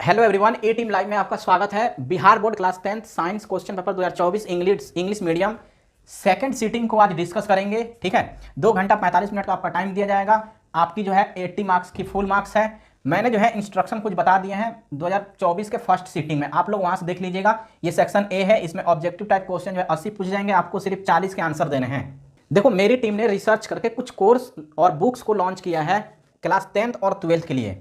Hello everyone, A team live में आपका स्वागत है। Bihar board class 10th science question paper 2024 English medium second sitting को आज डिस्कस करेंगे। ठीक है, 2 घंटा 45 मिनट का आपका टाइम दिया जाएगा। आपकी जो है 80 मार्क्स की फुल मार्क्स है। मैंने जो है इंस्ट्रक्शन कुछ बता दिए हैं 2024 के फर्स्ट सीटिंग में, आप लोग वहां से देख लीजिएगा। ये सेक्शन ए है, इसमें ऑब्जेक्टिव टाइप क्वेश्चन जो है 80 पूछ जाएंगे, आपको सिर्फ 40 के आंसर देने हैं। देखो, मेरी टीम ने रिसर्च करके कुछ कोर्स और बुक्स को लॉन्च किया है क्लास 10th और 12th के लिए।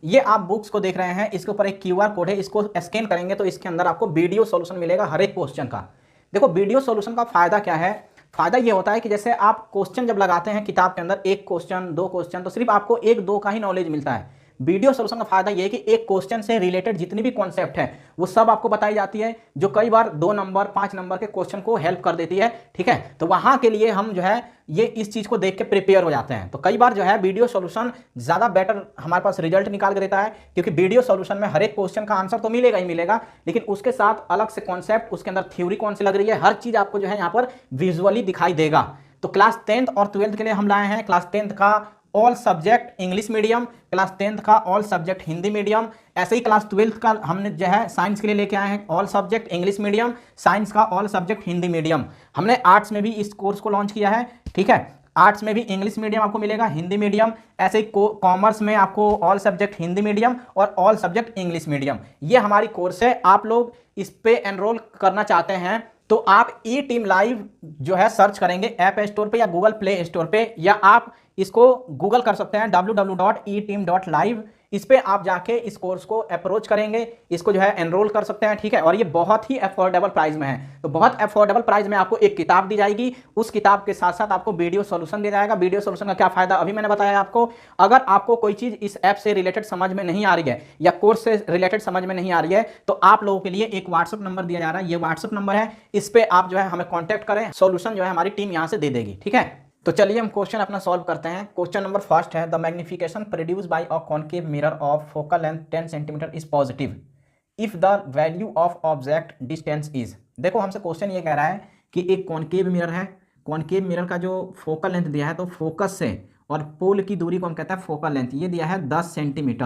ये आप बुक्स को देख रहे हैं, इसके ऊपर एक क्यूआर कोड है, इसको स्कैन करेंगे तो इसके अंदर आपको वीडियो सॉल्यूशन मिलेगा हर एक क्वेश्चन का। देखो, वीडियो सॉल्यूशन का फायदा क्या है? फायदा ये होता है कि जैसे आप क्वेश्चन जब लगाते हैं किताब के अंदर, एक क्वेश्चन दो क्वेश्चन, तो सिर्फ आपको एक दो का ही नॉलेज मिलता है। वीडियो सॉल्यूशन का फायदा ये है कि एक क्वेश्चन से रिलेटेड जितनी भी कॉन्सेप्ट है वो सब आपको बताई जाती है, जो कई बार 2 नंबर 5 नंबर के क्वेश्चन को हेल्प कर देती है। ठीक है, तो वहां के लिए हम जो है ये इस चीज को देख के प्रिपेयर हो जाते हैं। तो कई बार जो है वीडियो सॉल्यूशन ज्यादा बेटर हमारे पास रिजल्ट निकाल के देता है, क्योंकि वीडियो सॉल्यूशन में हर एक क्वेश्चन का आंसर तो मिलेगा ही मिलेगा, लेकिन उसके साथ अलग से कॉन्सेप्ट, उसके अंदर थ्योरी कौन सी लग रही है, हर चीज आपको जो है यहाँ पर विजुअली दिखाई देगा। तो क्लास 10th और 12th के लिए हम लाए हैं क्लास 10th का all subject English medium, class 10th का ऑल सब्जेक्ट हिंदी मीडियम। ऐसे ही क्लास 12th का हमने जो है साइंस के लिए लेके आए हैं all subject English medium, science का ऑल सब्जेक्ट हिंदी मीडियम। हमने आर्ट्स में भी इस कोर्स को लॉन्च किया है। ठीक है, आर्ट्स में भी इंग्लिश मीडियम आपको मिलेगा, हिंदी मीडियम। ऐसे ही कॉमर्स में आपको ऑल सब्जेक्ट हिंदी मीडियम और ऑल सब्जेक्ट इंग्लिश मीडियम। ये हमारी कोर्स है। आप लोग इस पे एनरोल करना चाहते हैं तो आप ई टीम लाइव जो है सर्च करेंगे ऐप स्टोर पे या गूगल प्ले स्टोर पे, या आप इसको गूगल कर सकते हैं www.eteam.live। इस पे आप जाके इस कोर्स को अप्रोच करेंगे, इसको जो है एनरोल कर सकते हैं। ठीक है, और ये बहुत ही अफोर्डेबल प्राइस में है। तो बहुत अफोर्डेबल प्राइस में आपको एक किताब दी जाएगी, उस किताब के साथ साथ आपको वीडियो सॉल्यूशन दिया जाएगा। वीडियो सॉल्यूशन का क्या फायदा अभी मैंने बताया आपको। अगर आपको कोई चीज इस ऐप से रिलेटेड समझ में नहीं आ रही है या कोर्स से रिलेटेड समझ में नहीं आ रही है, तो आप लोगों के लिए एक व्हाट्सएप नंबर दिया जा रहा है। ये व्हाट्सएप नंबर है, इस पे आप जो है हमें कॉन्टैक्ट करें, सॉल्यूशन जो है हमारी टीम यहाँ से दे देगी। ठीक है, तो चलिए हम क्वेश्चन अपना सॉल्व करते हैं। क्वेश्चन नंबर फर्स्ट है, the magnification produce by a concave mirror of focal length 10 centimetre is positive if the value of object distance is. देखो, हमसे क्वेश्चन ये कह रहा है कि एक कॉन्केव मिरर है, कॉन्केव मिरर का जो फोकल लेंथ दिया है, तो फोकस से और पोल की दूरी को हम कहते हैं फोकल लेंथ, ये दिया है 10 सेंटीमीटर।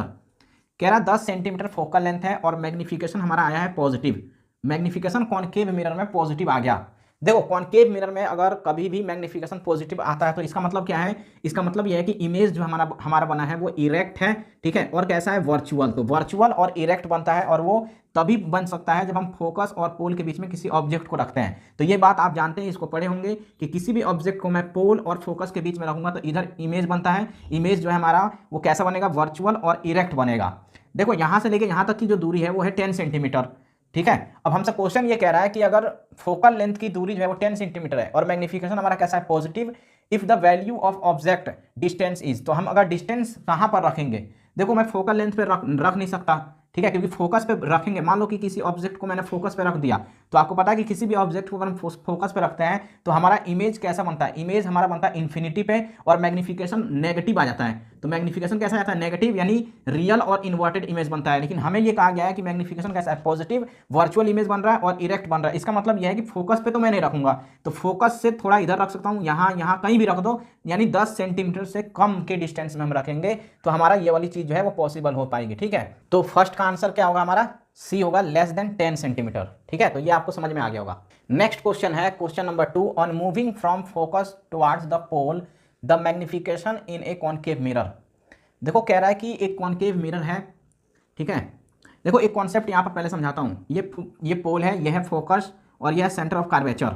कह रहा 10 सेंटीमीटर फोकल लेंथ है और मैग्निफिकेशन हमारा आया है पॉजिटिव। मैग्निफिकेशन कॉन्केव मिरर में पॉजिटिव आ गया। देखो, कॉन्केव मिरर में अगर कभी भी मैग्निफिकेशन पॉजिटिव आता है तो इसका मतलब क्या है? इसका मतलब यह है कि इमेज जो हमारा बना है वो इरेक्ट है। ठीक है, और कैसा है? वर्चुअल। तो वर्चुअल और इरेक्ट बनता है, और वो तभी बन सकता है जब हम फोकस और पोल के बीच में किसी ऑब्जेक्ट को रखते हैं। तो ये बात आप जानते हैं, इसको पढ़े होंगे कि किसी भी ऑब्जेक्ट को मैं पोल और फोकस के बीच में रखूंगा तो इधर इमेज बनता है। इमेज जो है हमारा वो कैसा बनेगा? वर्चुअल और इरेक्ट बनेगा। देखो, यहां से लेके यहां तक की जो दूरी है वो है 10 सेंटीमीटर। ठीक है, अब हमसे क्वेश्चन ये कह रहा है कि अगर फोकल लेंथ की दूरी जो है वो 10 सेंटीमीटर है और मैग्निफिकेशन हमारा कैसा है? Positive. If the value of object distance is, तो हम अगर डिस्टेंस कहां पर रखेंगे? देखो, मैं फोकल लेंथ पे रख नहीं सकता। ठीक है, क्योंकि फोकस पे रखेंगे, मान लो कि किसी ऑब्जेक्ट को मैंने फोकस पे रख दिया, तो आपको पता है कि किसी भी ऑब्जेक्ट को अगर हम फोकस पे रखते हैं तो हमारा इमेज कैसा बनता है? इमेज हमारा बनता है इन्फिनिटी पे, और मैग्निफिकेशन नेगेटिव आ जाता है। तो मैग्निफिकेशन कैसा आता है? नेगेटिव, यानी रियल और इन्वर्टेड इमेज बनता है। लेकिन हमें ये कहा गया है कि मैग्निफिकेशन कैसा है? पॉजिटिव, वर्चुअल इमेज बन रहा है और इरेक्ट बन रहा है। इसका मतलब यह है कि फोकस पे तो मैं नहीं रखूंगा, तो फोकस से थोड़ा इधर रख सकता हूँ, यहाँ कहीं भी रख दो, यानी 10 सेंटीमीटर से कम के डिस्टेंस में हम रखेंगे तो हमारा ये वाली चीज जो है वो पॉसिबल हो पाएगी। ठीक है, तो फर्स्ट का आंसर क्या होगा? हमारा सी होगा, लेस देन 10 सेंटीमीटर। ठीक है, तो ये आपको समझ में आ गया होगा। नेक्स्ट क्वेश्चन है question number 2, on moving from focus towards the pole the magnification in a concave mirror. देखो, कह रहा है कि एक कॉन्केव मिरर है। ठीक है, देखो एक कॉन्सेप्ट यहाँ पर पहले समझाता हूँ। ये पोल है, यह है फोकस और यह है सेंटर ऑफ कर्वेचर।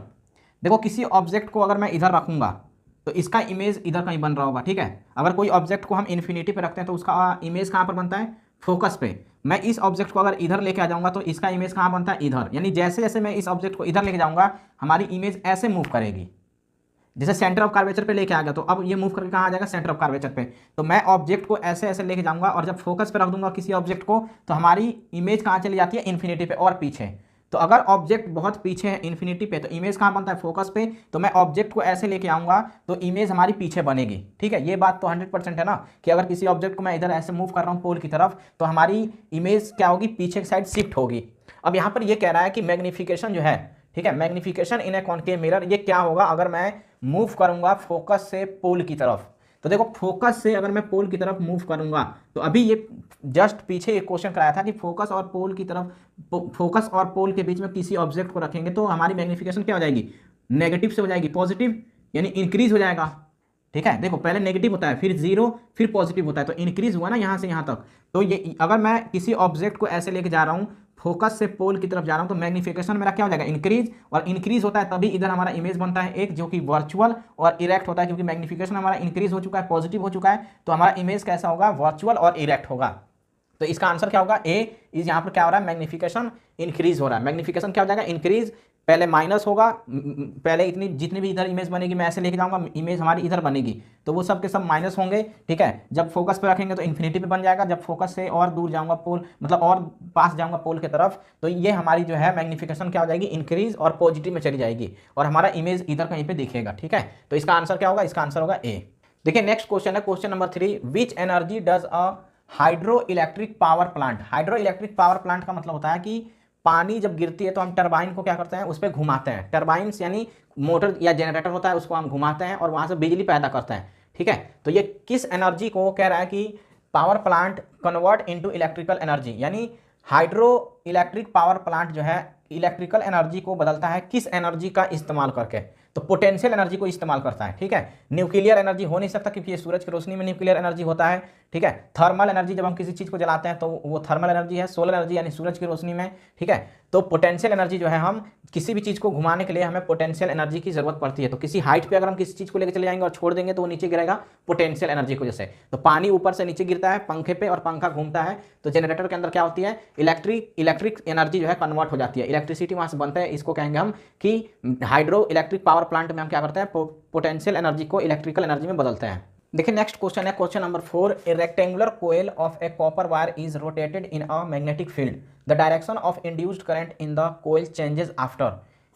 देखो, किसी ऑब्जेक्ट को अगर मैं इधर रखूंगा तो इसका इमेज इधर कहीं बन रहा होगा। ठीक है, अगर कोई ऑब्जेक्ट को हम इन्फिनिटी पे रखते हैं तो उसका इमेज कहाँ पर बनता है? फोकस पे। मैं इस ऑब्जेक्ट को अगर इधर लेके आ जाऊंगा तो इसका इमेज कहाँ बनता है? इधर। यानी जैसे जैसे मैं इस ऑब्जेक्ट को इधर लेके जाऊंगा हमारी इमेज ऐसे मूव करेगी, जैसे सेंटर ऑफ कर्वेचर पे लेके आ गया तो अब ये मूव करके कहाँ आ जाएगा? सेंटर ऑफ कर्वेचर पे। तो मैं ऑब्जेक्ट को ऐसे ऐसे लेके जाऊंगा और जब फोकस पे रख दूंगा किसी ऑब्जेक्ट को तो हमारी इमेज कहाँ चली जाती है? इन्फिनिटी पे और पीछे। तो अगर ऑब्जेक्ट बहुत पीछे है इन्फिनिटी पे तो इमेज कहाँ बनता है? फोकस पे। तो मैं ऑब्जेक्ट को ऐसे लेके आऊंगा तो इमेज हमारी पीछे बनेगी। ठीक है, ये बात तो 100% है ना, कि अगर किसी ऑब्जेक्ट को मैं इधर ऐसे मूव कर रहा हूँ पोल की तरफ तो हमारी इमेज क्या होगी? पीछे की साइड शिफ्ट होगी। अब यहाँ पर ये कह रहा है कि मैग्निफिकेशन जो है, ठीक है, magnification in a concave mirror, ये क्या होगा अगर मैं मूव करूंगा फोकस से पोल की तरफ? तो देखो फोकस से अगर मैं पोल की तरफ मूव करूंगा, तो अभी ये जस्ट पीछे एक क्वेश्चन कराया था कि फोकस और पोल की तरफ, फोकस और पोल के बीच में किसी ऑब्जेक्ट को रखेंगे तो हमारी मैग्नीफिकेशन क्या हो जाएगी, नेगेटिव से हो जाएगी पॉजिटिव, यानी इंक्रीज हो जाएगा। ठीक है, देखो पहले नेगेटिव होता है, फिर जीरो, फिर पॉजिटिव होता है, तो इंक्रीज हुआ ना यहाँ से यहाँ तक। तो ये अगर मैं किसी ऑब्जेक्ट को ऐसे लेके जा रहा हूँ, फोकस से पोल की तरफ जा रहा हूँ, तो मैग्नीफिकेशन मेरा क्या हो जाएगा, इंक्रीज। और इंक्रीज होता है तभी इधर हमारा इमेज बनता है एक, जो कि वर्चुअल और इरेक्ट होता है, क्योंकि मैग्नीफिकेशन हमारा इंक्रीज हो चुका है, पॉजिटिव हो चुका है, तो हमारा इमेज कैसा होगा, वर्चुअल और इरेक्ट होगा। तो इसका आंसर क्या होगा, ए इज। यहाँ पर क्या हो रहा है, मैग्नीफिकेशन इंक्रीज हो रहा है। मैग्नीफिकेशन क्या हो जाएगा, इंक्रीज, पहले माइनस होगा, पहले इतनी जितनी भी इधर इमेज बनेगी मैं ऐसे लेके जाऊंगा, इमेज हमारी इधर बनेगी, तो वो सब के सब माइनस होंगे। ठीक है, जब फोकस पे रखेंगे तो इन्फिनिटी पे बन जाएगा, जब फोकस से और दूर जाऊंगा पोल, मतलब और पास जाऊंगा पोल की तरफ, तो ये हमारी जो है मैग्नीफिकेशन क्या हो जाएगी, इंक्रीज और पॉजिटिव में चली जाएगी, और हमारा इमेज इधर कहीं पे दिखेगा। ठीक है, तो इसका आंसर क्या होगा, इसका आंसर होगा ए। देखिए नेक्स्ट क्वेश्चन है, question number 3, which energy does a hydro electric power plant. Hydro electric power plant का मतलब होता है कि पानी जब गिरती है तो हम टरबाइन को क्या करते हैं, उस पर घुमाते हैं। टरबाइन्स यानी मोटर या जनरेटर होता है, उसको हम घुमाते हैं और वहां से बिजली पैदा करते हैं। ठीक है, तो ये किस एनर्जी को कह रहा है कि power plant convert into electrical energy, यानी हाइड्रो इलेक्ट्रिक पावर प्लांट जो है इलेक्ट्रिकल एनर्जी को बदलता है किस एनर्जी का इस्तेमाल करके, तो पोटेंशियल एनर्जी को इस्तेमाल करता है। ठीक है, न्यूक्लियर एनर्जी हो नहीं सकता क्योंकि ये सूरज की रोशनी में न्यूक्लियर एनर्जी होता है। ठीक है, थर्मल एनर्जी जब हम किसी चीज को जलाते हैं तो वो थर्मल एनर्जी है, सोलर एनर्जी यानी सूरज की रोशनी में। ठीक है, तो पोटेंशियल एनर्जी जो है, हम किसी भी चीज को घुमाने के लिए हमें पोटेंशियल एनर्जी की जरूरत पड़ती है। तो किसी हाइट पे अगर हम किसी चीज को लेकर चले जाएंगे और छोड़ देंगे तो वो नीचे गिरेगा पोटेंशियल एनर्जी को। जैसे तो पानी ऊपर से नीचे गिरता है पंखे पे और पंखा घूमता है, तो जनरेटर के अंदर क्या होती है, इलेक्ट्रिक एनर्जी जो है कन्वर्ट हो जाती है, इलेक्ट्रिसिटी वहां से बनता है। इसको कहेंगे हम कि हाइड्रो इलेक्ट्रिक पावर प्लांट में हम क्या करते हैं, पोटेंशियल एनर्जी को इलेक्ट्रिकल एनर्जी में बदलते हैं। देखिए नेक्स्ट क्वेश्चन है, question number 4, a rectangular coil of a copper wire is rotated in a magnetic field, the direction of induced current in the coil changes after.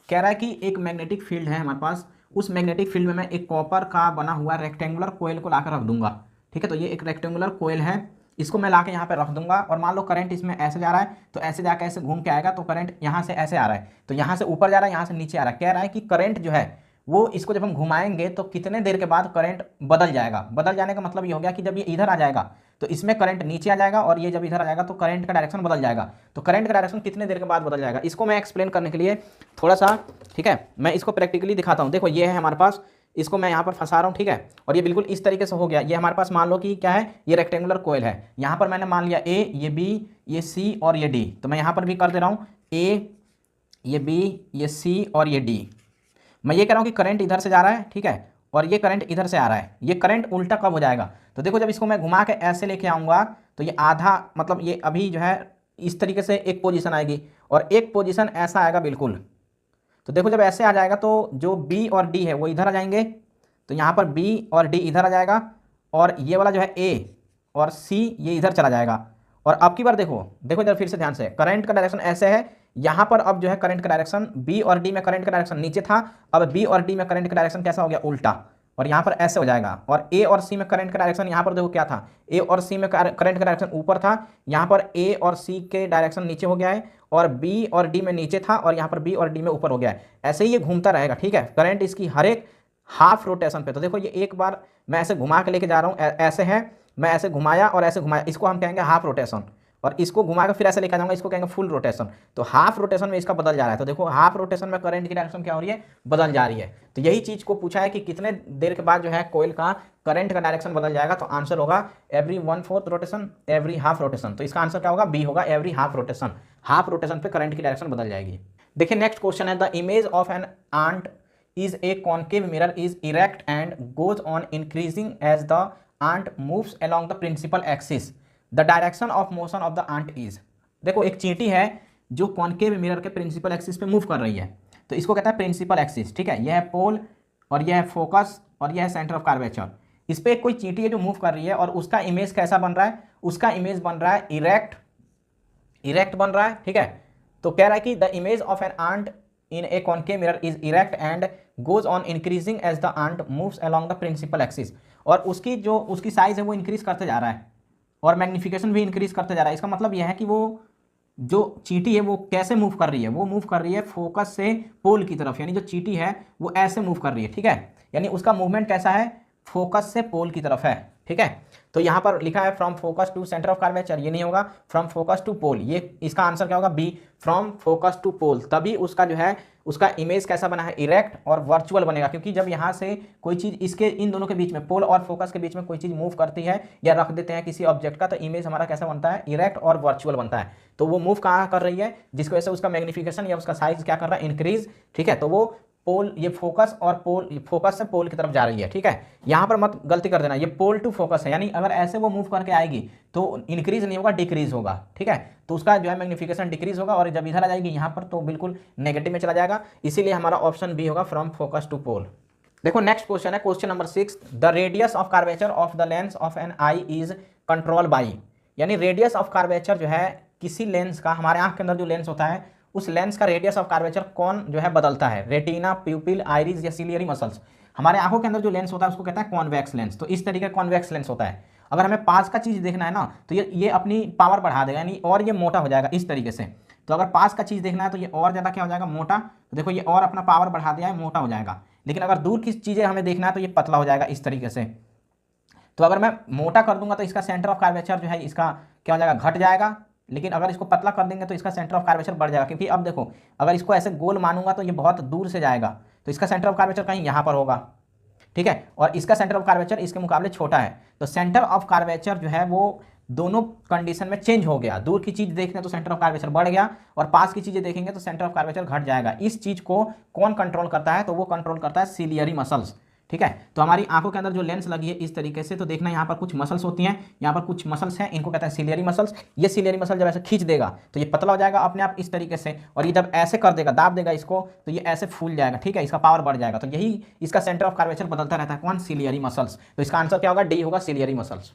कह रहा है कि एक मैग्नेटिक फील्ड है हमारे पास, उस मैग्नेटिक फील्ड में मैं एक कॉपर का बना हुआ रेक्टेंगुलर कोयल को लाकर रख दूंगा। ठीक है, तो ये एक रेक्टेंगुलर कोयल है, इसको मैं लाके यहाँ पे रख दूंगा, और मान लो करंट इसमें ऐसे जा रहा है, तो ऐसे जाकर ऐसे घूम के आएगा, तो करंट यहाँ से ऐसे आ रहा है, तो यहाँ से ऊपर जा रहा है, यहाँ से नीचे आ रहा है। कह रहा है कि करंट जो है वो, इसको जब हम घुमाएंगे तो कितने देर के बाद करंट बदल जाएगा। बदल जाने का मतलब ये हो गया कि जब ये इधर आ जाएगा तो इसमें करंट नीचे आ जाएगा, और ये जब इधर आ जाएगा तो करंट का डायरेक्शन बदल जाएगा। तो करंट का डायरेक्शन कितने देर के बाद बदल जाएगा, इसको मैं एक्सप्लेन करने के लिए थोड़ा सा, ठीक है, मैं इसको प्रैक्टिकली दिखाता हूँ। देखो ये है हमारे पास, इसको मैं यहाँ पर फंसा रहा हूँ। ठीक है, और ये बिल्कुल इस तरीके से हो गया। ये हमारे पास मान लो कि क्या है, ये रेक्टेंगुलर कोयल है, यहाँ पर मैंने मान लिया ए, ये बी, ये सी और ये डी, तो मैं यहाँ पर भी कर दे रहा हूँ ए, ये बी, ये सी और ये डी। मैं ये कह रहा हूँ कि करंट इधर से जा रहा है, ठीक है, और ये करंट इधर से आ रहा है। ये करंट उल्टा कब हो जाएगा, तो देखो जब इसको मैं घुमा के ऐसे लेके आऊँगा तो ये आधा, मतलब ये अभी जो है इस तरीके से एक पोजीशन आएगी, और एक पोजीशन ऐसा आएगा बिल्कुल। तो देखो जब ऐसे आ जाएगा तो जो बी और डी है वो इधर आ जाएंगे, तो यहाँ पर बी और डी इधर आ जाएगा, और ये वाला जो है ए और सी ये इधर चला जाएगा। और अब की बार देखो, देखो इधर फिर से ध्यान से, करंट का डायरेक्शन ऐसे है, यहाँ पर अब जो है करंट का डायरेक्शन, बी और डी में करंट का डायरेक्शन नीचे था, अब बी और डी में करंट का डायरेक्शन कैसा हो गया, उल्टा, और यहाँ पर ऐसे हो जाएगा। और ए और सी में करंट का डायरेक्शन, यहाँ पर देखो क्या था, ए और सी में करंट का डायरेक्शन ऊपर था, यहाँ पर ए और सी के डायरेक्शन नीचे हो गया है, और बी और डी में नीचे था, और यहाँ पर बी और डी में ऊपर हो गया है। ऐसे ही ये घूमता रहेगा। ठीक है, करंट इसकी हर एक हाफ रोटेशन पे। तो देखो ये एक बार मैं ऐसे घुमा के लेके जा रहा हूँ, ऐसे है, मैं ऐसे घुमाया और ऐसे घुमाया, इसको हम कहेंगे हाफ रोटेशन, और इसको घुमा के फिर ऐसे लेकर जाऊंगा, इसको कहेंगे फुल रोटेशन। तो हाफ रोटेशन में इसका बदल जा रहा है। तो देखो हाफ रोटेशन में करंट की डायरेक्शन क्या हो रही है, बदल जा रही है। तो यही चीज को पूछा है कि कितने देर के बाद जो है कोयल का करंट का डायरेक्शन बदल जाएगा, तो आंसर होगा every 1/4 rotation, every half rotation. तो इसका आंसर क्या होगा, बी होगा, every half rotation. Half rotation पे करंट की डायरेक्शन बदल जाएगी। देखिए नेक्स्ट क्वेश्चन है, the image of an ant is a concave mirror is erect and goes on increasing as the ant moves along the principal axis. The direction of motion of the ant is. देखो एक चींटी है जो concave mirror के principal axis पे move कर रही है, तो इसको कहता है प्रिंसिपल एक्सिस। ठीक है, यह है पोल और यह है फोकस और यह है सेंटर ऑफ कर्वेचर। इस पर कोई चींटी है जो मूव कर रही है, और उसका इमेज कैसा बन रहा है, उसका इमेज बन रहा है इरेक्ट बन रहा है। ठीक है, तो कह रहा है कि the image of an ant in a concave mirror is erect and goes on increasing as the ant moves along the principal axis. और उसकी जो उसकी साइज है वो इंक्रीज करते जा रहा है, और मैग्नीफिकेशन भी इंक्रीज करते जा रहा है। इसका मतलब यह है कि वो जो चींटी है वो कैसे मूव कर रही है, वो मूव कर रही है फोकस से पोल की तरफ, यानी जो चींटी है वो ऐसे मूव कर रही है। ठीक है, यानी उसका मूवमेंट कैसा है, फोकस से पोल की तरफ है, ठीक है। तो यहाँ पर लिखा है from focus to centre of curvature, ये नहीं होगा, फ्रॉम फोकस टू पोल, ये इसका आंसर क्या होगा, बी, फ्रॉम फोकस टू पोल। तभी उसका जो है उसका इमेज कैसा बना है, इरेक्ट और वर्चुअल बनेगा, क्योंकि जब यहाँ से कोई चीज़ इसके इन दोनों के बीच में, पोल और फोकस के बीच में कोई चीज़ मूव करती है या रख देते हैं किसी ऑब्जेक्ट का, तो इमेज हमारा कैसा बनता है, इरेक्ट और वर्चुअल बनता है। तो वो मूव कहाँ कर रही है, जिसकी वजह से उसका मैग्निफिकेशन या उसका साइज क्या कर रहा है, इंक्रीज, ठीक है। तो वो पोल, ये फोकस और पोल, फोकस से पोल की तरफ जा रही है, ठीक है। यहाँ पर मत गलती कर देना, ये पोल टू फोकस है, यानी अगर ऐसे वो मूव करके आएगी तो इंक्रीज नहीं होगा, डिक्रीज होगा, ठीक है। तो उसका जो है मैग्निफिकेशन डिक्रीज होगा, और जब इधर आ जाएगी यहाँ पर तो बिल्कुल नेगेटिव में चला जाएगा, इसीलिए हमारा ऑप्शन बी होगा, फ्रॉम फोकस टू पोल। देखो नेक्स्ट क्वेश्चन है, question number 6, the radius of curvature of the lens of an eye is control by, यानी रेडियस ऑफ कर्वेचर जो है किसी लेंस का, हमारे आंख के अंदर जो लेंस होता है उस लेंस का रेडियस ऑफ कर्वेचर कौन जो है बदलता है, रेटिना, प्यूपिल, आइरिस या सिलियरी मसल्स। हमारे आंखों के अंदर जो लेंस होता है उसको कहता है कॉन्वेक्स लेंस। तो इस तरीके का कॉन्वेक्स लेंस होता है। अगर हमें पास का चीज़ देखना है ना तो ये अपनी पावर बढ़ा देगा, यानी और ये मोटा हो जाएगा इस तरीके से। तो अगर पास का चीज़ देखना है तो ये और ज़्यादा क्या हो जाएगा, मोटा। तो देखो ये और अपना पावर बढ़ा दिया है, मोटा हो जाएगा। लेकिन अगर दूर की चीज़ें हमें देखना है तो ये पतला हो जाएगा इस तरीके से। तो अगर मैं मोटा कर दूंगा तो इसका सेंटर ऑफ कर्वेचर जो है इसका क्या हो जाएगा, घट जाएगा। लेकिन अगर इसको पतला कर देंगे तो इसका सेंटर ऑफ कर्वेचर बढ़ जाएगा, क्योंकि अब देखो अगर इसको ऐसे गोल मानूंगा तो ये बहुत दूर से जाएगा, तो इसका सेंटर ऑफ कर्वेचर कहीं यहाँ पर होगा, ठीक है। और इसका सेंटर ऑफ कर्वेचर इसके मुकाबले छोटा है, तो सेंटर ऑफ कर्वेचर जो है वो दोनों कंडीशन में चेंज हो गया। दूर की चीज देखते हैं तो सेंटर ऑफ कर्वेचर बढ़ गया, और पास की चीजें देखेंगे तो सेंटर ऑफ कर्वेचर घट जाएगा। इस चीज को कौन कंट्रोल करता है, तो वो कंट्रोल करता है सिलियरी मसल्स, ठीक है। तो हमारी आंखों के अंदर जो लेंस लगी है इस तरीके से, तो देखना यहाँ पर कुछ मसल्स होती हैं, यहाँ पर कुछ मसल्स हैं, इनको कहते हैं सिलियरी मसल्स। ये सिलियरी मसल जब ऐसे खींच देगा तो ये पतला हो जाएगा अपने आप इस तरीके से, और ये जब ऐसे कर देगा, दाब देगा इसको, तो ये ऐसे फूल जाएगा, ठीक है, इसका पावर बढ़ जाएगा। तो यही इसका सेंटर ऑफ कर्वेचर बदलता रहता है, कौन, सिलियरी मसल्स। तो इसका आंसर क्या होगा, डी होगा, सिलियरी मसल्स।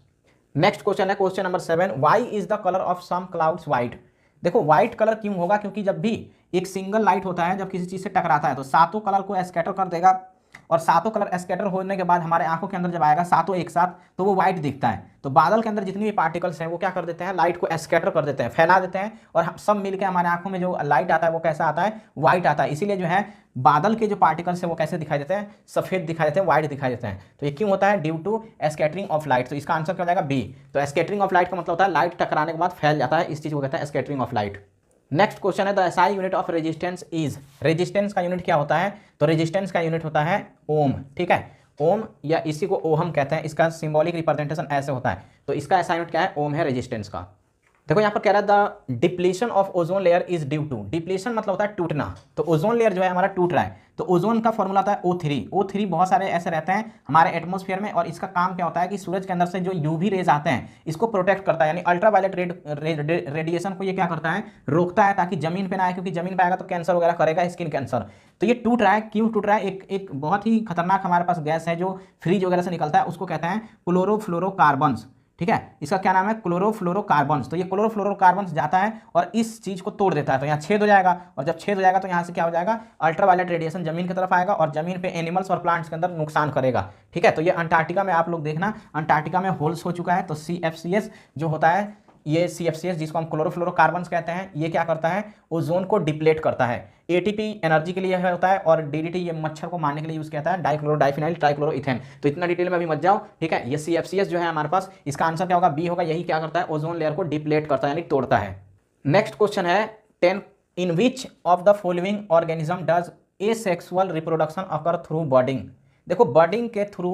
नेक्स्ट क्वेश्चन है, question number 7, why is the colour of some clouds white. देखो व्हाइट कलर क्यों होगा, क्योंकि जब भी एक सिंगल लाइट होता है, जब किसी चीज से टकराता है तो सातों कलर को स्कैटर कर देगा, और सातों कलर स्कैटर होने के बाद हमारे आंखों के अंदर जब आएगा सातों एक साथ तो वो व्हाइट दिखता है। तो बादल के अंदर जितनी भी पार्टिकल्स हैं वो क्या कर देते हैं, लाइट को स्कैटर कर देते हैं, फैला देते हैं, और सब मिलकर हमारे आंखों में जो लाइट आता है वो कैसा आता है, व्हाइट आता है। इसीलिए जो है बादल के जो पार्टिकल्स हैं वो कैसे दिखाई देते हैं, सफेद दिखाई देते हैं, व्हाइट दिखाई देते हैं। तो ये क्यों होता है, due to scattering of light. तो इसका आंसर क्या हो जाएगा, बी। तो स्कैटरिंग ऑफ लाइट का मतलब होता है लाइट टकराने के बाद फैल जाता है, इस चीज को कहते हैं scattering of light. Next question है, the SI unit of resistance is. Resistance का यूनिट क्या होता है, तो रेजिस्टेंस का यूनिट होता है ओम, ठीक है, ओम, या इसी को ओहम कहते हैं। इसका सिंबॉलिक रिप्रेजेंटेशन ऐसे होता है। तो इसका एसआई यूनिट क्या है, ओम है रेजिस्टेंस का। देखो यहाँ पर कह रहा है the depletion of ozone layer is due to. Depletion मतलब होता है टूटना, तो ओजोन लेयर जो है हमारा टूट रहा है, तो ओजोन का फॉर्मूला होता है O3। O3 बहुत सारे ऐसे रहते हैं हमारे एटमॉस्फेयर में, और इसका काम क्या होता है कि सूरज के अंदर से जो यूवी रेज आते हैं इसको प्रोटेक्ट करता है, यानी अल्ट्रावायलेट रेडिएशन को ये क्या करता है, रोकता है, ताकि जमीन पे ना आए, क्योंकि जमीन पे आएगा तो कैंसर वगैरह करेगा, स्किन कैंसर। तो ये टूट रहा है, क्यों टूट रहा है, एक बहुत ही खतरनाक हमारे पास गैस है जो फ्रीज वगैरह से निकलता है, उसको कहते हैं क्लोरोफ्लोरोकार्बन्स, ठीक है। इसका क्या नाम है, क्लोरोफ्लोरोकार्बन्स। तो ये क्लोरोफ्लोरोकार्बन्स जाता है और इस चीज को तोड़ देता है, तो यहाँ छेद हो जाएगा, और जब छेद हो जाएगा तो यहाँ से क्या हो जाएगा, अल्ट्रावायलेट रेडिएशन जमीन की तरफ आएगा और जमीन पे एनिमल्स और प्लांट्स के अंदर नुकसान करेगा, ठीक है। तो ये अंटार्कटिका में आप लोग देखना, अंटार्कटिका में होल्स हो चुका है, तो CFCS जो होता है, ये CFCS जिसको हम क्लोरोफ्लोरोकार्बन्स कहते हैं, ये क्या करता है, ओजोन को डिप्लेट करता है। ATP एनर्जी के लिए होता है, और DDT ये मच्छर को मारने के लिए यूज किया है, डाइक्लोरो डाइफिनाइल ट्राइक्लोरोइथेन। तो इतना डिटेल में अभी मत जाओ, ठीक है। ये CFCS जो है हमारे पास, इसका आंसर क्या होगा, बी होगा। यही क्या करता है, ओजोन लेयर को डिप्लेट करता है, यानी तोड़ता है। नेक्स्ट क्वेश्चन है 10, in which of the following organism does asexual reproduction occur through budding. देखो बर्डिंग के थ्रू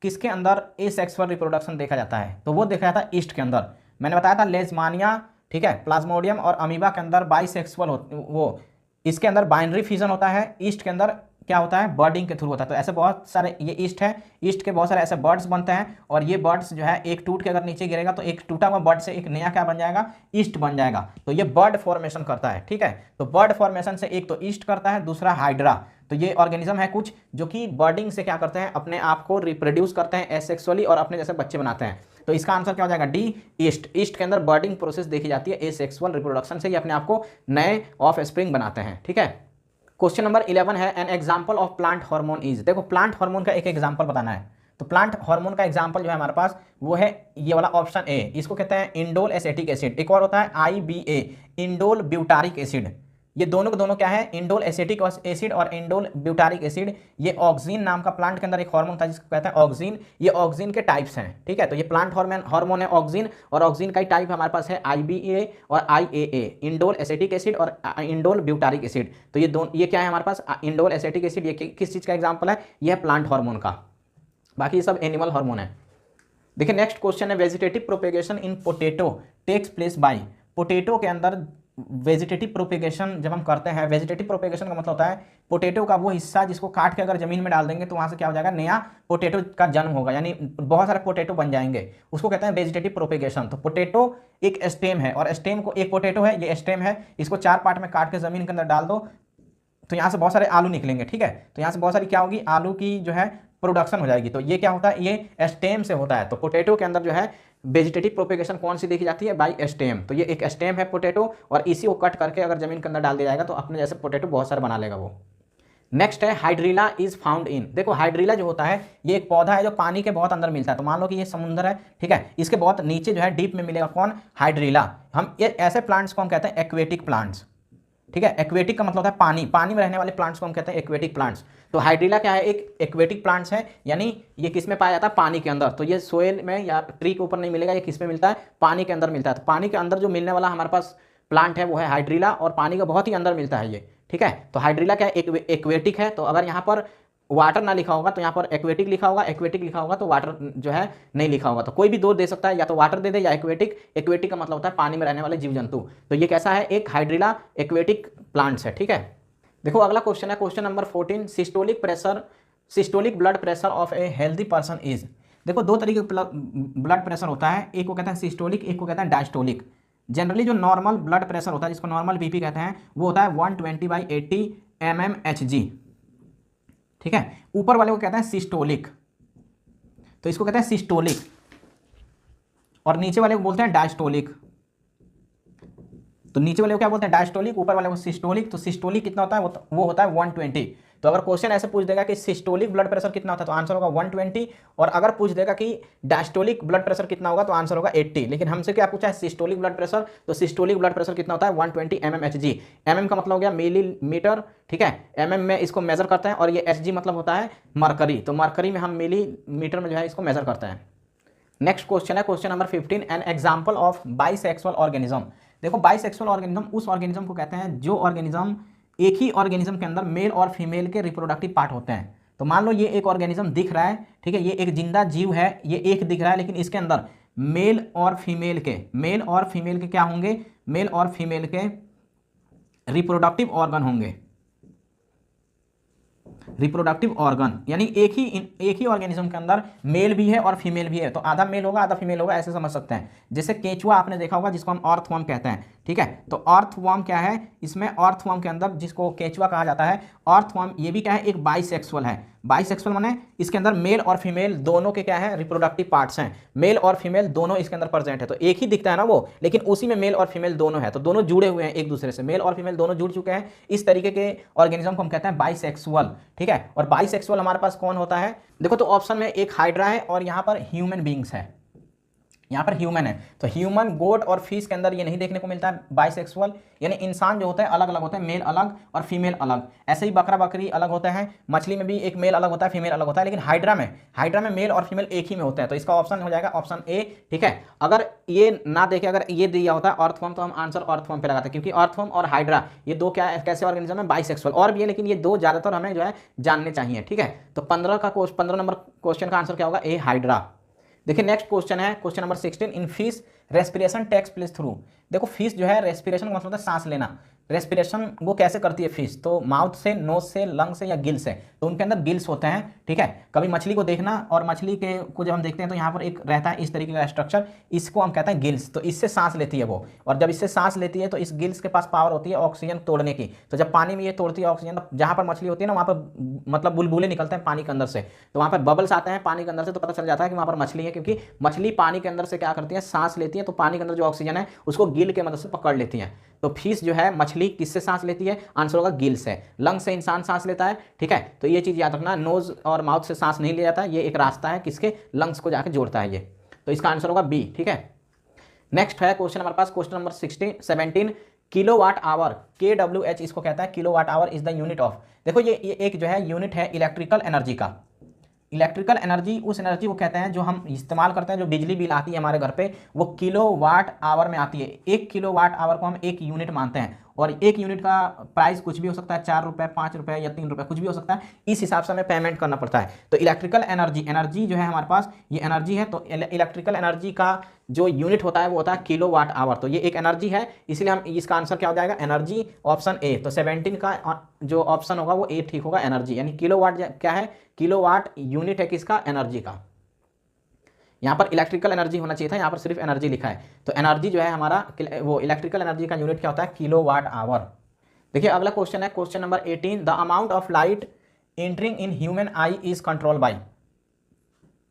किसके अंदर एसेक्सुअल रिप्रोडक्शन देखा जाता है, तो वो देखा जाता है ईस्ट के अंदर। मैंने बताया था लेजमानिया, ठीक है, प्लाज्मोडियम और अमीबा के अंदर बाइसेक्सुअल वो, इसके अंदर बाइनरी फिजन होता है। ईस्ट के अंदर क्या होता है, बर्डिंग के थ्रू होता है। तो ऐसे बहुत सारे, ये ईस्ट है, ईस्ट के बहुत सारे ऐसे बर्ड्स बनते हैं, और ये बर्ड्स जो है एक टूट के अगर नीचे गिरेगा तो एक टूटा हुआ बर्ड से एक नया क्या बन जाएगा, ईस्ट बन जाएगा। तो ये बर्ड फॉर्मेशन करता है, ठीक है। तो बर्ड फॉर्मेशन से एक तो ईस्ट करता है, दूसरा हाइड्रा। तो ये ऑर्गेनिज्म है कुछ जो कि बर्डिंग से क्या करते हैं, अपने आप को रिप्रोड्यूस करते हैं एसेक्सुअली और अपने जैसे बच्चे बनाते हैं। तो इसका आंसर क्या हो जाएगा, डी, ईस्ट। ईस्ट के अंदर बर्डिंग प्रोसेस देखी जाती है, एसेक्सुअल रिप्रोडक्शन से ये अपने आप को नए ऑफ स्प्रिंग बनाते हैं, ठीक है। क्वेश्चन नंबर 11 है, an example of plant hormone is. देखो प्लांट हार्मोन का एक एग्जाम्पल बताना है। तो प्लांट हार्मोन का एग्जाम्पल जो है हमारे पास वो है ये वाला ऑप्शन ए, इसको कहते हैं इंडोल एसेटिक एसिड। एक और होता है IBA, इंडोल ब्यूटारिक एसिड। ये दोनों के दोनों क्या है, इंडोल एसिटिक एसिड और इंडोल ब्यूटारिक एसिड। ये ऑक्सीन नाम का प्लांट के अंदर एक हार्मोन था जिसको कहते हैं ऑक्सीन। ये ऑक्सीन के टाइप्स हैं, ठीक है। तो ये प्लांट हार्मोन है ऑक्सीन, और ऑक्सीन का ही टाइप हमारे पास है IBA और IAA, इंडोल एसिटिक एसिड और इंडोल ब्यूटारिक एसिड। तो ये क्या है हमारे पास, इंडोल एसिटिक एसिड, ये किस चीज़ का एग्जाम्पल है, ये है प्लांट हार्मोन का। बाकी ये सब एनिमल हार्मोन है। देखिए नेक्स्ट क्वेश्चन है, vegetative propagation in potato takes place by. Potato के अंदर वेजिटेटिव प्रोपेगेशन जब हम करते हैं, वेजिटेटिव प्रोपेगेशन का मतलब होता है पोटैटो का वो हिस्सा जिसको काट के अगर जमीन में डाल देंगे तो वहाँ से क्या हो जाएगा, नया पोटैटो का जन्म होगा, यानी बहुत सारे पोटैटो बन जाएंगे, उसको कहते हैं वेजिटेटिव प्रोपेगेशन। तो पोटैटो एक स्टेम है, और स्टेम को, एक पोटैटो है, ये स्टेम है, इसको 4 पार्ट में काट के जमीन के अंदर डाल दो तो यहाँ से बहुत सारे आलू निकलेंगे, ठीक है। तो यहाँ से बहुत सारी क्या होगी, आलू की जो है प्रोडक्शन हो जाएगी। तो ये क्या होता है, ये स्टेम से होता है। तो पोटैटो के अंदर जो है वेजिटेटिव प्रोपेगेशन कौन सी देखी जाती है, बाय स्टेम। तो ये एक स्टेम है पोटैटो, और इसी को कट करके अगर जमीन के अंदर डाल दिया जाएगा तो अपने जैसे पोटैटो बहुत सारे बना लेगा वो। नेक्स्ट है हाइड्रिला इज फाउंड इन। देखो हाइड्रिला जो होता है ये एक पौधा है जो पानी के बहुत अंदर मिलता है। तो मान लो कि ये समुद्र है, ठीक है, इसके बहुत नीचे जो है डीप में मिलेगा कौन, हाइड्रिला। हम ये ऐसे प्लांट्स को हम कहते हैं एक्वेटिक प्लांट्स, ठीक है। एक्वेटिक का मतलब होता है पानी में रहने वाले प्लांट्स को हम कहते हैं एक्वेटिक प्लांट्स। तो हाइड्रिला क्या है, एक एक्वेटिक प्लांट्स है, यानी ये किस में पाया जाता है, पानी के अंदर। तो ये सोयल में या ट्री के ऊपर नहीं मिलेगा, ये किस में मिलता है, पानी के अंदर मिलता है। तो पानी के अंदर जो मिलने वाला हमारे पास प्लांट है वो है हाइड्रिला, और पानी का बहुत ही अंदर मिलता है ये, ठीक है। तो हाइड्रिला क्या है, एक्वेटिक है। तो अगर यहाँ पर वाटर ना लिखा होगा तो यहाँ पर एक्वेटिक लिखा होगा, एक्वेटिक लिखा होगा तो वाटर जो है नहीं लिखा होगा। तो कोई भी दो दे सकता है, या तो वाटर दे दे या एक्वेटिक। एक्वेटिक का मतलब होता है पानी में रहने वाले जीव जंतु। तो ये कैसा है, एक हाइड्रिला एक्वेटिक प्लांट्स है, ठीक है। देखो अगला क्वेश्चन है, question number 14, systolic blood pressure of a healthy person is. देखो दो तरीके का ब्लड प्रेशर होता है, एक को कहते हैं सिस्टोलिक, एक को कहते हैं डायस्टोलिक। जनरली जो नॉर्मल ब्लड प्रेशर होता है, जिसको नॉर्मल बीपी कहते हैं, वो होता है 120/80 mmHg, ठीक है। ऊपर वाले को कहते हैं सिस्टोलिक, तो इसको कहते हैं सिस्टोलिक, और नीचे वाले को बोलते हैं डायस्टोलिक। तो नीचे वाले को क्या बोलते हैं, डायस्टोलिक, ऊपर वाले को सिस्टोलिक। तो सिस्टोलिक कितना होता है, वो होता है 120। तो अगर क्वेश्चन ऐसे पूछ देगा कि सिस्टोलिक ब्लड प्रेशर कितना होता है तो आंसर होगा 120, और अगर पूछ देगा कि डायस्टोलिक ब्लड प्रेशर कितना होगा तो आंसर होगा 80। लेकिन हमसे क्या पूछा है, सिस्टोलिक ब्लड प्रेशर। तो सिस्टोलिक ब्लड प्रेशर कितना होता है, 120 mmHg। mm का मतलब हो गया मिलीमीटर, ठीक है, mm में इसको मेजर करते हैं, और ये Hg मतलब होता है मरकरी। तो मरकरी में हम मिलीमीटर में जो है इसको मेजर करते हैं। नेक्स्ट क्वेश्चन है, question number 15, an example of bisexual organism. देखो बाइसेक्सुअल ऑर्गेनिज्म उस ऑर्गेनिज्म को कहते हैं जो ऑर्गेनिज्म एक ही ऑर्गेनिज्म के अंदर मेल और फीमेल के रिप्रोडक्टिव पार्ट होते हैं। तो मान लो ये एक ऑर्गेनिज्म दिख रहा है, ठीक है, ये एक जिंदा जीव है, ये एक दिख रहा है, लेकिन इसके अंदर मेल और फीमेल के क्या होंगे, मेल और फीमेल के रिप्रोडक्टिव ऑर्गन होंगे। रिप्रोडक्टिव ऑर्गन यानी एक ही ऑर्गेनिज्म के अंदर मेल भी है और फीमेल भी है। तो आधा मेल होगा आधा फीमेल होगा, ऐसे समझ सकते हैं। जैसे केंचुआ आपने देखा होगा जिसको हम अर्थवर्म कहते हैं, ठीक है। तो अर्थवर्म क्या है, इसमें अर्थवर्म के अंदर जिसको केंचुआ कहा जाता है, अर्थवर्म ये भी क्या है, एक बाइसेक्सुअल है। बाइसेक्सुअल माने इसके अंदर मेल और फीमेल दोनों के क्या है, रिप्रोडक्टिव पार्ट्स हैं। मेल और फीमेल दोनों इसके अंदर प्रेजेंट है। तो एक ही दिखता है ना वो, लेकिन उसी में मेल और फीमेल दोनों है। तो दोनों जुड़े हुए हैं एक दूसरे से, मेल और फीमेल दोनों जुड़ चुके हैं। इस तरीके के ऑर्गेनिज्म को हम कहते हैं बाइसेक्सुअल, ठीक है। और बाइसेक्सुअल हमारे पास कौन होता है, देखो तो ऑप्शन में एक हाइड्रा है और यहाँ पर ह्यूमन बींग्स है, यहाँ पर ह्यूमन है। तो ह्यूमन, गोट और फिश के अंदर ये नहीं देखने को मिलता है बाइसेक्सुअल, यानी इंसान जो होता है अलग अलग होते हैं, मेल अलग और फीमेल अलग। ऐसे ही बकरा बकरी अलग होते हैं, मछली में भी एक मेल अलग होता है फीमेल अलग होता है, लेकिन हाइड्रा में मेल और फीमेल एक ही में होते हैं। तो इसका ऑप्शन हो जाएगा ऑप्शन ए, ठीक है। अगर ये ना देखे, अगर ये दिया होता है अर्थवर्म, तो हम आंसर अर्थवर्म पे लगाते हैं, क्योंकि अर्थवर्म और हाइड्रा ये दो क्या कैसे ऑर्गेनिज्म है, बाइसेक्सुअल। और भी है लेकिन ये दो ज़्यादातर हमें जो है जानने चाहिए, ठीक है। तो 15 नंबर क्वेश्चन का आंसर क्या होगा, ए हाइड्रा। देखिए नेक्स्ट क्वेश्चन है, question number 16, in fish respiration takes place through. देखो फिश जो है रेस्पिरेशन का मतलब होता है सांस लेना। रेस्पिरेशन वो कैसे करती है फिश, तो माउथ से, नोज से, लंग से या गिल से। तो उनके अंदर गिल्स होते हैं, ठीक है। कभी मछली को देखना, और मछली के को जब हम देखते हैं तो यहाँ पर एक रहता है इस तरीके का स्ट्रक्चर, इसको हम कहते हैं गिल्स। तो इससे सांस लेती है वो, और जब इससे सांस लेती है तो इस गिल्स के पास पावर होती है ऑक्सीजन तोड़ने की। तो जब पानी में ये तोड़ती है ऑक्सीजन, तो जहाँ पर मछली होती है ना वहाँ पर मतलब बुलबुले निकलते हैं पानी के अंदर से, तो वहाँ पर बबल्स आते हैं पानी के अंदर से, तो पता चल जाता है कि वहाँ पर मछली है। क्योंकि मछली पानी के अंदर से क्या करती है, सांस लेती है, तो पानी के अंदर जो ऑक्सीजन है उसको गिल के मदद से पकड़ लेती है। तो फिश जो है, मछली किससे सांस लेती है, आंसर होगा गिल से। लंग से इंसान सांस लेता है, ठीक है। तो ये चीज़ याद रखना, नोज और माउथ से सांस नहीं लिया जाता है, ये एक रास्ता है किसके, लंग्स को जाकर जोड़ता है ये। तो इसका आंसर होगा बी, ठीक है। नेक्स्ट है क्वेश्चन हमारे पास, question number 17, kilowatt hour, KWH इसको कहता है, kilowatt hour is the unit of. देखो ये एक जो है यूनिट है इलेक्ट्रिकल एनर्जी का। इलेक्ट्रिकल एनर्जी उस एनर्जी को कहते हैं जो हम इस्तेमाल करते हैं, जो बिजली बिल आती है हमारे घर पे, वो किलोवाट आवर में आती है। 1 किलोवाट आवर को हम 1 यूनिट मानते हैं, और 1 यूनिट का प्राइस कुछ भी हो सकता है, 4 रुपये, 5 रुपये या 3 रुपये, कुछ भी हो सकता है। इस हिसाब से हमें पेमेंट करना पड़ता है। तो इलेक्ट्रिकल एनर्जी जो है हमारे पास, ये एनर्जी है। तो इलेक्ट्रिकल एनर्जी का जो यूनिट होता है वो होता है किलोवाट आवर। तो ये एक एनर्जी है, इसलिए हम इसका आंसर क्या हो जाएगा, एनर्जी, ऑप्शन ए। तो 17 का जो ऑप्शन होगा वो ए ठीक होगा, एनर्जी। यानी किलोवाट क्या है, किलोवाट यूनिट है किसका, एनर्जी का। यहाँ पर इलेक्ट्रिकल एनर्जी होना चाहिए था, यहाँ पर सिर्फ एनर्जी लिखा है। तो एनर्जी जो है हमारा, वो इलेक्ट्रिकल एनर्जी का यूनिट क्या होता है, किलोवाट आवर। देखिए अगला क्वेश्चन है, question number 18, the amount of light entering in human I is control by.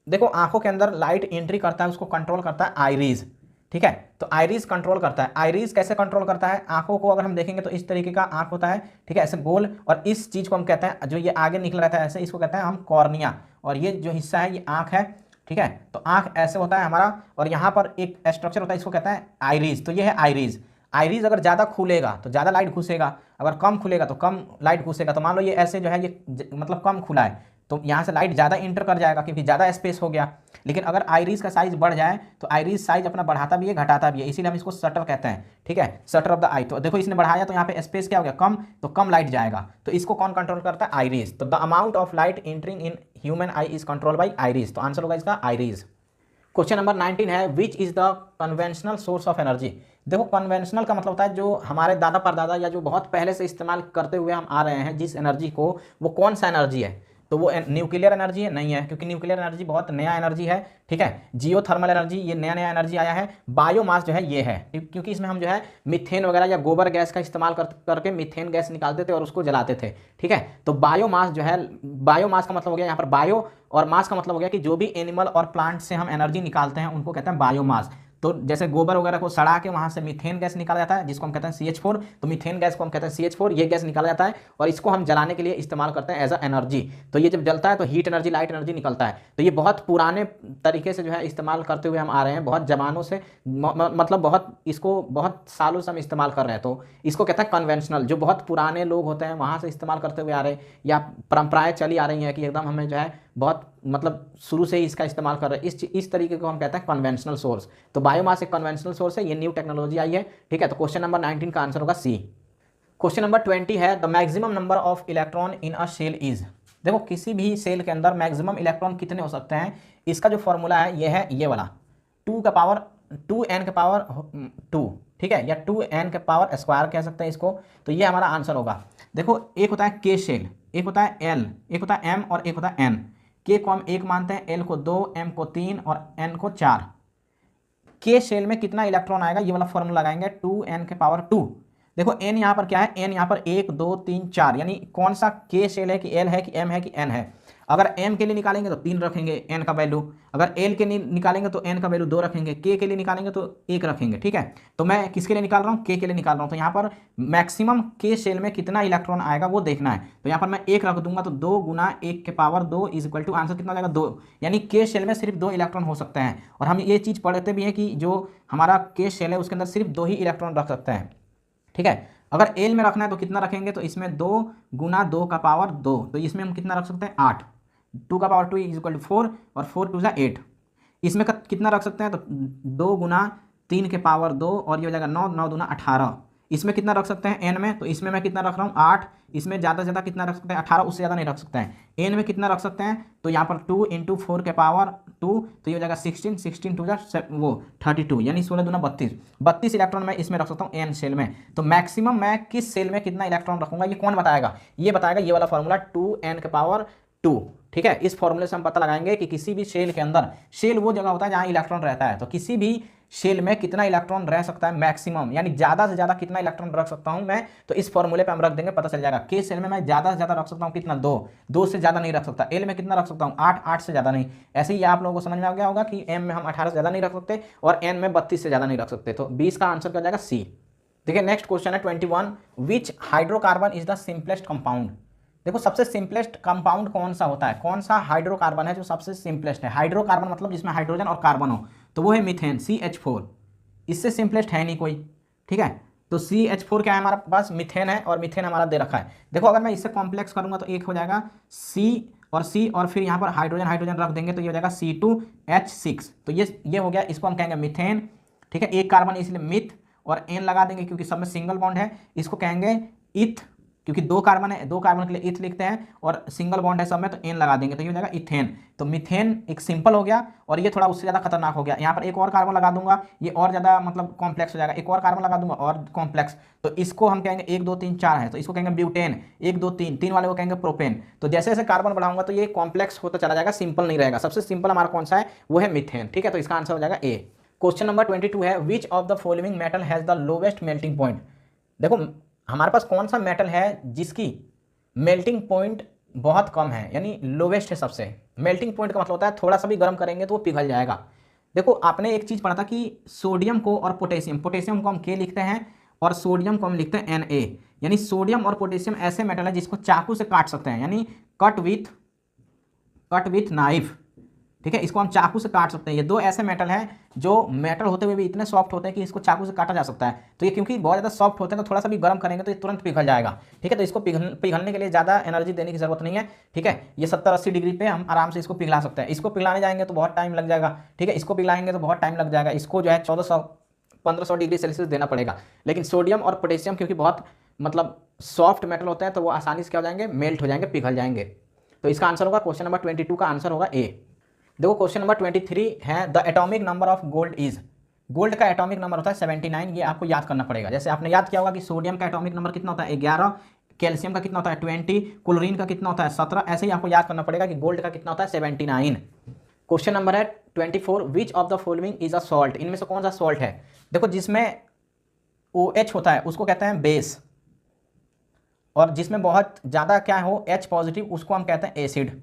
देखो आंखों के अंदर लाइट एंट्री करता है, उसको कंट्रोल करता है आइरिस। ठीक है, तो आइरिस कंट्रोल करता है। आइरिस कैसे कंट्रोल करता है, आंखों को अगर हम देखेंगे तो इस तरीके का आंख होता है, ठीक है, ऐसे गोल, और इस चीज को हम कहते हैं, जो ये आगे निकल रहता है ऐसे, इसको कहते हैं हम कॉर्निया, और ये जो हिस्सा है ये आंख है। ठीक है, तो आंख ऐसे होता है हमारा, और यहाँ पर एक स्ट्रक्चर होता है, इसको कहते हैं आइरिस। तो ये है आइरिस। आइरिस अगर ज़्यादा खुलेगा तो ज़्यादा लाइट घुसेगा, अगर कम खुलेगा तो कम लाइट घुसेगा। तो मान लो ये ऐसे जो है, ये मतलब कम खुला है, तो यहाँ से लाइट ज़्यादा इंटर कर जाएगा क्योंकि ज़्यादा स्पेस हो गया। लेकिन अगर आइरिस का साइज बढ़ जाए तो आइरिस साइज अपना बढ़ाता भी है, घटाता भी है, इसीलिए हम इसको शटर कहते हैं। ठीक है, शटर ऑफ द आई। तो देखो इसने बढ़ाया तो यहाँ पे स्पेस क्या हो गया, कम, तो कम लाइट जाएगा। तो इसको कौन कंट्रोल करता है, आइरिस। तो the amount of light entering in human I is control by iris. तो आंसर होगा इसका आइरिस। क्वेश्चन नंबर 19 है, which is the conventional source of energy. देखो कन्वेंशनल का मतलब होता है जो हमारे दादा परदादा या जो बहुत पहले से इस्तेमाल करते हुए हम आ रहे हैं जिस एनर्जी को, वो कौन सा एनर्जी है। तो वो न्यूक्लियर एनर्जी है, नहीं है, क्योंकि न्यूक्लियर एनर्जी बहुत नया एनर्जी है। ठीक है, जियो थर्मल एनर्जी, ये नया नया एनर्जी आया है। बायोमास जो है ये है, क्योंकि इसमें हम जो है मीथेन वगैरह या गोबर गैस का इस्तेमाल करके मीथेन गैस निकालते थे और उसको जलाते थे। ठीक है, तो बायोमास जो है, बायोमास का मतलब हो गया यहाँ पर बायो, और मास का मतलब हो गया कि जो भी एनिमल और प्लांट से हम एनर्जी निकालते हैं उनको कहते हैं बायोमास। तो जैसे गोबर वगैरह को सड़ा के वहाँ से मीथेन गैस निकाला जाता है, जिसको हम कहते हैं CH4। तो मीथेन गैस को हम कहते हैं CH4, ये गैस निकाला जाता है और इसको हम जलाने के लिए इस्तेमाल करते हैं एज अ एनर्जी। तो ये जब जलता है तो हीट एनर्जी, लाइट एनर्जी निकलता है। तो ये बहुत पुराने तरीके से जो है इस्तेमाल करते हुए हम आ रहे हैं, बहुत जमानों से, मतलब बहुत, इसको बहुत सालों से हम इस्तेमाल कर रहे हैं। तो इसको कहते हैं कन्वेंशनल, जो बहुत पुराने लोग होते हैं वहाँ से इस्तेमाल करते हुए आ रहे हैं, या परंपराएं चली आ रही हैं कि एकदम हमें जो है बहुत, मतलब शुरू से ही इसका इस्तेमाल कर रहे हैं। इस तरीके को हम कहते हैं कन्वेंशनल सोर्स। तो बायोमास एक कन्वेंशनल सोर्स है, ये न्यू टेक्नोलॉजी आई है। ठीक है, तो क्वेश्चन नंबर 19 का आंसर होगा सी। क्वेश्चन नंबर 20 है, the maximum number of electron in a cell is. देखो किसी भी सेल के अंदर मैक्सिमम इलेक्ट्रॉन कितने हो सकते हैं, इसका जो फॉर्मूला है ये है ये वाला, 2n के पावर 2। ठीक है, या 2n के पावर स्क्वायर कह सकते हैं इसको। तो ये हमारा आंसर होगा। देखो एक होता है K सेल, एक होता है L, एक होता है M और एक होता है N। K को हम 1 मानते हैं, L को 2, M को 3 और N को 4। K सेल में कितना इलेक्ट्रॉन आएगा, ये वाला फॉर्मूला लगाएंगे, 2n के पावर 2। देखो n यहाँ पर क्या है, n यहाँ पर 1 2 3 4, यानी कौन सा K सेल है कि L है कि M है कि N है। अगर M के लिए निकालेंगे तो 3 रखेंगे n का वैल्यू, अगर L के लिए निकालेंगे तो n का वैल्यू 2 रखेंगे, K के लिए निकालेंगे तो 1 रखेंगे। ठीक है, तो मैं किसके लिए निकाल रहा हूँ, K के लिए निकाल रहा हूँ। तो यहाँ पर मैक्सिमम K सेल में कितना इलेक्ट्रॉन आएगा वो देखना है। तो यहाँ पर मैं 1 रख दूंगा, तो 2 गुना 1 के power 2 is equal to, answer कितना हो जाएगा 2। यानी K सेल में सिर्फ 2 इलेक्ट्रॉन हो सकते हैं। और हम ये चीज़ पढ़ते भी हैं कि जो हमारा K सेल है उसके अंदर सिर्फ 2 ही इलेक्ट्रॉन रख सकते हैं। ठीक है, अगर L में रखना है तो कितना रखेंगे, तो इसमें 2 गुना 2 का पावर 2, तो इसमें हम कितना रख सकते हैं 8। 2 का पावर 2 इज इक्वल टू 4 और 4 2 8। इसमें कितना रख सकते हैं, तो 2 गुना 3 के पावर 2 और ये हो जाएगा 9, 9 दूना 18। इसमें कितना रख सकते हैं n में, तो इसमें मैं कितना रख रहा हूँ 8। इसमें ज़्यादा से ज़्यादा कितना रख सकते हैं 18, उससे ज़्यादा नहीं रख सकते हैं। n में कितना रख सकते हैं, तो यहाँ पर 2 इंटू 4 के पावर 2, तो ये हो जाएगा 16, 16 टू वो 32, यानी 16 दूना 32। 32 इलेक्ट्रॉन मैं इसमें रख सकता हूँ n सेल में। तो मैक्सिमम मैं किस सेल में कितना इलेक्ट्रॉन रखूँगा ये कौन बताएगा, ये बताएगा ये वाला फॉर्मूला 2n के पावर 2। ठीक है, इस फॉर्मूले से हम पता लगाएंगे कि किसी भी सेल के अंदर, सेल वो जगह होता है जहाँ इलेक्ट्रॉन रहता है, तो किसी भी सेल में कितना इलेक्ट्रॉन रह सकता है मैक्सिमम, यानी ज़्यादा से ज़्यादा कितना इलेक्ट्रॉन रख सकता हूँ मैं। तो इस फॉर्मूले पे हम रख देंगे, पता चल जाएगा। K सेल में मैं ज़्यादा से ज़्यादा रख सकता हूँ कितना, 2 से ज़्यादा नहीं रख सकता। L में कितना रख सकता हूँ 8 से ज़्यादा नहीं। ऐसे ही आप लोगों को समझ में आ गया होगा कि M में हम 18 से ज़्यादा नहीं रख सकते और N में 32 से ज़्यादा नहीं रख सकते। तो 20 का आंसर क्या जाएगा C। देखिए नेक्स्ट क्वेश्चन है 21, which hydrocarbon is the simplest compound. देखो सबसे सिंपलेस्ट कंपाउंड कौन सा होता है, कौन सा हाइड्रोकार्बन है जो सबसे सिंपलेस्ट है। हाइड्रोकार्बन मतलब जिसमें हाइड्रोजन और कार्बन हो, तो वो है मीथेन CH4। इससे सिंपलेस्ट है नहीं कोई। ठीक है, तो CH4 क्या है हमारे पास, मीथेन है, और मीथेन हमारा दे रखा है। देखो अगर मैं इससे कॉम्प्लेक्स करूंगा तो एक हो जाएगा C और फिर यहाँ पर हाइड्रोजन हाइड्रोजन रख देंगे तो ये हो जाएगा C2H6। तो ये हो गया, इसको हम कहेंगे मीथेन। ठीक है, एक कार्बन इसलिए मिथ, और एन लगा देंगे क्योंकि सब में सिंगल बॉन्ड है। इसको कहेंगे इथ, क्योंकि दो कार्बन है, दो कार्बन के लिए इथ लिखते हैं, और सिंगल बॉन्ड है सब में, तो एन लगा देंगे तो ये हो जाएगा इथेन। तो मीथेन एक सिंपल हो गया, और ये थोड़ा उससे ज़्यादा खतरनाक हो गया। यहाँ पर एक और कार्बन लगा दूंगा, ये और ज़्यादा मतलब कॉम्प्लेक्स हो जाएगा। एक और कार्बन लगा दूंगा और कॉम्प्लेक्स, तो इसको हम कहेंगे 1 2 3 4 है, तो इसको कहेंगे ब्यूटेन। 1 2 3, 3 वाले को कहेंगे प्रोपेन। तो जैसे जैसे कार्बन बढ़ाऊंगा तो ये कॉम्प्लेक्स होता चला जाएगा, सिंपल नहीं रहेगा। सबसे सिंपल हमारा कौन सा है, वो है मीथेन। ठीक है, तो इसका आंसर हो जाएगा ए। क्वेश्चन नंबर 22 है, which of the following metal has the lowest melting point. देखो हमारे पास कौन सा मेटल है जिसकी मेल्टिंग पॉइंट बहुत कम है, यानी लोवेस्ट है सबसे। मेल्टिंग पॉइंट का मतलब होता है थोड़ा सा भी गर्म करेंगे तो वो पिघल जाएगा। देखो आपने एक चीज़ पढ़ा था कि सोडियम को और पोटेशियम, पोटेशियम को हम के लिखते हैं और सोडियम को हम लिखते हैं Na, यानी सोडियम और पोटेशियम ऐसे मेटल है जिसको चाकू से काट सकते हैं, यानी कट विथ नाइफ। ठीक है, इसको हम चाकू से काट सकते हैं। ये दो ऐसे मेटल हैं जो मेटल होते हुए भी इतने सॉफ्ट होते हैं कि इसको चाकू से काटा जा सकता है। तो ये क्योंकि बहुत ज़्यादा सॉफ्ट होते हैं तो थोड़ा सा भी गर्म करेंगे तो ये तुरंत पिघल जाएगा। ठीक है, तो इसको पिघलने के लिए ज़्यादा एनर्जी देने की जरूरत नहीं है। ठीक है, ये 70-80 डिग्री पे हम आराम से इसको पिघला सकते हैं। इसको पिघलाने जाएंगे तो बहुत टाइम लग जाएगा। ठीक है, इसको पिघलाएंगे तो बहुत टाइम लग जाएगा। इसको जो है 1400-1500 डिग्री सेल्सियस देना पड़ेगा। लेकिन सोडियम और पोटेशियम क्योंकि बहुत मतलब सॉफ्ट मेटल होते हैं तो वो आसानी से क्या हो जाएंगे, मेल्ट हो जाएंगे, पिघल जाएंगे। तो इसका आंसर होगा, क्वेश्चन नंबर 22 का आंसर होगा ए। देखो क्वेश्चन नंबर 23 है, the atomic number of gold is. Gold का एटॉमिक नंबर होता है 79। ये आपको याद करना पड़ेगा। जैसे आपने याद किया होगा कि सोडियम का एटॉमिक नंबर कितना होता है 11, कैल्शियम का कितना होता है 20, क्लोरीन का कितना होता है 17। ऐसे ही आपको याद करना पड़ेगा कि गोल्ड का कितना होता है 79। क्वेश्चन नंबर है 24, विच of the following is a salt. इनमें से कौन सा सॉल्ट है। देखो जिसमें OH होता है उसको कहते हैं बेस, और जिसमें बहुत ज़्यादा क्या हो H पॉजिटिव उसको हम कहते हैं एसिड।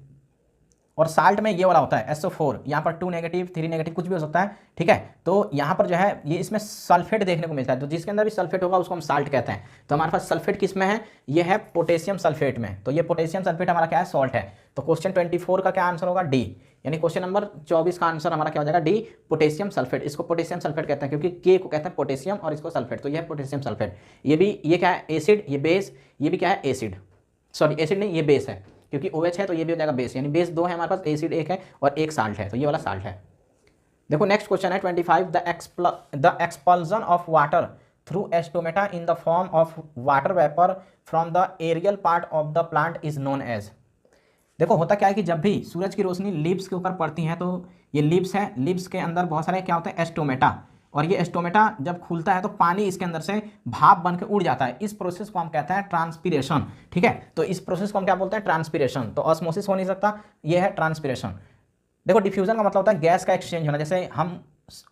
और साल्ट में ये वाला होता है SO4, यहाँ पर 2 नेगेटिव 3 नेगेटिव कुछ भी हो सकता है। ठीक है, तो यहाँ पर जो है ये इसमें सल्फेट देखने को मिलता है, तो जिसके अंदर भी सल्फेट होगा उसको हम साल्ट कहते हैं। तो हमारे पास सल्फेट किस में है, ये है पोटेशियम सल्फेट में। तो ये पोटेशियम सल्फेट हमारा क्या है, सॉल्ट है। तो क्वेश्चन 24 का क्या आंसर होगा, डी। यानी क्वेश्चन नंबर 24 का आंसर हमारा क्या हो जाएगा, डी, पोटेशियम सल्फेट। इसको पोटेशियम सल्फेट कहते हैं क्योंकि के को कहते हैं पोटेशियम और इसको सल्फेट, तो ये है पोटेशियम सल्फेट। ये क्या है, एसिड, ये बेस, ये भी क्या है, एसिड। सॉरी एसिड नहीं, ये बेस है, क्योंकि OH है तो ये भी हो जाएगा बेस। यानी बेस 2 है हमारे पास, एसिड 1 है और एक साल्ट है, तो ये वाला साल्ट है। देखो नेक्स्ट क्वेश्चन है 25, the expulsion of water through stomata in the form of water vapour from the aerial part of the plant is known as. देखो होता क्या है कि जब भी सूरज की रोशनी लीव्स के ऊपर पड़ती है तो ये लीव्स है, लीव्स के अंदर बहुत सारे क्या होते हैं, एस्टोमेटा, और ये एस्टोमेटा जब खुलता है तो पानी इसके अंदर से भाप बन के उड़ जाता है। इस प्रोसेस को हम कहते हैं ट्रांसपीरेशन। ठीक है, तो इस प्रोसेस को हम क्या बोलते हैं, ट्रांसपीरेशन। तो ऑस्मोसिस हो नहीं सकता, ये है ट्रांसपीरेशन। देखो डिफ्यूजन का मतलब होता है गैस का एक्सचेंज होना। जैसे हम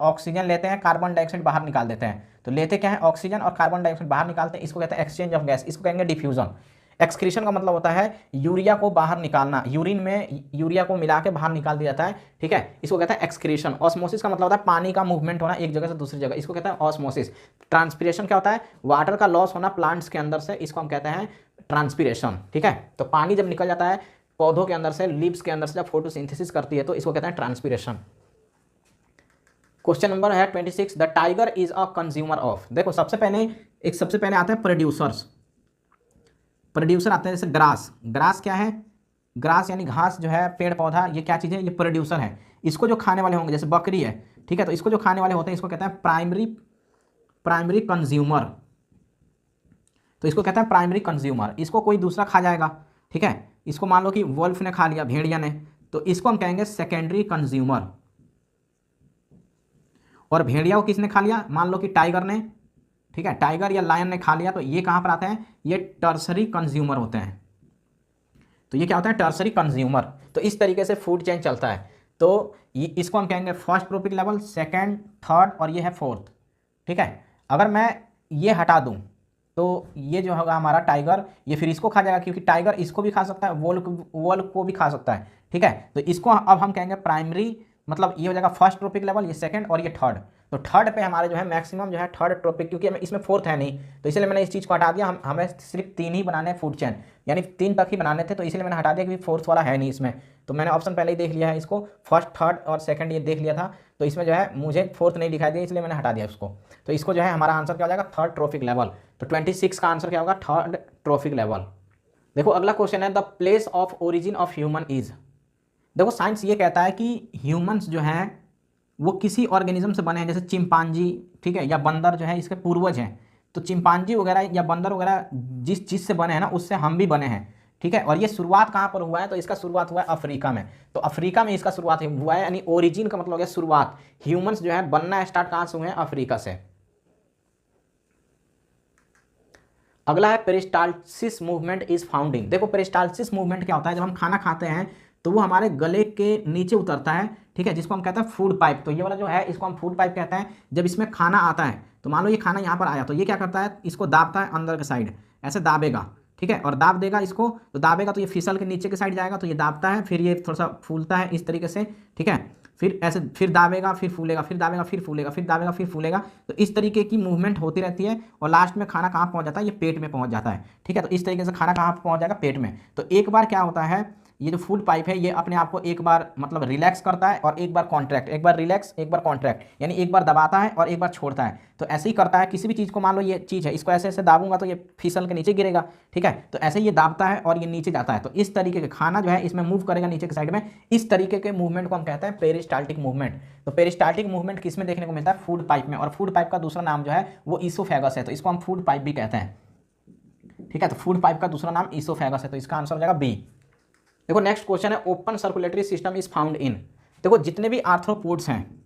ऑक्सीजन लेते हैं, कार्बन डाइऑक्साइड बाहर निकाल देते हैं, तो लेते क्या है ऑक्सीजन और कार्बन डाइऑक्साइड बाहर निकालते हैं, इसको कहते हैं एक्सचेंज ऑफ गैस, इसको कहेंगे डिफ्यूजन। एक्सक्रीशन का मतलब होता है यूरिया को बाहर निकालना, यूरिन में यूरिया को मिला के बाहर निकाल दिया जाता है। ठीक है, इसको कहते हैं एक्सक्रीशन। ऑस्मोसिस का मतलब होता है पानी का मूवमेंट होना एक जगह से दूसरी जगह, इसको कहते हैं ऑस्मोसिस। ट्रांसपीरेशन क्या होता है, वाटर का लॉस होना प्लांट्स के अंदर से, इसको हम कहते हैं ट्रांसपीरेशन। ठीक है, तो पानी जब निकल जाता है पौधों के अंदर से, लीव्स के अंदर से जब फोटोसिंथेसिस करती है तो इसको कहते हैं ट्रांसपीरेशन। क्वेश्चन नंबर है 26, the tiger is a consumer of. देखो सबसे पहले आते हैं प्रोड्यूसर्स। प्रोड्यूसर आते हैं जैसे ग्रास। ग्रास क्या है, ग्रास यानी घास जो है, पेड़ पौधा, ये क्या चीज़ है, ये प्रोड्यूसर है। इसको जो खाने वाले होंगे जैसे बकरी है, ठीक है, तो इसको जो खाने वाले होते हैं इसको कहते हैं प्राइमरी कंज्यूमर। तो इसको कहते हैं प्राइमरी कंज्यूमर। इसको कोई दूसरा खा जाएगा, ठीक है, इसको मान लो कि वोल्फ ने खा लिया, भेड़िया ने, तो इसको हम कहेंगे सेकेंडरी कंज्यूमर। और भेड़िया को किसने खा लिया, मान लो कि टाइगर ने, ठीक है, टाइगर या लायन ने खा लिया, तो ये कहाँ पर आते हैं, ये टर्सरी कंज्यूमर होते हैं। तो ये क्या होता है, टर्सरी कंज्यूमर। तो इस तरीके से फूड चेन चलता है। तो ये इसको हम कहेंगे first trophic level, second, third और ये है फोर्थ। ठीक है, अगर मैं ये हटा दूं तो ये जो होगा हमारा टाइगर, ये फिर इसको खा जाएगा क्योंकि टाइगर इसको भी खा सकता है, वोल्फ को भी खा सकता है। ठीक है, तो इसको अब हम कहेंगे प्राइमरी, मतलब ये हो जाएगा फर्स्ट ट्रोपिक लेवल, ये सेकंड और ये थर्ड। तो थर्ड पे हमारे जो है मैक्सिमम जो है थर्ड ट्रोपिक, क्योंकि हमें इसमें फोर्थ है नहीं, तो इसलिए मैंने इस चीज़ को हटा दिया। हमें सिर्फ 3 ही बनाने हैं फूड चेन, यानी 3 तक ही बनाने थे, तो इसलिए मैंने हटा दिया क्योंकि फोर्थ वाला है नहीं इसमें। तो मैंने ऑप्शन पहले ही देख लिया है इसको, फर्स्ट थर्ड और सेकंड ये देख लिया था, तो इसमें जो है मुझे फोर्थ नहीं दिखाई दिया, इसलिए मैंने हटा दिया उसको। तो इसको जो है हमारा आंसर क्या हो जाएगा, थर्ड ट्रॉफिक लेवल। तो 26 का आंसर क्या होगा, थर्ड ट्रॉफिक लेवल। देखो अगला क्वेश्चन है, the place of origin of human is. देखो साइंस ये कहता है कि ह्यूमंस जो हैं वो किसी ऑर्गेनिज्म से बने हैं, जैसे चिंपांजी, ठीक है, या बंदर जो है इसके पूर्वज हैं। तो चिंपांजी वगैरह या बंदर वगैरह जिस चीज़ से बने हैं ना, उससे हम भी बने हैं, ठीक है। और ये शुरुआत कहाँ पर हुआ है, तो इसका शुरुआत हुआ है अफ्रीका में। तो अफ्रीका में इसका शुरुआत हुआ है, यानी ओरिजिन का मतलब हो गया शुरुआत। ह्यूमंस जो है बनना स्टार्ट कहाँ से हुए हैं, अफ्रीका से। अगला है पेरिस्टाल्सिस मूवमेंट इज फाउंडिंग। देखो पेरिस्टाल्सिस मूवमेंट क्या होता है, जब हम खाना खाते हैं तो वो हमारे गले के नीचे उतरता है, ठीक है, जिसको हम कहते हैं फूड पाइप। तो ये वाला जो है इसको हम फूड पाइप कहते हैं। जब इसमें खाना आता है तो मान लो ये खाना यहाँ पर आया, तो ये क्या करता है, इसको दाबता है अंदर के साइड, ऐसे दाबेगा, ठीक है, और दाब देगा इसको, तो दाबेगा तो ये फिसल के नीचे के साइड जाएगा, तो ये दाबता है, फिर ये थोड़ा सा फूलता है इस तरीके से, ठीक है, फिर ऐसे फिर दाबेगा, फिर फूलेगा, फिर दाबेगा, फिर फूलेगा, फिर दाबेगा, फिर फूलेगा। तो इस तरीके की मूवमेंट होती रहती है और लास्ट में खाना कहाँ पहुँच जाता है, ये पेट में पहुँच जाता है, ठीक है। तो इस तरीके से खाना कहाँ पहुँच जाएगा, पेट में। तो एक बार क्या होता है, ये जो फूड पाइप है ये अपने आप को एक बार मतलब रिलैक्स करता है और एक बार कॉन्ट्रैक्ट, एक बार रिलैक्स एक बार कॉन्ट्रैक्ट, यानी एक बार दबाता है और एक बार छोड़ता है। तो ऐसे ही करता है किसी भी चीज़ को। मान लो ये चीज़ है, इसको ऐसे ऐसे दाबूंगा तो ये फिसल के नीचे गिरेगा, ठीक है। तो ऐसे ये दाबता है और ये नीचे जाता है। तो इस तरीके के खाना जो है इसमें मूव करेगा नीचे के साइड में। इस तरीके के मूवमेंट को हम कहते हैं पेरिस्टाल्टिक मूवमेंट। तो पेरिस्टाल्टिक मूवमेंट किस में देखने को मिलता है, फूड पाइप में। और फूड पाइप का दूसरा नाम जो है वो ईसोफेगस है, तो इसको हम फूड पाइप भी कहते हैं, ठीक है। तो फूड पाइप का दूसरा नाम ईसोफेगस है, तो इसका आंसर हो जाएगा बी। देखो नेक्स्ट क्वेश्चन है, open circulatory system is found in. देखो जितने भी आर्थ्रोपोड्स हैं,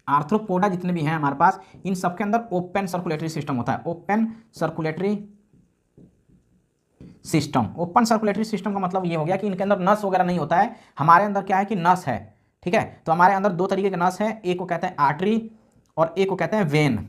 आर्थ्रोपोडा जितने भी हैं हमारे पास, इन सबके अंदर ओपन सर्कुलेटरी सिस्टम होता है। Open circulatory system, open circulatory system का मतलब ये हो गया कि इनके अंदर नस वगैरह नहीं होता है। हमारे अंदर क्या है कि नस है, ठीक है। तो हमारे अंदर दो तरीके के नस है, एक को कहते हैं आर्टरी और एक को कहते हैं वेन।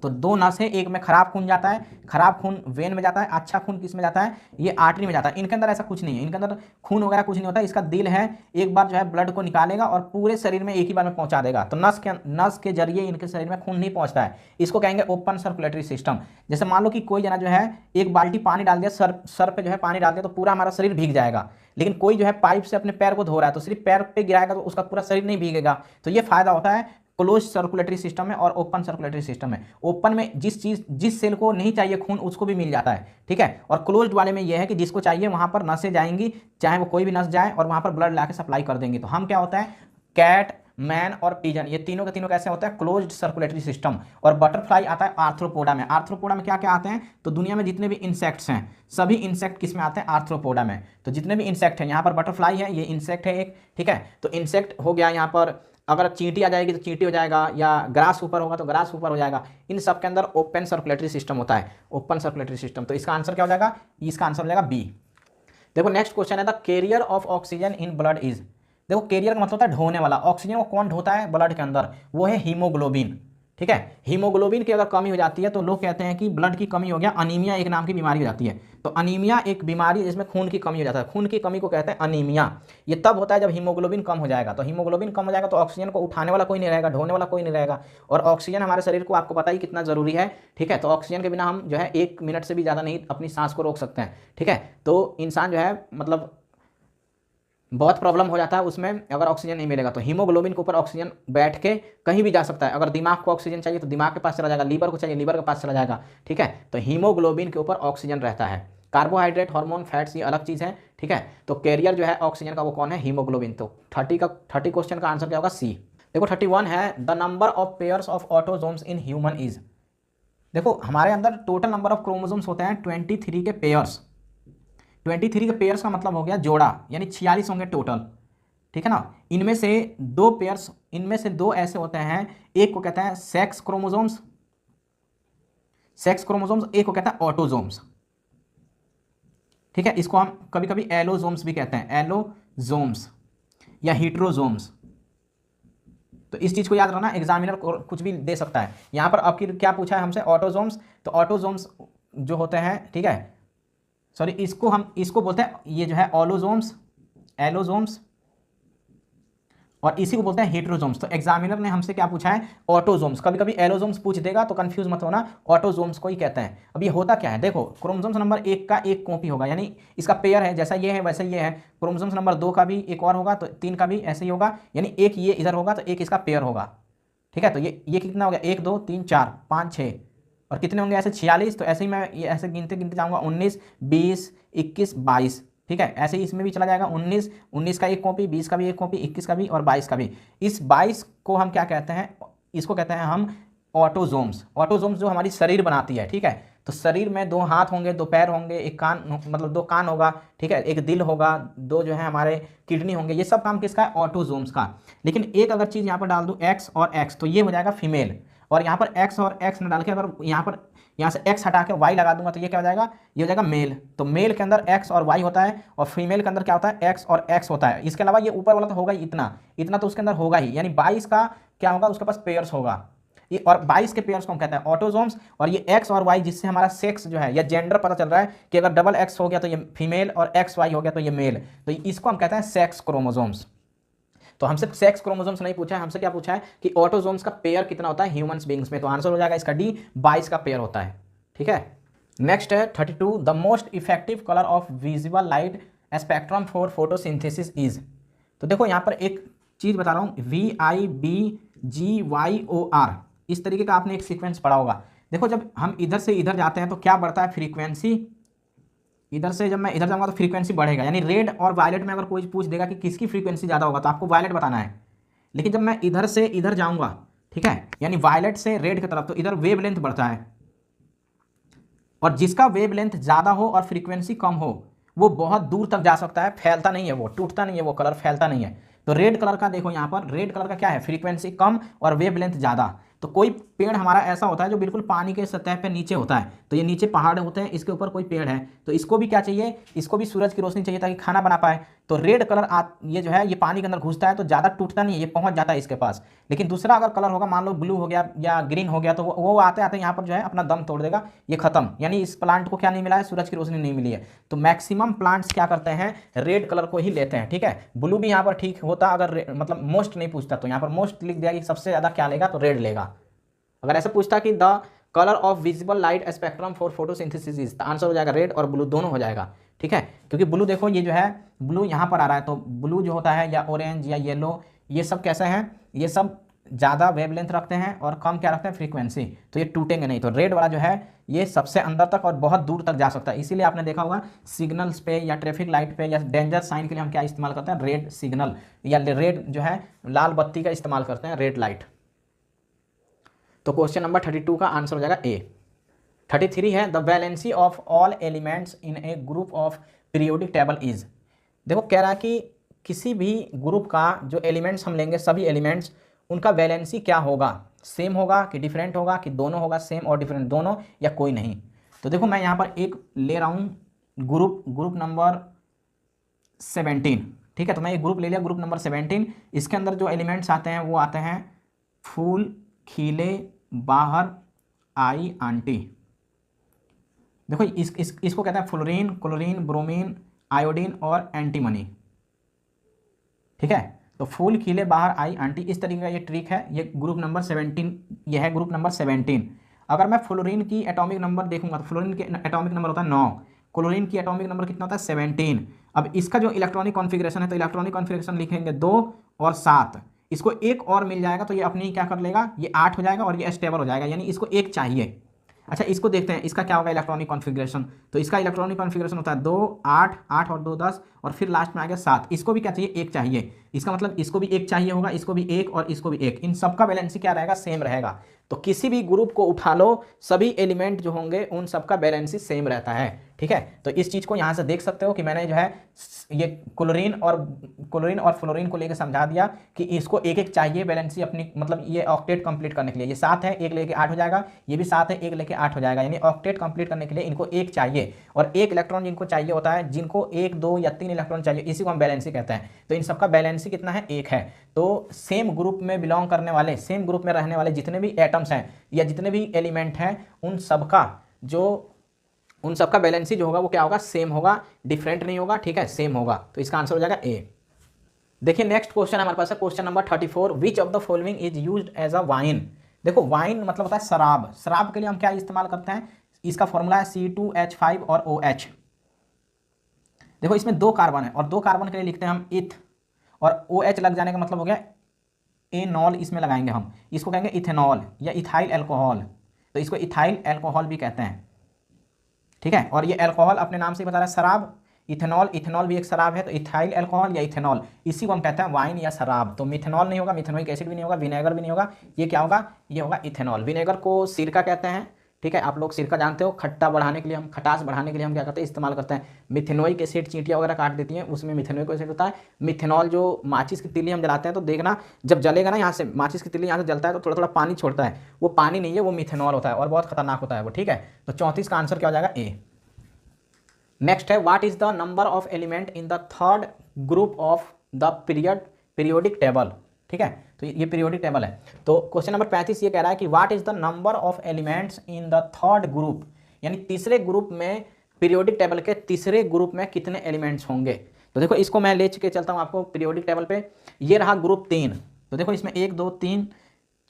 तो दो नस है, एक में खराब खून जाता है, खराब खून वेन में जाता है, अच्छा खून किस में जाता है, ये आर्टरी में जाता है। इनके अंदर ऐसा कुछ नहीं है, इनके अंदर खून वगैरह कुछ नहीं होता है। इसका दिल है, एक बार जो है ब्लड को निकालेगा और पूरे शरीर में एक ही बार में पहुंचा देगा। तो नस के जरिए इनके शरीर में खून नहीं पहुंचता है। इसको कहेंगे ओपन सर्कुलेटरी सिस्टम। जैसे मान लो कि कोई जना जो है एक बाल्टी पानी डाल दिया, सर पे जो है पानी डाल दिया, तो पूरा हमारा शरीर भीग जाएगा। लेकिन कोई जो है पाइप से अपने पैर को धो रहा है तो सिर्फ पैर पे गिराएगा तो उसका पूरा शरीर नहीं भीगेगा। तो ये फायदा होता है क्लोज सर्कुलेटरी सिस्टम में और ओपन सर्कुलेटरी सिस्टम में। ओपन में जिस सेल को नहीं चाहिए खून उसको भी मिल जाता है, ठीक है। और क्लोज्ड वाले में यह है कि जिसको चाहिए वहां पर नसें जाएंगी, चाहे वो कोई भी नस जाए, और वहां पर ब्लड लाके सप्लाई कर देंगे। तो हम क्या होता है, कैट, मैन और पिजन, ये तीनों के तीनों कैसे होता है, क्लोज्ड सर्कुलेटरी सिस्टम। और बटरफ्लाई आता है आर्थ्रोपोडा में। आर्थ्रोपोडा में क्या क्या आते हैं, तो दुनिया में जितने भी इंसेक्ट्स हैं, सभी इंसेक्ट किस में आते हैं, आर्थ्रोपोडा में। तो जितने भी इंसेक्ट हैं, यहाँ पर बटरफ्लाई है, ये इंसेक्ट है एक, ठीक है। तो इंसेक्ट हो गया, यहाँ पर अगर चींटी आ जाएगी तो चींटी हो जाएगा, या ग्रास ऊपर होगा तो ग्रास ऊपर हो जाएगा। इन सब के अंदर ओपन सर्कुलेटरी सिस्टम होता है, ओपन सर्कुलेटरी सिस्टम। तो इसका आंसर क्या हो जाएगा, इसका आंसर हो जाएगा बी। देखो नेक्स्ट क्वेश्चन है, the carrier of oxygen in blood is. देखो कैरियर का मतलब होता है ढोने वाला। ऑक्सीजन को कौन ढोता है ब्लड के अंदर, वो है हीमोग्लोबिन, ठीक है। हीमोग्लोबिन की अगर कमी हो जाती है तो लोग कहते हैं कि ब्लड की कमी हो गया, अनीमिया एक नाम की बीमारी हो जाती है। तो अनीमिया एक बीमारी जिसमें खून की कमी हो जाता है, खून की कमी को कहते हैं अनीमिया। ये तब होता है जब हीमोग्लोबिन कम हो जाएगा। तो हीमोग्लोबिन कम हो जाएगा तो ऑक्सीजन को उठाने वाला कोई नहीं रहेगा, ढोने वाला कोई नहीं रहेगा। और ऑक्सीजन हमारे शरीर को आपको पता ही कितना जरूरी है, ठीक है। तो ऑक्सीजन के बिना हम जो है 1 मिनट से भी ज़्यादा नहीं अपनी सांस को रोक सकते हैं, ठीक है। तो इंसान जो है मतलब बहुत प्रॉब्लम हो जाता है उसमें अगर ऑक्सीजन नहीं मिलेगा। तो हीमोग्लोबिन के ऊपर ऑक्सीजन बैठ के कहीं भी जा सकता है। अगर दिमाग को ऑक्सीजन चाहिए तो दिमाग के पास चला जाएगा, लीवर को चाहिए लीवर के पास चला जाएगा, ठीक है। तो हीमोग्लोबिन के ऊपर ऑक्सीजन रहता है। कार्बोहाइड्रेट, हार्मोन, फैट्स ये अलग चीज़ है, ठीक है। तो कैरियर जो है ऑक्सीजन का वो कौन है, हीमोग्लोबिन। तो 30 क्वेश्चन का आंसर क्या होगा, सी। देखो 31 है, the number of pairs of autosomes in human is. देखो हमारे अंदर टोटल नंबर ऑफ क्रोमोजोम्स होते हैं 23 के पेयर्स। 23 के पेयर्स का मतलब हो गया जोड़ा, यानी 46 होंगे टोटल, ठीक है ना। इनमें से दो ऐसे होते हैं, एक को कहते हैं सेक्स क्रोमोजोम्स, एक को कहता है ऑटोजोम्स, ठीक है। इसको हम कभी कभी एलोजोम्स भी कहते हैं, एलोजोम्स या हीट्रोजोम्स। तो इस चीज को याद रखना, एग्जामिनर कुछ भी दे सकता है। यहां पर आपकी क्या पूछा है हमसे, ऑटोजोम्स। तो ऑटोजोम्स जो होते हैं, ठीक है, सॉरी इसको बोलते हैं, ये जो है एलोजोम्स और इसी को बोलते हैं हेटेरोजोम्स। तो एग्जामिनर ने हमसे क्या पूछा है, ऑटोजोम्स। कभी कभी एलोजोम्स पूछ देगा तो कंफ्यूज मत होना, ऑटोजोम्स को ही कहते हैं। अब ये होता क्या है, देखो क्रोमोसोम्स नंबर 1 का एक कॉपी होगा, यानी इसका पेयर है, जैसा ये है वैसा ये है। क्रोमोसोम्स नंबर 2 का भी एक और होगा, तो 3 का भी ऐसे ही होगा, यानी एक ये इधर होगा तो एक इसका पेयर होगा। ठीक है, तो ये कितना हो गया, 1 2 3 4 5 6, और कितने होंगे ऐसे 46। तो ऐसे ही मैं ये ऐसे गिनते गिनते जाऊंगा, 19 20 21 22। ठीक है, ऐसे ही इसमें भी चला जाएगा, 19 का एक कॉपी, 20 का भी एक कॉपी, 21 का भी और 22 का भी। इस 22 को हम क्या कहते हैं, इसको कहते हैं हम ऑटोजोम्स। ऑटोजोम्स जो हमारी शरीर बनाती है। ठीक है, तो शरीर में 2 हाथ होंगे, 2 पैर होंगे, एक कान, मतलब 2 कान होगा। ठीक है, एक दिल होगा, 2 जो है हमारे किडनी होंगे। ये सब काम किसका है, ऑटोजोम्स का। लेकिन एक अगर चीज़ यहाँ पर डाल दूँ एक्स और एक्स, तो ये हो जाएगा फीमेल। और यहाँ पर एक्स और एक्स न डाल के अगर यहाँ से एक्स हटा के वाई लगा दूंगा तो ये क्या हो जाएगा, ये हो जाएगा मेल। तो मेल के अंदर एक्स और वाई होता है, और फीमेल के अंदर क्या होता है, एक्स और एक्स होता है। इसके अलावा ये ऊपर वाला तो होगा ही, इतना इतना तो उसके अंदर होगा ही, यानी 22 का क्या होगा, उसके पास पेयर्स होगा। ये और 22 के पेयर्स को हम कहते हैं ऑटोजोम्स। और ये एक्स और वाई, जिससे हमारा सेक्स जो है या जेंडर पता चल रहा है कि अगर डबल एक्स हो गया तो ये फीमेल और एक्स वाई हो गया तो ये मेल, तो इसको हम कहते हैं सेक्स क्रोमोजोम्स। तो हमसे सेक्स क्रोमोसोम्स नहीं पूछा है, हमसे क्या पूछा है कि ऑटोजोम्स का पेयर कितना होता है ह्यूमंस बीइंग्स में। तो आंसर हो जाएगा इसका डी, 22 का पेयर होता है। ठीक है, नेक्स्ट है 32, the most effective colour of visible light spectrum for photosynthesis is. तो देखो यहाँ पर एक चीज बता रहा हूँ, VIBGYOR, इस तरीके का आपने एक सीक्वेंस पढ़ा होगा। देखो जब हम इधर से इधर जाते हैं तो क्या बढ़ता है, फ्रीक्वेंसी। इधर से जब मैं इधर जाऊंगा तो फ्रीक्वेंसी बढ़ेगा, यानी रेड और वायलेट में अगर कोई पूछ देगा कि किसकी फ्रीक्वेंसी ज़्यादा होगा तो आपको वायलेट बताना है। लेकिन जब मैं इधर से इधर जाऊंगा, ठीक है, यानी वायलेट से रेड की तरफ, तो इधर वेवलेंथ बढ़ता है। और जिसका वेवलेंथ ज़्यादा हो और फ्रीक्वेंसी कम हो वो बहुत दूर तक जा सकता है, फैलता नहीं है, वो टूटता नहीं है, वो कलर फैलता नहीं है। तो रेड कलर का देखो यहाँ पर, रेड कलर का क्या है, फ्रीक्वेंसी कम और वेवलेंथ ज़्यादा। तो कोई पेड़ हमारा ऐसा होता है जो बिल्कुल पानी के सतह पे नीचे होता है, तो ये नीचे पहाड़ होते हैं, इसके ऊपर कोई पेड़ है, तो इसको भी क्या चाहिए, इसको भी सूरज की रोशनी चाहिए ताकि खाना बना पाए। तो रेड कलर ये जो है ये पानी के अंदर घुसता है तो ज़्यादा टूटता नहीं है, ये पहुंच जाता है इसके पास। लेकिन दूसरा अगर कलर होगा, मान लो ब्लू हो गया या ग्रीन हो गया, तो वो आते आते यहाँ पर जो है अपना दम तोड़ देगा, ये खत्म। यानी इस प्लांट को क्या नहीं मिला है, सूरज की रोशनी नहीं मिली है। तो मैक्सिमम प्लांट्स क्या करते हैं, रेड कलर को ही लेते हैं। ठीक है, ब्लू भी यहाँ पर ठीक होता अगर मतलब मोस्ट नहीं पूछता, तो यहाँ पर मोस्ट लिख दिया कि सबसे ज़्यादा क्या लेगा, तो रेड लेगा। अगर ऐसा पूछता कि the colour of visible light spectrum for photosynthesis is, तो आंसर हो जाएगा रेड और ब्लू दोनों हो जाएगा। ठीक है, क्योंकि ब्लू देखो ये जो है ब्लू यहाँ पर आ रहा है, तो ब्लू जो होता है या ऑरेंज या येलो, ये सब कैसे हैं, ये सब ज़्यादा वेवलेंथ रखते हैं और कम क्या रखते हैं, फ्रीक्वेंसी, तो ये टूटेंगे नहीं। तो रेड वाला जो है ये सबसे अंदर तक और बहुत दूर तक जा सकता है। इसीलिए आपने देखा होगा सिग्नल्स पे या ट्रैफिक लाइट पे या डेंजर साइन के लिए हम क्या इस्तेमाल करते हैं, रेड सिग्नल, या रेड जो है लाल बत्ती का इस्तेमाल करते हैं, रेड लाइट। तो क्वेश्चन नंबर 32 का आंसर हो जाएगा ए। 33 है the valency of all elements in A group of periodic table is. देखो कह रहा है कि किसी भी ग्रुप का जो एलिमेंट्स हम लेंगे, सभी एलिमेंट्स, उनका वैलेंसी क्या होगा, सेम होगा कि डिफरेंट होगा, कि दोनों होगा सेम और डिफरेंट दोनों, या कोई नहीं। तो देखो मैं यहाँ पर एक ले रहा हूँ ग्रुप नंबर 17। ठीक है, तो मैं एक ग्रुप ले लिया, ग्रुप नंबर 17। इसके अंदर जो एलिमेंट्स आते हैं वो आते हैं फूल खिले बाहर आई आंटी। देखो इसको कहते हैं फ्लोरीन, क्लोरीन, ब्रोमीन, आयोडीन और एंटीमनी। ठीक है, तो फूल खिले बाहर आई आंटी, इस तरीके का ये ट्रिक है। ये ग्रुप नंबर 17, ये है ग्रुप नंबर 17। अगर मैं फ्लोरीन की एटॉमिक नंबर देखूंगा तो फ्लोरीन के एटॉमिक नंबर होता है 9, क्लोरीन की एटॉमिक नंबर कितना होता है 17। अब इसका जो इलेक्ट्रॉनिक कॉन्फ़िगरेशन है, तो इलेक्ट्रॉनिक कॉन्फ़िगरेशन लिखेंगे 2 और 7। इसको एक और मिल जाएगा तो ये अपनी क्या कर लेगा, ये 8 हो जाएगा और ये स्टेबल हो जाएगा, यानी इसको एक चाहिए। अच्छा इसको देखते हैं, इसका क्या होगा इलेक्ट्रॉनिक कॉन्फ़िगरेशन। तो इसका इलेक्ट्रॉनिक कॉन्फ़िगरेशन होता है 2 8 8 और 2 10, और फिर लास्ट में आ गया 7। इसको भी क्या चाहिए, एक चाहिए। इसका मतलब इसको भी एक चाहिए होगा, इसको भी एक और इसको भी एक। इन सबका बैलेंसी क्या रहेगा, सेम रहेगा। तो किसी भी ग्रुप को उठा लो, सभी एलिमेंट जो होंगे उन सबका बैलेंसी सेम रहता है। ठीक है, तो इस चीज़ को यहाँ से देख सकते हो कि मैंने जो है ये क्लोरीन और फ्लोरीन को लेकर समझा दिया कि इसको एक एक चाहिए बैलेंसी अपनी, मतलब ये ऑक्टेट कंप्लीट करने के लिए। ये 7 है, एक लेके 8 हो जाएगा, ये भी 7 है, एक लेके 8 हो जाएगा, यानी ऑक्टेट कंप्लीट करने के लिए इनको एक चाहिए। और एक इलेक्ट्रॉन जिनको चाहिए होता है, जिनको 1 2 या 3 इलेक्ट्रॉन चाहिए, इसी को हम बैलेंसी कहते हैं। तो इन सबका बैलेंसी कितना है, एक है। तो सेम ग्रुप में बिलोंग करने वाले, सेम ग्रुप में रहने वाले जितने भी एटम्स हैं या जितने भी एलिमेंट हैं, उन सबका बैलेंसी जो होगा वो क्या होगा, सेम होगा, डिफरेंट नहीं होगा। ठीक है, सेम होगा। तो इसका आंसर हो जाएगा ए। देखिए नेक्स्ट क्वेश्चन हमारे पास है question number 34, which of the following is used as a wine. देखो वाइन मतलब होता है शराब, शराब के लिए हम क्या इस्तेमाल करते हैं, इसका फॉर्मूला है C2H5 और OH। देखो इसमें 2 कार्बन है और 2 कार्बन के लिए लिखते हैं हम इथ, और OH लग जाने का मतलब हो गया एनॉल, इसमें लगाएंगे हम, इसको कहेंगे इथेनॉल या इथाइल एल्कोहल, तो इसको इथाइल एल्कोहल भी कहते हैं, ठीक है। और ये एल्कोहल अपने नाम से ही बता रहा है शराब, इथेनॉल, इथेनॉल भी एक शराब है, तो इथाइल एल्कोहल या इथेनॉल, इसी को हम कहते हैं वाइन या शराब। तो मिथेनॉल नहीं होगा, मिथेनोइक एसिड भी नहीं होगा, विनेगर भी नहीं होगा, ये क्या होगा, ये होगा इथेनॉल। विनेगर को सिरका कहते हैं, ठीक है, आप लोग सिरका जानते हो, खट्टा बढ़ाने के लिए हम, खटास बढ़ाने के लिए हम क्या करते हैं, इस्तेमाल करते हैं। मिथेनोइक एसिड चींटियाँ वगैरह काट देती हैं, उसमें मिथेनोइक एसिड होता है। मिथेनॉल जो माचिस की तिल्ली हम जलाते हैं, तो देखना जब जलेगा ना, यहाँ से माचिस की तिल्ली यहाँ से जलता है तो थोड़ा थोड़ा पानी छोड़ता है, वो पानी नहीं है, वो मिथेनॉल होता है और बहुत खतरनाक होता है वो, ठीक है। तो 34 का आंसर क्या हो जाएगा, ए। नेक्स्ट है what is the number of element in the third group of the periodic table, ठीक है। तो ये पीरियोडिक टेबल है। तो क्वेश्चन नंबर 35 ये कह रहा है कि what is the number of elements in the third group, यानी तीसरे ग्रुप में, पीरियोडिक टेबल के तीसरे ग्रुप में कितने एलिमेंट्स होंगे। तो देखो इसको मैं ले के चलता हूँ आपको पीरियोडिक टेबल पे, ये रहा ग्रुप 3, तो देखो इसमें 1 2 3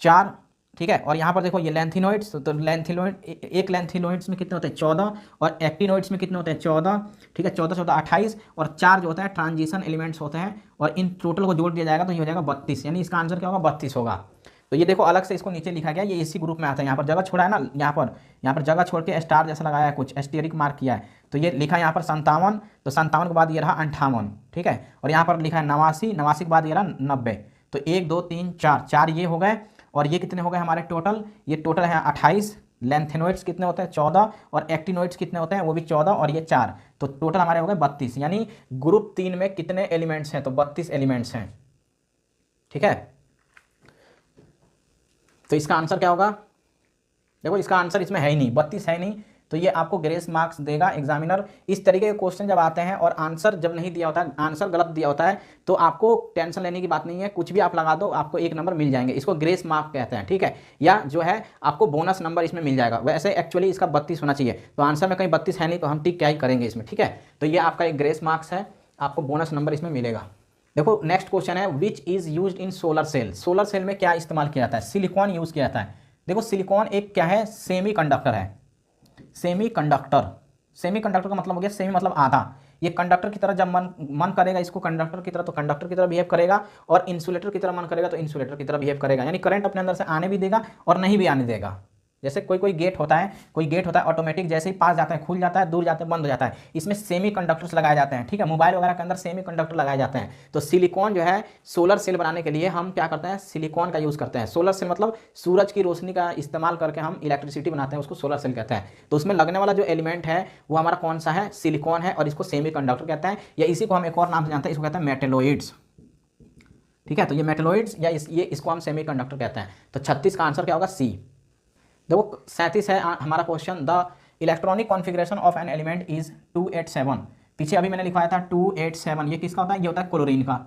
4, ठीक है। और यहाँ पर देखो ये लेंथिनोइड्स, तो लेंथिनोइड, एक लेंथिनोइड्स में कितने होते हैं 14, और एक्टिनोइड्स में कितने होते हैं 14, ठीक है, 14 14 28, और 4 जो होता है ट्रांजिशन एलिमेंट्स होते हैं, और इन टोटल को जोड़ दिया जाएगा तो ये हो जाएगा 32, यानी इसका आंसर क्या होगा, 32 होगा। तो ये देखो अलग से इसको नीचे लिखा गया, ये इसी ग्रुप में आता है, यहाँ पर जगह छोड़ा है ना, यहाँ पर जगह छोड़ के स्टार जैसा लगाया है, कुछ एस्टेरिक मार्क किया है, तो ये लिखा है यहाँ पर 57, तो 57 के बाद ये रहा 58, ठीक है। और यहाँ पर लिखा है 89, 89 के बाद ये रहा 90, तो 1 2 3 4, 4 ये हो गए, और ये कितने हो गए हमारे टोटल, ये टोटल है 28, लेंथेनोइड्स कितने होते हैं 14, और एक्टिनोइड्स कितने होते हैं वो भी 14, और ये 4, तो टोटल हमारे हो गए 32, यानी ग्रुप 3 में कितने एलिमेंट्स हैं, तो 32 एलिमेंट्स हैं, ठीक है। तो इसका आंसर क्या होगा, देखो इसका आंसर इसमें है ही नहीं, 32 है नहीं, तो ये आपको ग्रेस मार्क्स देगा एग्जामिनर। इस तरीके के क्वेश्चन जब आते हैं और आंसर जब नहीं दिया होता है, आंसर गलत दिया होता है, तो आपको टेंशन लेने की बात नहीं है, कुछ भी आप लगा दो आपको 1 नंबर मिल जाएंगे, इसको ग्रेस मार्क कहते हैं, ठीक है। या जो है आपको बोनस नंबर इसमें मिल जाएगा, वैसे एक्चुअली इसका 32 होना चाहिए, तो आंसर में कहीं 32 है नहीं, तो हम टिक क्या ही करेंगे इसमें, ठीक है। तो ये आपका एक ग्रेस मार्क्स है, आपको बोनस नंबर इसमें मिलेगा। देखो नेक्स्ट क्वेश्चन है which is use in solar cell. Solar cell में क्या इस्तेमाल किया जाता है, सिलिकॉन यूज़ किया जाता है। देखो सिलिकॉन एक क्या है, सेमी कंडक्टर है, सेमी कंडक्टर, सेमी कंडक्टर का मतलब हो गया, सेमी मतलब आधा, ये कंडक्टर की तरह जब मन करेगा इसको कंडक्टर की तरह, तो कंडक्टर की तरह बिहेव करेगा, और इंसुलेटर की तरह मन करेगा तो इंसुलेटर की तरह बिहेव करेगा, यानी करंट अपने अंदर से आने भी देगा और नहीं भी आने देगा। जैसे कोई गेट होता है, कोई गेट होता है ऑटोमेटिक, जैसे ही पास जाता है खुल जाता है, दूर जाते हैं बंद हो जाता है, इसमें सेमी कंडक्टर्स लगाए जाते हैं, ठीक है। मोबाइल वगैरह के अंदर सेमी कंडक्टर लगाए जाते हैं। तो सिलिकॉन जो है सोलर सेल बनाने के लिए हम क्या करते हैं, सिलिकॉन का यूज़ करते हैं। सोलर सेल मतलब सूरज की रोशनी का इस्तेमाल करके हम इलेक्ट्रिसिटी बनाते हैं, उसको सोलर सेल कहते हैं। तो उसमें लगने वाला जो एलिमेंट है वो हमारा कौन सा है, सिलिकॉन है, और इसको सेमी कंडक्टर कहते हैं, या इसी को हम एक और नाम से जानते हैं, इसको कहते हैं मेटेलोइड्स, ठीक है। तो ये मेटेलोइड्स या इसको हम सेमी कंडक्टर कहते हैं। तो 36 का आंसर क्या होगा, सी। देखो 37 है हमारा question, the electronic configuration of an element is 287। पीछे अभी मैंने लिखवाया था 287, ये किसका होता है, ये होता है क्लोरीन का,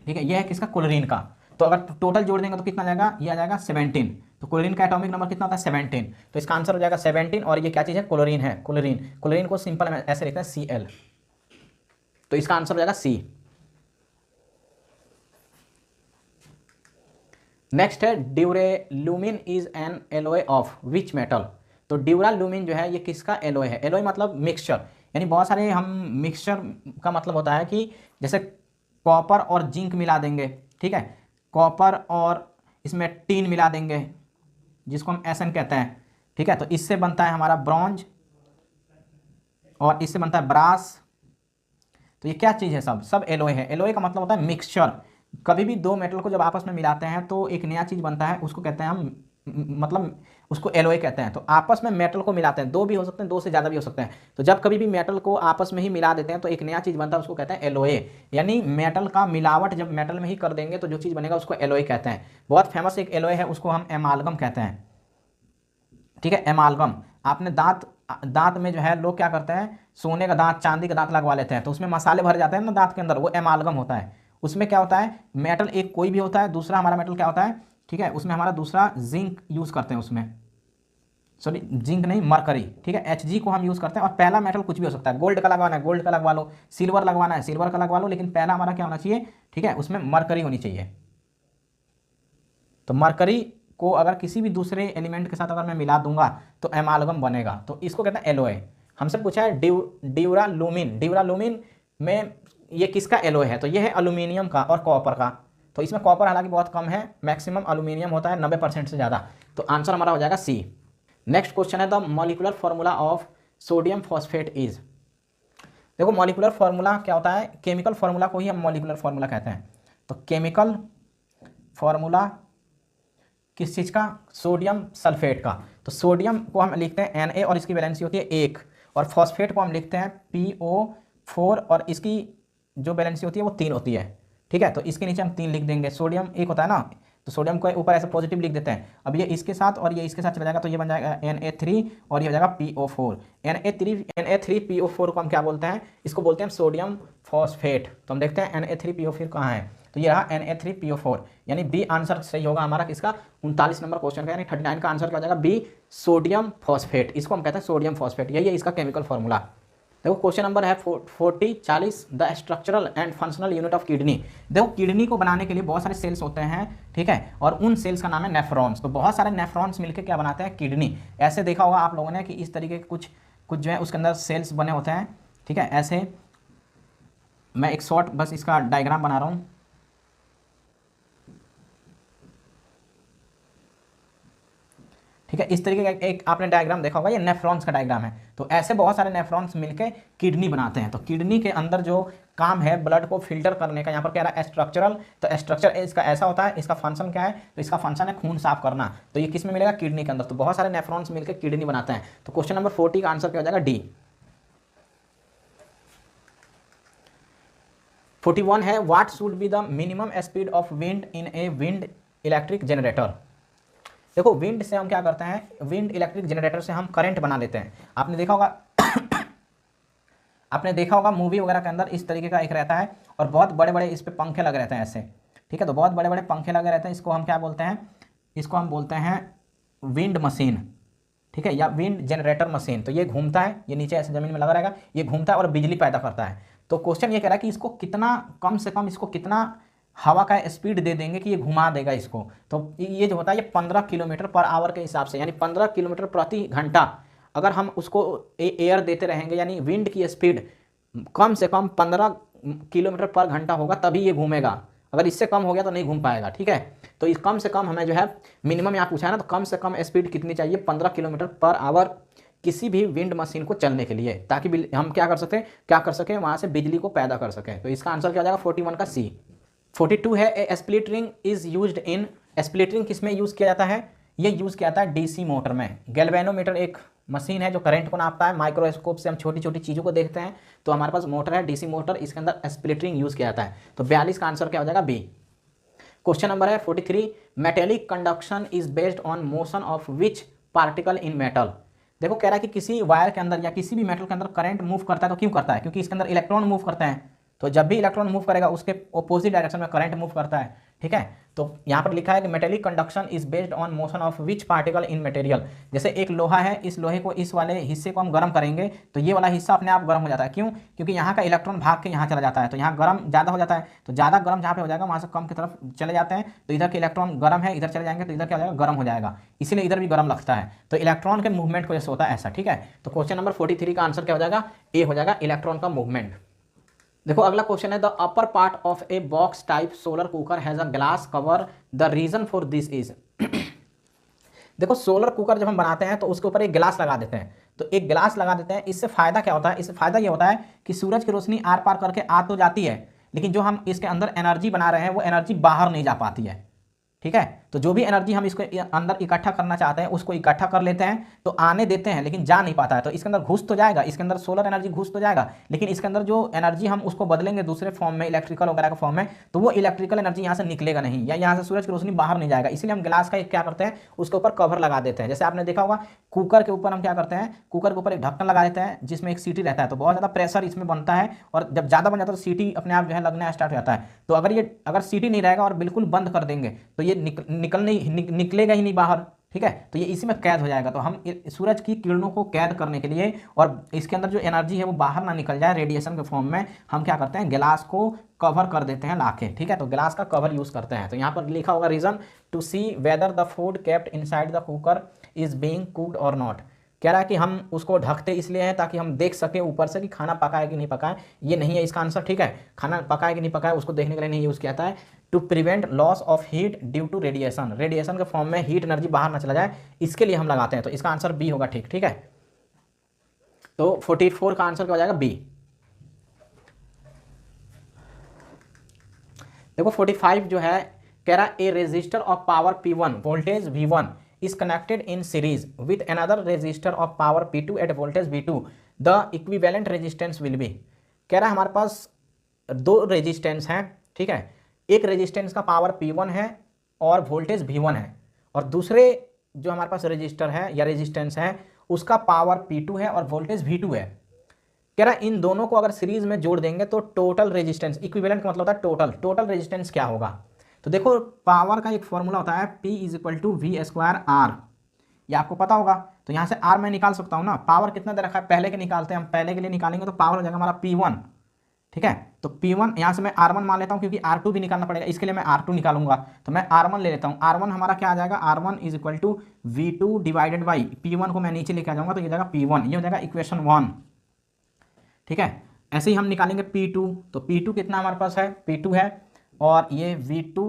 ठीक है, ये है किसका, क्लोरीन का। तो अगर टोटल जोड़ देंगे तो कितना आ जाएगा, ये आ जाएगा 17। तो क्लोरीन का एटॉमिक नंबर कितना होता है, 17। तो इसका आंसर हो जाएगा 17, और ये क्या चीज़ है, क्लोरीन है, क्लोरीन। क्लोरीन को सिंपल ऐसे लिखते हैं Cl, तो इसका आंसर हो जाएगा सी। नेक्स्ट है duralumin is an alloy of which metal. तो ड्यूरालुमिन जो है ये किसका एलॉय है, एलॉय मतलब मिक्सचर, यानी बहुत सारे हम मिक्सचर का मतलब होता है कि जैसे कॉपर और जिंक मिला देंगे, ठीक है, कॉपर और इसमें टीन मिला देंगे जिसको हम एसन कहते हैं, ठीक है। तो इससे बनता है हमारा ब्रॉन्ज, और इससे बनता है ब्रास। तो ये क्या चीज़ है, सब एलॉय है। एलॉय का मतलब होता है मिक्सचर। कभी भी दो मेटल को जब आपस में मिलाते हैं तो एक नया चीज़ बनता है, उसको कहते हैं हम, मतलब उसको एलॉय कहते हैं। तो आपस में मेटल को मिलाते हैं, दो भी हो सकते हैं, दो से ज़्यादा भी हो सकते हैं। तो जब कभी भी मेटल को आपस में ही मिला देते हैं तो एक नया चीज़ बनता है, उसको कहते हैं एलॉय। यानी मेटल का मिलावट जब मेटल में ही कर देंगे तो जो चीज़ बनेगा उसको एलॉय कहते हैं। बहुत फेमस एक एलॉय है, उसको हम एमालगम कहते हैं, ठीक है, एमालगम। आपने दांत में जो है लोग क्या करते हैं, सोने का दांत, चांदी का दांत लगवा लेते हैं, तो उसमें मसाले भर जाते हैं ना दांत के अंदर, वो एमालगम होता है। उसमें क्या होता है, मेटल एक कोई भी होता है, दूसरा हमारा मेटल क्या होता है, ठीक है, उसमें हमारा दूसरा जिंक यूज़ करते हैं उसमें, सॉरी जिंक नहीं, मरकरी, ठीक है, Hg को हम यूज़ करते हैं। और पहला मेटल कुछ भी हो सकता है, गोल्ड का लगवाना है गोल्ड का लगवा लो, सिल्वर लगवाना है सिल्वर का लगवा लो, लेकिन पहला हमारा क्या होना चाहिए, ठीक है, उसमें मरकरी होनी चाहिए। तो मरकरी को अगर किसी भी दूसरे एलिमेंट के साथ अगर मैं मिला दूंगा तो एमालगम बनेगा, तो इसको कहते हैं एलोय। हमसे पूछा है ड्यूरालुमिन, ड्यूरालुमिन में ये किसका एलोय है, तो ये है एल्यूमिनियम का और कॉपर का। तो इसमें कॉपर हालांकि बहुत कम है, मैक्सिमम एल्यूमिनियम होता है 90% से ज़्यादा। तो आंसर हमारा हो जाएगा सी। नेक्स्ट क्वेश्चन है the molecular formula of sodium phosphate is. देखो मॉलिक्यूलर फार्मूला क्या होता है, केमिकल फार्मूला को ही हम मॉलिक्यूलर फार्मूला कहते हैं। तो केमिकल फार्मूला किस चीज़ का, सोडियम सल्फेट का। तो सोडियम को हम लिखते हैं Na और इसकी वैलेंसी होती है 1, और फॉस्फेट को हम लिखते हैं PO4 और इसकी जो वैलेंसी होती है वो 3 होती है, ठीक है। तो इसके नीचे हम 3 लिख देंगे, सोडियम 1 होता है ना, तो सोडियम को ऊपर ऐसे पॉजिटिव लिख देते हैं। अब ये इसके साथ और ये इसके साथ चला जाएगा, तो ये बन जाएगा Na3 और ये हो जाएगा PO4। Na3PO4 को हम क्या बोलते हैं, इसको बोलते हैं सोडियम फॉस्फेट। तो हम देखते हैं Na3PO4 कहाँ है, तो ये रहा Na3PO4, यानी बी आंसर सही होगा हमारा किसका, 39 नंबर क्वेश्चन का, यानी 39 का आंसर क्या हो जाएगा, बी सोडियम फॉस्फेट। इसको हम कहते हैं सोडियम फॉस्फेट, यही है इसका केमिकल फॉर्मूला। देखो क्वेश्चन नंबर है 40 the structural and functional unit of kidney. देखो किडनी को बनाने के लिए बहुत सारे सेल्स होते हैं, ठीक है, और उन सेल्स का नाम है नेफ्रॉन्स। तो बहुत सारे नेफ्रॉन्स मिलकर क्या बनाते हैं, किडनी। ऐसे देखा होगा आप लोगों ने कि इस तरीके के कुछ जो है उसके अंदर सेल्स बने होते हैं, ठीक है। ऐसे मैं एक शॉर्ट बस इसका डायग्राम बना रहा हूँ, ठीक है। इस तरीके का एक आपने डायग्राम देखा होगा, ये नेफ्रॉन्स का डायग्राम है। तो ऐसे बहुत सारे नेफ्रॉन्स मिलके किडनी बनाते हैं। तो किडनी के अंदर जो काम है ब्लड को फिल्टर करने का, यहाँ पर कह रहा है स्ट्रक्चरल, तो स्ट्रक्चर इसका ऐसा होता है। इसका फंक्शन क्या है, तो इसका फंक्शन है खून साफ करना। तो ये किस में मिलेगा, किडनी के अंदर। तो बहुत सारे नेफ्रॉन्स मिलकर किडनी बनाते हैं। तो क्वेश्चन नंबर 40 का आंसर क्या हो जाएगा, डी। 41 है what should be the minimum speed of wind in a wind electric generator. देखो विंड से हम क्या करते हैं, विंड इलेक्ट्रिक जनरेटर से हम करंट बना लेते हैं। आपने देखा होगा आपने देखा होगा मूवी वगैरह के अंदर इस तरीके का एक रहता है, और बहुत बड़े बड़े इस पे पंखे लगे रहते हैं ऐसे, ठीक है। तो बहुत बड़े बड़े पंखे लगे रहते हैं, इसको हम क्या बोलते हैं, इसको हम बोलते हैं विंड मशीन, ठीक है, या विंड जनरेटर मशीन। तो ये घूमता है, ये नीचे ऐसे जमीन में लगा रहेगा, ये घूमता है और बिजली पैदा करता है। तो क्वेश्चन ये कह रहा है कि इसको कितना, कम से कम इसको कितना हवा का स्पीड दे देंगे कि ये घुमा देगा इसको। तो ये जो होता है ये 15 किलोमीटर पर आवर के हिसाब से, यानी 15 किलोमीटर प्रति घंटा अगर हम उसको एयर देते रहेंगे, यानी विंड की स्पीड कम से कम 15 किलोमीटर पर घंटा होगा तभी ये घूमेगा। अगर इससे कम हो गया तो नहीं घूम पाएगा, ठीक है। तो इस कम से कम हमें जो है मिनिमम यहाँ पूछा है ना, तो कम से कम स्पीड कितनी चाहिए, 15 किलोमीटर पर आवर किसी भी विंड मशीन को चलने के लिए, ताकि हम क्या कर सकें वहाँ से बिजली को पैदा कर सकें। तो इसका आंसर क्या हो जाएगा, 41 का सी। 42 है a split ring is used in, split ring किस में यूज़ किया जाता है, ये यूज़ किया जाता है डीसी मोटर में। गैल्वेनोमीटर एक मशीन है जो करंट को नापता है, माइक्रोस्कोप से हम छोटी छोटी चीज़ों को देखते हैं। तो हमारे पास मोटर है डीसी मोटर, इसके अंदर स्प्लिट रिंग यूज़ किया जाता है। तो 42 का आंसर क्या हो जाएगा, बी। क्वेश्चन नंबर है 43 metallic conduction is based on motion of which particle in metal. देखो कह रहा है कि किसी वायर के अंदर या किसी भी मेटल के अंदर करंट मूव करता है, तो क्यों करता है, क्योंकि इसके अंदर इलेक्ट्रॉन मूव करते हैं। तो जब भी इलेक्ट्रॉन मूव करेगा उसके ऑपोजिट डायरेक्शन में करंट मूव करता है, ठीक है। तो यहाँ पर लिखा है कि metallic conduction is based on motion of which particle in material. जैसे एक लोहा है, इस लोहे को, इस वाले हिस्से को हम गर्म करेंगे तो ये वाला हिस्सा अपने आप गर्म हो जाता है। क्यों, क्योंकि यहाँ का इलेक्ट्रॉन भाग के यहाँ चला जाता है, तो यहाँ गर्म ज़्यादा हो जाता है। तो ज़्यादा गर्म जहाँ पे हो जाएगा वहाँ से कम की तरफ चले जाते हैं, तो इधर के इलेक्ट्रॉन गर्म है, इधर चले जाएंगे तो इधर क्या हो जाएगा, गर्म हो जाएगा। इसीलिए इधर भी गर्म लगता है। तो इलेक्ट्रॉन के मूवमेंट को जैसे होता है ऐसा, ठीक है। तो क्वेश्चन नंबर 43 का आंसर क्या हो जाएगा, ए हो जाएगा, इलेक्ट्रॉन का मूवमेंट। देखो अगला क्वेश्चन है the upper part of a box type solar cooker has a glass cover, the reason for this is. देखो सोलर कुकर जब हम बनाते हैं तो उसके ऊपर एक गिलास लगा देते हैं। तो एक गिलास लगा देते हैं, इससे फायदा क्या होता है, इससे फायदा ये होता है कि सूरज की रोशनी आर पार करके आ तो जाती है, लेकिन जो हम इसके अंदर एनर्जी बना रहे हैं वो एनर्जी बाहर नहीं जा पाती है, ठीक है। तो जो भी एनर्जी हम इसको अंदर इकट्ठा करना चाहते हैं उसको इकट्ठा कर लेते हैं, तो आने देते हैं लेकिन जा नहीं पाता है। तो इसके अंदर घुस तो जाएगा, इसके अंदर सोलर एनर्जी घुस तो जाएगा, लेकिन इसके अंदर जो एनर्जी हम उसको बदलेंगे दूसरे फॉर्म में, इलेक्ट्रिकल वगैरह का फॉर्म में, तो वो इलेक्ट्रिकल एनर्जी यहाँ से निकलेगा नहीं, या यहाँ से सूरज की रोशनी बाहर नहीं जाएगा। इसलिए हम गिलास का क्या करते हैं, उसके ऊपर कवर लगा देते हैं। जैसे आपने देखा होगा कुकर के ऊपर हम क्या करते हैं, कुकर के ऊपर एक ढक्कन लगा देते हैं जिसमें एक सीटी रहता है। तो बहुत ज़्यादा प्रेशर इसमें बनता है, और जब ज़्यादा बन जाता है तो सीटी अपने आप जो है लगना स्टार्ट हो जाता है। तो अगर सीटी नहीं रहेगा और बिल्कुल बंद कर देंगे तो ये निकलेगा ही नहीं बाहर, ठीक है, तो ये इसी में कैद हो जाएगा। तो हम सूरज की किरणों को कैद करने के लिए और इसके अंदर जो एनर्जी है वो बाहर ना निकल जाए रेडिएशन के फॉर्म में, हम क्या करते हैं, गिलास को कवर कर देते हैं लाके। ठीक है, तो गिलास का कवर यूज करते हैं। तो यहाँ पर लिखा होगा reason to see whether the food kept inside the cooker is being cooked और नॉट। कह रहा है कि हम उसको ढकते इसलिए हैं ताकि हम देख सके ऊपर से कि खाना पका है कि नहीं पका है। ये नहीं है इसका आंसर। ठीक है, खाना पका है कि नहीं पका है उसको देखने के लिए नहीं यूज़ किया है। To prevent loss of heat due to radiation, radiation के फॉर्म में हीट एनर्जी बाहर ना चला जाए, इसके लिए हम लगाते हैं। तो इसका आंसर बी होगा। ठीक है, तो 44 का आंसर क्या हो जाएगा, बी। देखो 45 जो है कह रहा a resistor of power P1 voltage V1 is connected in series with another resistor of power P2 at voltage V2, the equivalent resistance will be। कह रहा है हमारे पास दो रेजिस्टेंस हैं। ठीक है, एक रेजिस्टेंस का पावर P1 है और वोल्टेज V1 है, और दूसरे जो हमारे पास रेजिस्टर है या रेजिस्टेंस है उसका पावर P2 है और वोल्टेज V2 है। कह रहा है इन दोनों को अगर सीरीज में जोड़ देंगे तो टोटल रेजिस्टेंस, इक्विवेलेंट का मतलब होता है टोटल रेजिस्टेंस क्या होगा। तो देखो पावर का एक फॉर्मूला होता है P = V² R, ये आपको पता होगा। तो यहाँ से R मैं निकाल सकता हूँ ना, पावर कितना दे रखा है पहले के निकालते हैं, हम पहले के लिए निकालेंगे तो पावर हो जाएगा हमारा P1। ठीक है, तो P1 यहाँ से मैं R1 मान लेता हूँ क्योंकि R2 भी निकालना पड़ेगा, इसके लिए मैं R2 निकालूंगा। तो मैं R1 ले लेता हूँ। R1 हमारा क्या आ जाएगा, R1 = V2 divided by P1 को मैं नीचे लेके आ जाऊँगा तो ये जाएगा P1, ये हो जाएगा इक्वेशन 1। ठीक है, ऐसे ही हम निकालेंगे P2, तो P2 कितना हमारे पास है, P2 है, और ये V2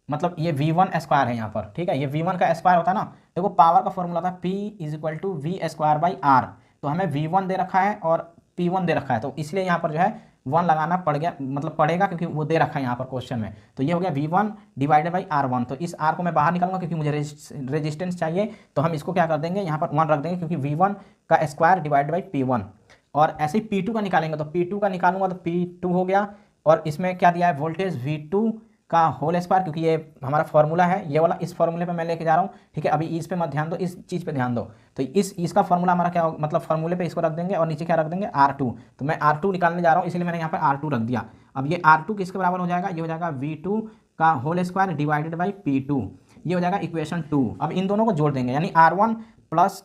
मतलब ये V1² है यहाँ पर। ठीक है, ये V1 का स्क्वायर होता है ना। देखो पावर का फॉर्मूला था P = V² R, तो हमें V1 दे रखा है और P1 दे रखा है, तो इसलिए यहाँ पर जो है 1 लगाना पड़ गया, मतलब पड़ेगा क्योंकि वो दे रखा है यहाँ पर क्वेश्चन में। तो ये हो गया V1 डिवाइडेड बाई R1। तो इस R को मैं बाहर निकालूंगा क्योंकि मुझे रेजिस्टेंस चाहिए, तो हम इसको क्या कर देंगे, यहाँ पर 1 रख देंगे क्योंकि V1 का स्क्वायर डिवाइडेड बाई P1। और ऐसे ही P2 का निकालेंगे, तो P2 का निकालूंगा तो P2 हो गया, और इसमें क्या दिया है, वोल्टेज V2 का होल स्क्वायर, क्योंकि ये हमारा फॉर्मूला है ये वाला, इस फॉर्मूले पे मैं लेके जा रहा हूँ। ठीक है, अभी इस पे मत ध्यान दो, इस चीज़ पे ध्यान दो। तो इसका फॉर्मूला हमारा क्या मतलब फॉर्मूले पे इसको रख देंगे और नीचे क्या रख देंगे, R2। तो मैं R2 निकालने जा रहा हूँ, इसलिए मैंने यहाँ पर R2 रख दिया। अब ये R2 किसके बराबर हो जाएगा, ये हो जाएगा V2 का whole square divided by P2, ये हो जाएगा इक्वेशन 2। अब इन दोनों को जोड़ देंगे, यानी R1 प्लस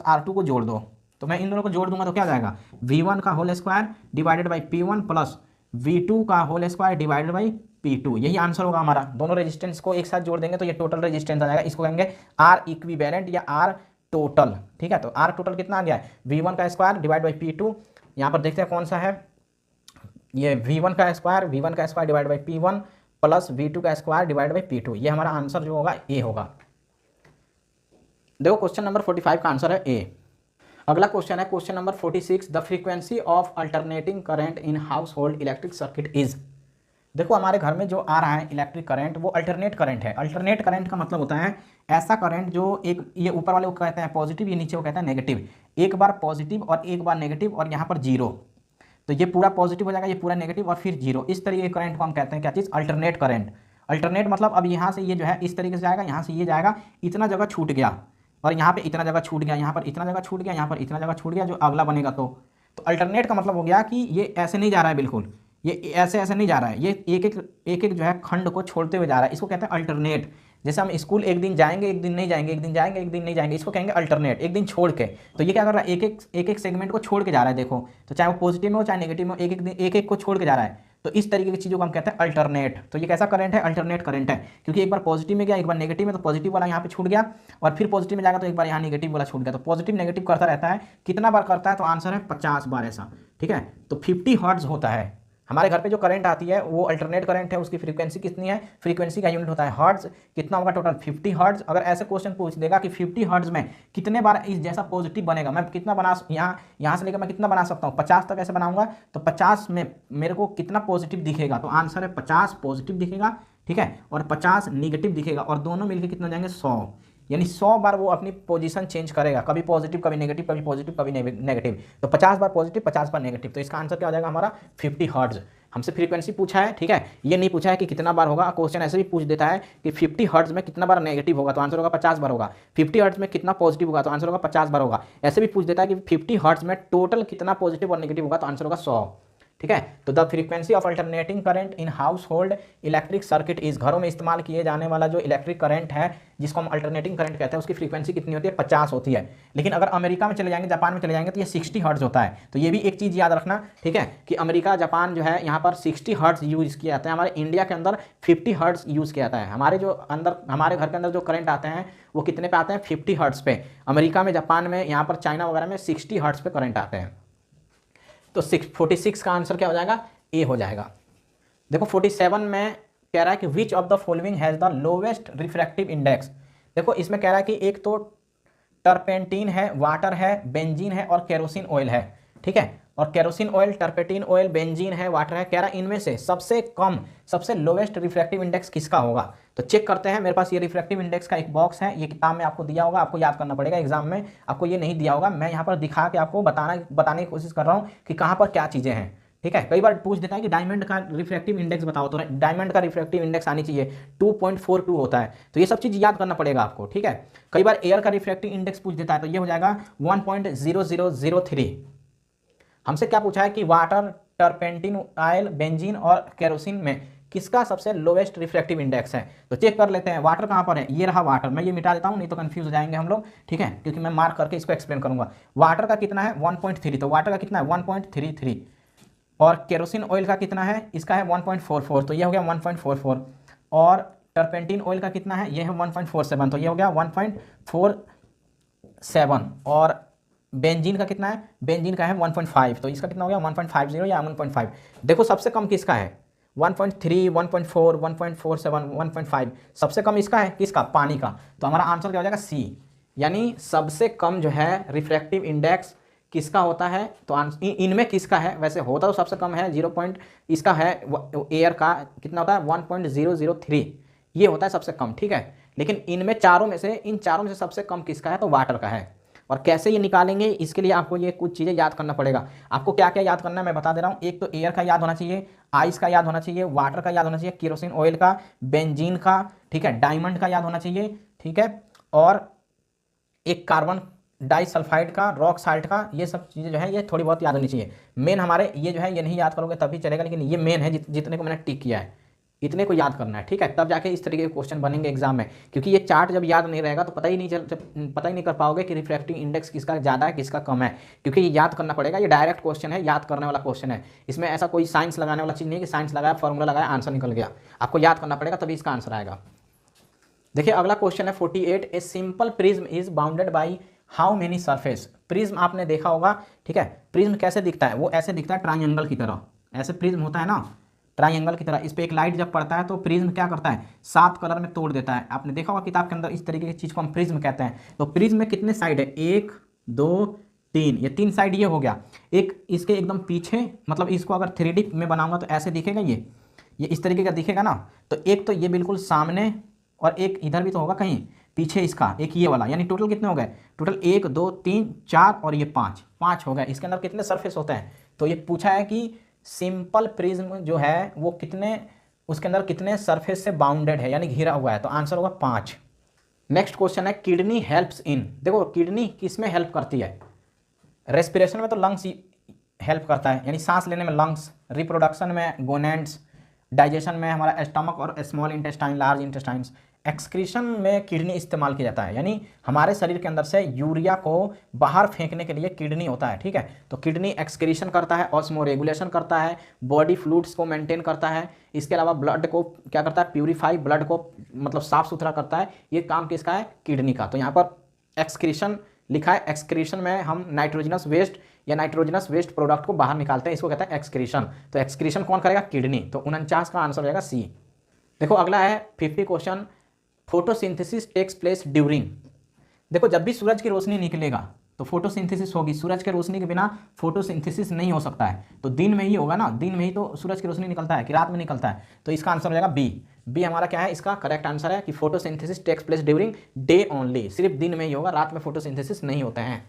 R2 को जोड़ दो। तो मैं इन दोनों को जोड़ दूंगा तो क्या जाएगा, V1 का whole square divided by P1 plus V2 का whole square divided by P2, यही आंसर होगा हमारा। दोनों रेजिस्टेंस को एक साथ जोड़ देंगे तो ये टोटल रेजिस्टेंस आ जाएगा। इसको कहेंगे R इक्विवेलेंट या R टोटल। ठीक है, तो R टोटल कितना आ गया है, V1 का स्क्वायर डिवाइड बाई P2। यहाँ पर देखते हैं कौन सा है, ये V1 का square divide by P1 plus V2 का स्क्वायर डिवाइड बाई P2, ये हमारा आंसर जो होगा ए होगा। देखो क्वेश्चन नंबर 45 का आंसर है ए। अगला क्वेश्चन है question number 46, the frequency of alternating current in house hold electric circuit is. देखो हमारे घर में जो आ रहा है इलेक्ट्रिक करंट वो अल्टरनेट करंट है। अल्टरनेट करंट का मतलब होता है ऐसा करंट जो एक, ये ऊपर वाले को कहते हैं पॉजिटिव, ये नीचे को कहते हैं नेगेटिव। एक बार पॉजिटिव और एक बार नेगेटिव और यहाँ पर जीरो, तो ये पूरा पॉजिटिव हो जाएगा, ये पूरा नेगेटिव और फिर जीरो। इस तरीके के करंट को हम कहते हैं क्या चीज़, अल्टरनेट करंट। अल्टरनेट मतलब अब यहाँ से ये जो है इस तरीके से जाएगा, यहाँ से ये जाएगा, इतना जगह छूट गया और यहाँ पे इतना जगह छूट गया, यहाँ पर इतना जगह छूट गया, यहाँ पर इतना जगह छूट गया, जो अगला बनेगा। तो अल्टरनेट का मतलब हो गया कि ये ऐसे नहीं जा रहा है, बिल्कुल ये ऐसे नहीं जा रहा है, ये एक जो है खंड को छोड़ते हुए जा रहा है, इसको कहते हैं अल्टरनेट। जैसे हम स्कूल एक दिन जाएंगे एक दिन नहीं जाएंगे, एक दिन जाएंगे एक दिन नहीं जाएंगे, इसको कहेंगे अल्टरनेट, एक दिन छोड़ के। तो ये क्या कर रहा है, एक सेगमेंट को छोड़ के जा रहा है। देखो तो चाहे वो पॉजिटिव में हो चाहे नेगेटिव में हो, एक को छोड़ के जा रहा है। तो इस तरीके की चीज़ों को हम कहते हैं अल्टरनेट। तो ये कैसा करंट है, अल्टरनेट करंट है, क्योंकि एक बार पॉजिटिव में गया एक बार नेगेटिव में, तो पॉजिटिव वाला यहाँ पे छूट गया और फिर पॉजिटिव में जाएगा तो एक बार यहाँ नेगेटिव वाला छूट गया। तो पॉजिटिव नेगेटिव करता रहता है। कितना बार करता है, तो आंसर है 50 बार ऐसा। ठीक है, तो 50 हर्ट्ज होता है। हमारे घर पे जो करंट आती है वो अल्टरनेट करंट है, उसकी फ्रीक्वेंसी कितनी है, फ्रीक्वेंसी का यूनिट होता है हर्ट्ज। कितना होगा टोटल, 50 हर्ट्ज। अगर ऐसे क्वेश्चन पूछ देगा कि 50 हर्ट्ज में कितने बार इस जैसा पॉजिटिव बनेगा, मैं कितना बना, यहाँ से लेकर मैं कितना बना सकता हूँ, 50 तक ऐसे बनाऊंगा, तो 50 में मेरे को कितना पॉजिटिव दिखेगा, तो आंसर है 50 पॉजिटिव दिखेगा। ठीक है, और 50 निगेटिव दिखेगा, और दोनों मिलकर कितना हो जाएंगे, 100। यानी 100 बार वो अपनी पोजीशन चेंज करेगा, कभी पॉजिटिव कभी नेगेटिव, कभी पॉजिटिव कभी नेगेटिव। तो 50 बार पॉजिटिव 50 बार नेगेटिव। तो इसका आंसर क्या हो जाएगा हमारा 50 हर्ट्ज। हमसे फ्रीक्वेंसी पूछा है, ठीक है, ये नहीं पूछा है कि कितना बार होगा। क्वेश्चन ऐसे भी पूछ देता है कि 50 हर्ट्ज में कितना बार नेगेटिव होगा, तो आंसर होगा 50 बार होगा। 50 हर्ट्ज में कितना पॉजिटिव होगा, तो आंसर होगा 50 बार होगा। ऐसे भी पूछ देता है कि 50 हर्ट्ज में टोटल कितना पॉजिटिव और नेगेटिव होगा, तो आंसर होगा 100। ठीक है। तो the frequency of alternating current in house hold electric circuit is, घरों में इस्तेमाल किए जाने वाला जो इलेक्ट्रिक करंट है जिसको हम अल्टरनेटिंग करंट कहते हैं, उसकी फ्रीक्वेंसी कितनी होती है? 50 होती है। लेकिन अगर अमेरिका में चले जाएंगे, जापान में चले जाएंगे तो ये 60 हर्ट्ज होता है। तो ये भी एक चीज़ याद रखना, ठीक है, कि अमेरिका जापान जो है यहाँ पर 60 हर्ट्ज यूज़ किया जाता है। हमारे इंडिया के अंदर 50 हर्ट्ज यूज़ किया जाता है। हमारे जो अंदर हमारे घर के अंदर जो करंट आते हैं वो कितने पे आते हैं? 50 हर्ट्ज पे। अमेरिका में, जापान में, यहाँ पर चाइना वगैरह में 60 हर्ट्ज पे करंट आते हैं। तो 46 का आंसर क्या हो जाएगा? ए हो जाएगा। देखो 47 में कह रहा है कि विच of the following has the lowest refractive index. देखो इसमें कह रहा है कि एक तो टर्पेंटीन है, वाटर है, बेंजीन है और केरोसिन ऑयल है, ठीक है। और केरोसिन ऑयल, टर्पेंटीन ऑयल, बेंजीन है, वाटर है, कह रहा है इनमें से सबसे कम, सबसे लोवेस्ट रिफ्रैक्टिव इंडेक्स किसका होगा। तो चेक करते हैं। मेरे पास ये रिफ्रैक्टिव इंडेक्स का एक बॉक्स है, ये किताब में आपको दिया होगा, आपको याद करना पड़ेगा, एग्जाम में आपको ये नहीं दिया होगा। मैं यहाँ पर दिखा के आपको बताने की कोशिश कर रहा हूँ कि कहाँ पर क्या चीज़ें हैं, ठीक है। कई बार पूछ देता है कि डायमंड का रिफ्रैक्टिव इंडेक्स बताओ, तो डायमंड का रिफ्रैक्टिव इंडेक्स आनी चाहिए 2.42 होता है। तो ये सब चीज़ याद करना पड़ेगा आपको, ठीक है। कई बार एयर का रिफ्रैक्टिव इंडेक्स पूछ देता है, तो ये हो जाएगा 1.0003। हमसे क्या पूछा है कि वाटर, टर्पेंटीन ऑयल, बेंजीन और केरोसिन में किसका सबसे लोवेस्ट रिफ्रैक्टिव इंडेक्स है। तो चेक कर लेते हैं। वाटर कहाँ पर है? ये रहा वाटर। मैं ये मिटा देता हूँ, नहीं तो कंफ्यूज हो जाएंगे हम लोग, ठीक है, क्योंकि मैं मार्क करके इसको एक्सप्लेन करूंगा। वाटर का कितना है? 1.3। तो वाटर का कितना है? 1.33। और केरोसिन ऑयल का कितना है? इसका है 1.44। तो ये हो गया 1.44। और टर्पेंटीन ऑयल का कितना है? ये है 1.47। तो ये हो गया 1.47। और बेंजीन का कितना है? बेंजीन का है 1.5। तो इसका कितना हो गया? 1.50 या 1.5। देखो सबसे कम किसका है? 1.3, 1.4, 1.47, 1.5। सबसे कम इसका है, किसका? पानी का। तो हमारा आंसर क्या हो जाएगा? सी। यानी सबसे कम जो है रिफ्रैक्टिव इंडेक्स किसका होता है? तो इनमें किसका है? वैसे होता तो सबसे कम है 0. इसका है एयर का कितना होता है? 1.003। ये होता है सबसे कम, ठीक है। लेकिन इनमें चारों में से, इन चारों में से सबसे कम किसका है? तो वाटर का है। और कैसे ये निकालेंगे, इसके लिए आपको ये कुछ चीज़ें याद करना पड़ेगा। आपको क्या क्या याद करना है मैं बता दे रहा हूँ। एक तो एयर का याद होना चाहिए, आइस का याद होना चाहिए, वाटर का याद होना चाहिए, केरोसिन ऑयल का, बेंजीन का, ठीक है, डायमंड का याद होना चाहिए, ठीक है, और एक कार्बन डाइसल्फाइड का, रॉक साल्ट का। ये सब चीज़ें जो है ये थोड़ी बहुत याद होनी चाहिए। मेन हमारे ये जो है ये नहीं याद करोगे तभी चलेगा, लेकिन ये मेन है, जितने को मैंने टिक किया है इतने को याद करना है, ठीक है। तब जाके इस तरीके के क्वेश्चन बनेंगे एग्जाम में। क्योंकि ये चार्ट जब याद नहीं रहेगा तो पता ही नहीं कर पाओगे कि रिफ्रैक्टिव इंडेक्स किसका ज़्यादा है किसका कम है, क्योंकि ये याद करना पड़ेगा। ये डायरेक्ट क्वेश्चन है, याद करने वाला क्वेश्चन है। इसमें ऐसा कोई साइंस लगाने वाला चीज़ नहीं है कि साइंस लगाया, फॉर्मूला लगाया, आंसर निकल गया। आपको याद करना पड़ेगा तभी इसका आंसर आएगा। देखिए अगला क्वेश्चन है 48। A simple prism is bounded by how many surface. Prism आपने देखा होगा, ठीक है। प्रिज्म कैसे दिखता है? वो ऐसे दिखता है ट्राइंगल की तरह। ऐसे प्रिज्म होता है ना, ट्राइंगल की तरह। इस पर एक लाइट जब पड़ता है तो प्रिज्म क्या करता है? 7 कलर में तोड़ देता है। आपने देखा होगा किताब के अंदर, इस तरीके की चीज़ को हम प्रिज्म कहते हैं। तो प्रिज्म में कितने साइड है? 1, 2, 3। ये 3 साइड ये हो गया। एक इसके एकदम पीछे, मतलब इसको अगर 3D में बनाऊंगा तो ऐसे दिखेगा, ये इस तरीके का दिखेगा ना। तो एक तो ये बिल्कुल सामने, और एक इधर भी तो होगा कहीं पीछे इसका, एक ये वाला। यानी टोटल कितने हो गए? टोटल 1, 2, 3, 4 और ये 5 हो गए। इसके अंदर कितने सरफेस होते हैं? तो ये पूछा है कि सिंपल प्रिज्म जो है वो कितने, उसके अंदर कितने सरफेस से बाउंडेड है, यानी घिरा हुआ है। तो आंसर होगा 5। नेक्स्ट क्वेश्चन है किडनी हेल्प्स इन। देखो किडनी किस में हेल्प करती है? रेस्पिरेशन में तो लंग्स हेल्प करता है, यानी सांस लेने में लंग्स, रिप्रोडक्शन में गोनेड्स, डाइजेशन में हमारा स्टमक और small intestine, large intestines, excretion में किडनी इस्तेमाल किया जाता है। यानी हमारे शरीर के अंदर से यूरिया को बाहर फेंकने के लिए किडनी होता है, ठीक है। तो किडनी एक्सक्रीशन करता है, ऑस्मो रेगुलेशन करता है, बॉडी फ्लूइड्स को मेंटेन करता है। इसके अलावा ब्लड को क्या करता है? प्यूरिफाई, ब्लड को मतलब साफ सुथरा करता है। ये काम किसका है? किडनी का। तो यहाँ पर एक्सक्रीशन लिखा है। एक्सक्रीशन में हम नाइट्रोजनस वेस्ट या नाइट्रोजनस वेस्ट प्रोडक्ट को बाहर निकालते हैं, इसको कहते हैं एक्सक्रीशन। तो एक्सक्रीशन कौन करेगा? किडनी। तो 49 का आंसर हो जाएगा सी। देखो अगला है 50 question. Photosynthesis takes place during. देखो जब भी सूरज की रोशनी निकलेगा तो फोटोसिंथेसिस होगी। सूरज के रोशनी के बिना फोटोसिंथेसिस नहीं हो सकता है। तो दिन में ही होगा ना, दिन में ही तो सूरज की रोशनी निकलता है कि रात में निकलता है। तो इसका आंसर हो जाएगा बी हमारा क्या है? इसका करेक्ट आंसर है कि photosynthesis takes place during day only. सिर्फ दिन में ही होगा, रात में फोटोसिंथेसिस नहीं होते हैं।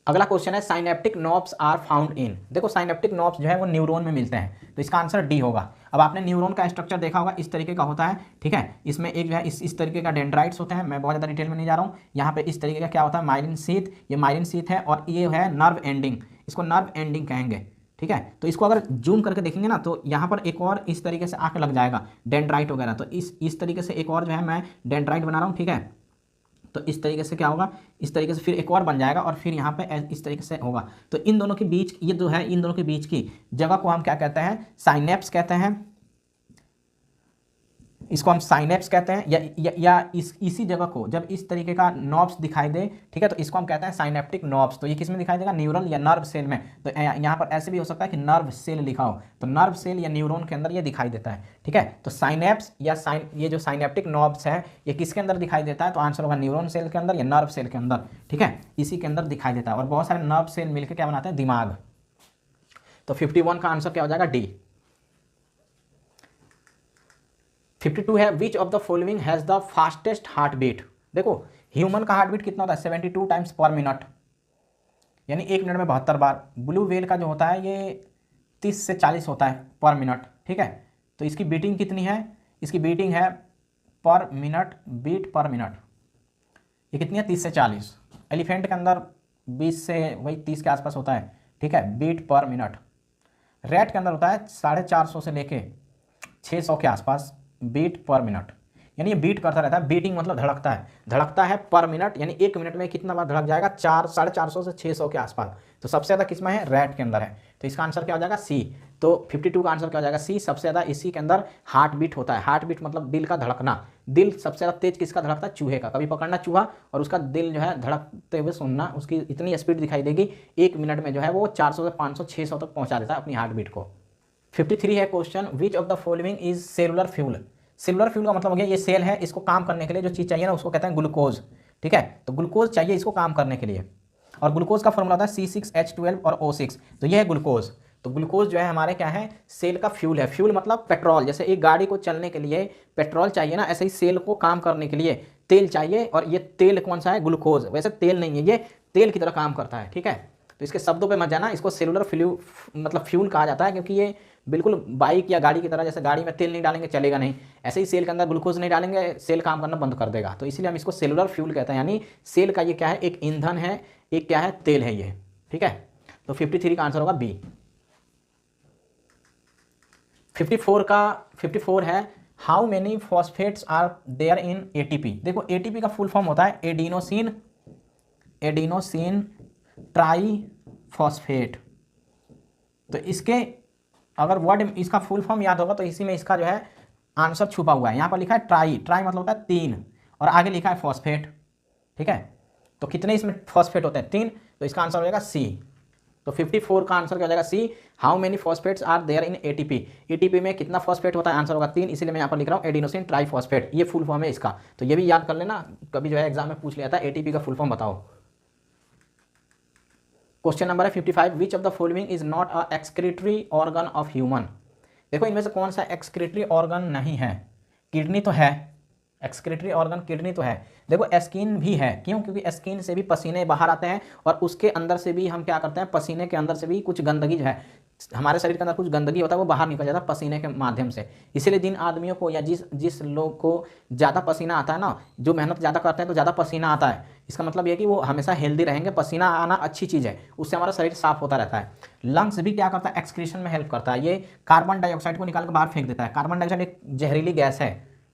अगला क्वेश्चन है synaptic knobs are found in. देखो साइनेप्टिक नॉब्स जो है वो न्यूरॉन में मिलते हैं। तो इसका आंसर डी होगा। अब आपने न्यूरॉन का स्ट्रक्चर देखा होगा, इस तरीके का होता है, ठीक है। इसमें एक जो है इस तरीके का डेंड्राइट्स होते हैं। मैं बहुत ज़्यादा डिटेल में नहीं जा रहा हूँ। यहाँ पे इस तरीके का क्या होता है? Myelin sheath. ये माइलिन शीथ है और ये है नर्व एंडिंग। इसको नर्व एंडिंग कहेंगे, ठीक है। तो इसको अगर जूम करके देखेंगे ना तो यहाँ पर एक और इस तरीके से आके लग जाएगा डेंड्राइट वगैरह। तो इस तरीके से एक और जो है मैं डेंड्राइट बना रहा हूँ, ठीक है। तो इस तरीके से क्या होगा, इस तरीके से फिर एक और बन जाएगा और फिर यहाँ पे इस तरीके से होगा। तो इन दोनों के बीच, ये जो है इन दोनों के बीच की जगह को हम क्या कहते हैं, साइनेप्स कहते हैं। इसको हम साइनेप्स कहते हैं, या इसी जगह को जब इस तरीके का नॉब्स दिखाई दे, ठीक है, तो इसको हम कहते हैं साइनेप्टिक नॉब्स। तो ये किस में दिखाई देगा, न्यूरल या नर्व सेल में। तो यहाँ पर ऐसे भी हो सकता है कि नर्व सेल लिखा हो, तो नर्व सेल या न्यूरॉन के अंदर ये दिखाई देता है, ठीक है। तो साइनेप्स या ये जो साइनेप्टिक नॉब्स है ये किसके अंदर दिखाई देता है, तो आंसर होगा न्यूरॉन सेल के अंदर या नर्व सेल के अंदर, ठीक है, इसी के अंदर दिखाई देता है। और बहुत सारे नर्व सेल मिलकर क्या बनाते हैं, दिमाग। तो 51 का आंसर क्या हो जाएगा, डी। 52 है, which of the following has the fastest heart beat. देखो ह्यूमन का हार्ट बीट कितना होता है, 72 टाइम्स पर मिनट, यानी 1 मिनट में 72 बार। ब्लू व्हेल का जो होता है ये 30 से 40 होता है पर मिनट, ठीक है। तो इसकी बीटिंग कितनी है, इसकी बीटिंग है पर मिनट, बीट पर मिनट, ये कितनी है, 30 से 40। एलिफेंट के अंदर 20 से वही 30 के आसपास होता है, ठीक है, बीट पर मिनट। रैट के अंदर होता है 450 से लेके 600 के आसपास बीट पर मिनट, यानी ये बीट करता रहता है। बीटिंग मतलब धड़कता है पर मिनट, यानी 1 मिनट में कितना बार धड़क जाएगा, 450 से 600 के आसपास। तो सबसे ज़्यादा किसमें है, रैट के अंदर है। तो इसका आंसर क्या हो जाएगा, सी। तो 52 का आंसर क्या हो जाएगा, सी। सबसे ज़्यादा इसी के अंदर हार्ट बीट होता है। हार्ट बीट मतलब दिल का धड़कना। दिल सबसे ज़्यादा तेज किसका धड़कता है, चूहे का। कभी पकड़ना चूहा और उसका दिल जो है धड़कते हुए सुनना, उसकी इतनी स्पीड दिखाई देगी, 1 मिनट में जो है वो 400 से 500 600 तक पहुँचा देता है अपनी हार्ट बीट को। 53 है question, which of the following is cellular fuel. Cellular fuel का मतलब हो गया ये सेल है, इसको काम करने के लिए जो चीज़ चाहिए ना उसको कहते हैं ग्लूकोज, ठीक है। तो ग्लूकोज चाहिए इसको काम करने के लिए, और ग्लूकोज का फॉर्मूला होता है C6H12 और O6। तो ये है ग्लूकोज। तो ग्लूकोज जो है हमारे क्या है, सेल का फ्यूल है। फ्यूल मतलब पेट्रोल। जैसे एक गाड़ी को चलने के लिए पेट्रोल चाहिए ना, ऐसे ही सेल को काम करने के लिए तेल चाहिए, और ये तेल कौन सा है, ग्लूकोज। वैसे तेल नहीं है, ये तेल की तरह काम करता है, ठीक है। तो इसके शब्दों पे मत जाना, इसको सेलुलर फ्यूल कहा जाता है, क्योंकि ये बिल्कुल बाइक या गाड़ी की तरह, जैसे गाड़ी में तेल नहीं डालेंगे चलेगा नहीं, ऐसे ही सेल के अंदर ग्लूकोज नहीं डालेंगे सेल काम करना बंद कर देगा। तो इसीलिए हम इसको सेलुलर फ्यूल कहते हैं, यानी सेल का ये क्या है, एक ईंधन है, एक क्या है, तेल है ये, ठीक है। तो 53 का आंसर होगा बी। 54 है, how many phosphates are there in ATP. देखो एटीपी का फुल फॉर्म होता है एडिनोसिन ट्राईफॉस्फेट। तो इसके अगर वर्ड इसका फुल फॉर्म याद होगा तो इसी में इसका जो है आंसर छुपा हुआ है। यहाँ पर लिखा है ट्राई मतलब होता है 3, और आगे लिखा है फॉस्फेट, ठीक है। तो कितने इसमें फॉस्फेट होते हैं, 3। तो इसका आंसर हो जाएगा सी। तो 54 का आंसर क्या हो जाएगा, C. How many phosphates are there in ATP. ATP में कितना फॉस्फेट होता है, आंसर होगा 3, इसीलिए मैं यहाँ पर लिख रहा हूँ एडिनोसिन ट्राईफॉस्फेट। ये फुल फॉर्म है इसका, तो ये भी याद कर लेना, कभी जो है एग्जाम में पूछ लिया था एटीपी का फुल फॉर्म बताओ। क्वेश्चन नंबर है 55, विच of the following is not a excretory organ of human. देखो इनमें से कौन सा एक्सक्रीटरी ऑर्गन नहीं है, किडनी तो है, एक्सक्रीटरी ऑर्गन किडनी तो है। देखो स्किन भी है, क्यों, क्योंकि स्किन से भी पसीने बाहर आते हैं, और उसके अंदर से भी हम क्या करते हैं, पसीने के अंदर से भी कुछ गंदगी जो है, हमारे शरीर के अंदर कुछ गंदगी होता है वो बाहर निकल जाता है पसीने के माध्यम से। इसीलिए जिन आदमियों को या जिस लोग को ज़्यादा पसीना आता है ना, जो मेहनत ज़्यादा करते हैं तो ज़्यादा पसीना आता है, इसका मतलब ये कि वो हमेशा हेल्दी रहेंगे। पसीना आना अच्छी चीज़ है, उससे हमारा शरीर साफ होता रहता है। लंग्स भी क्या करता है, एक्सक्रीशन में हेल्प करता है, ये कार्बन डाइऑक्साइड को निकाल कर बाहर फेंक देता है। कार्बन डाइऑक्साइड एक जहरीली गैस है,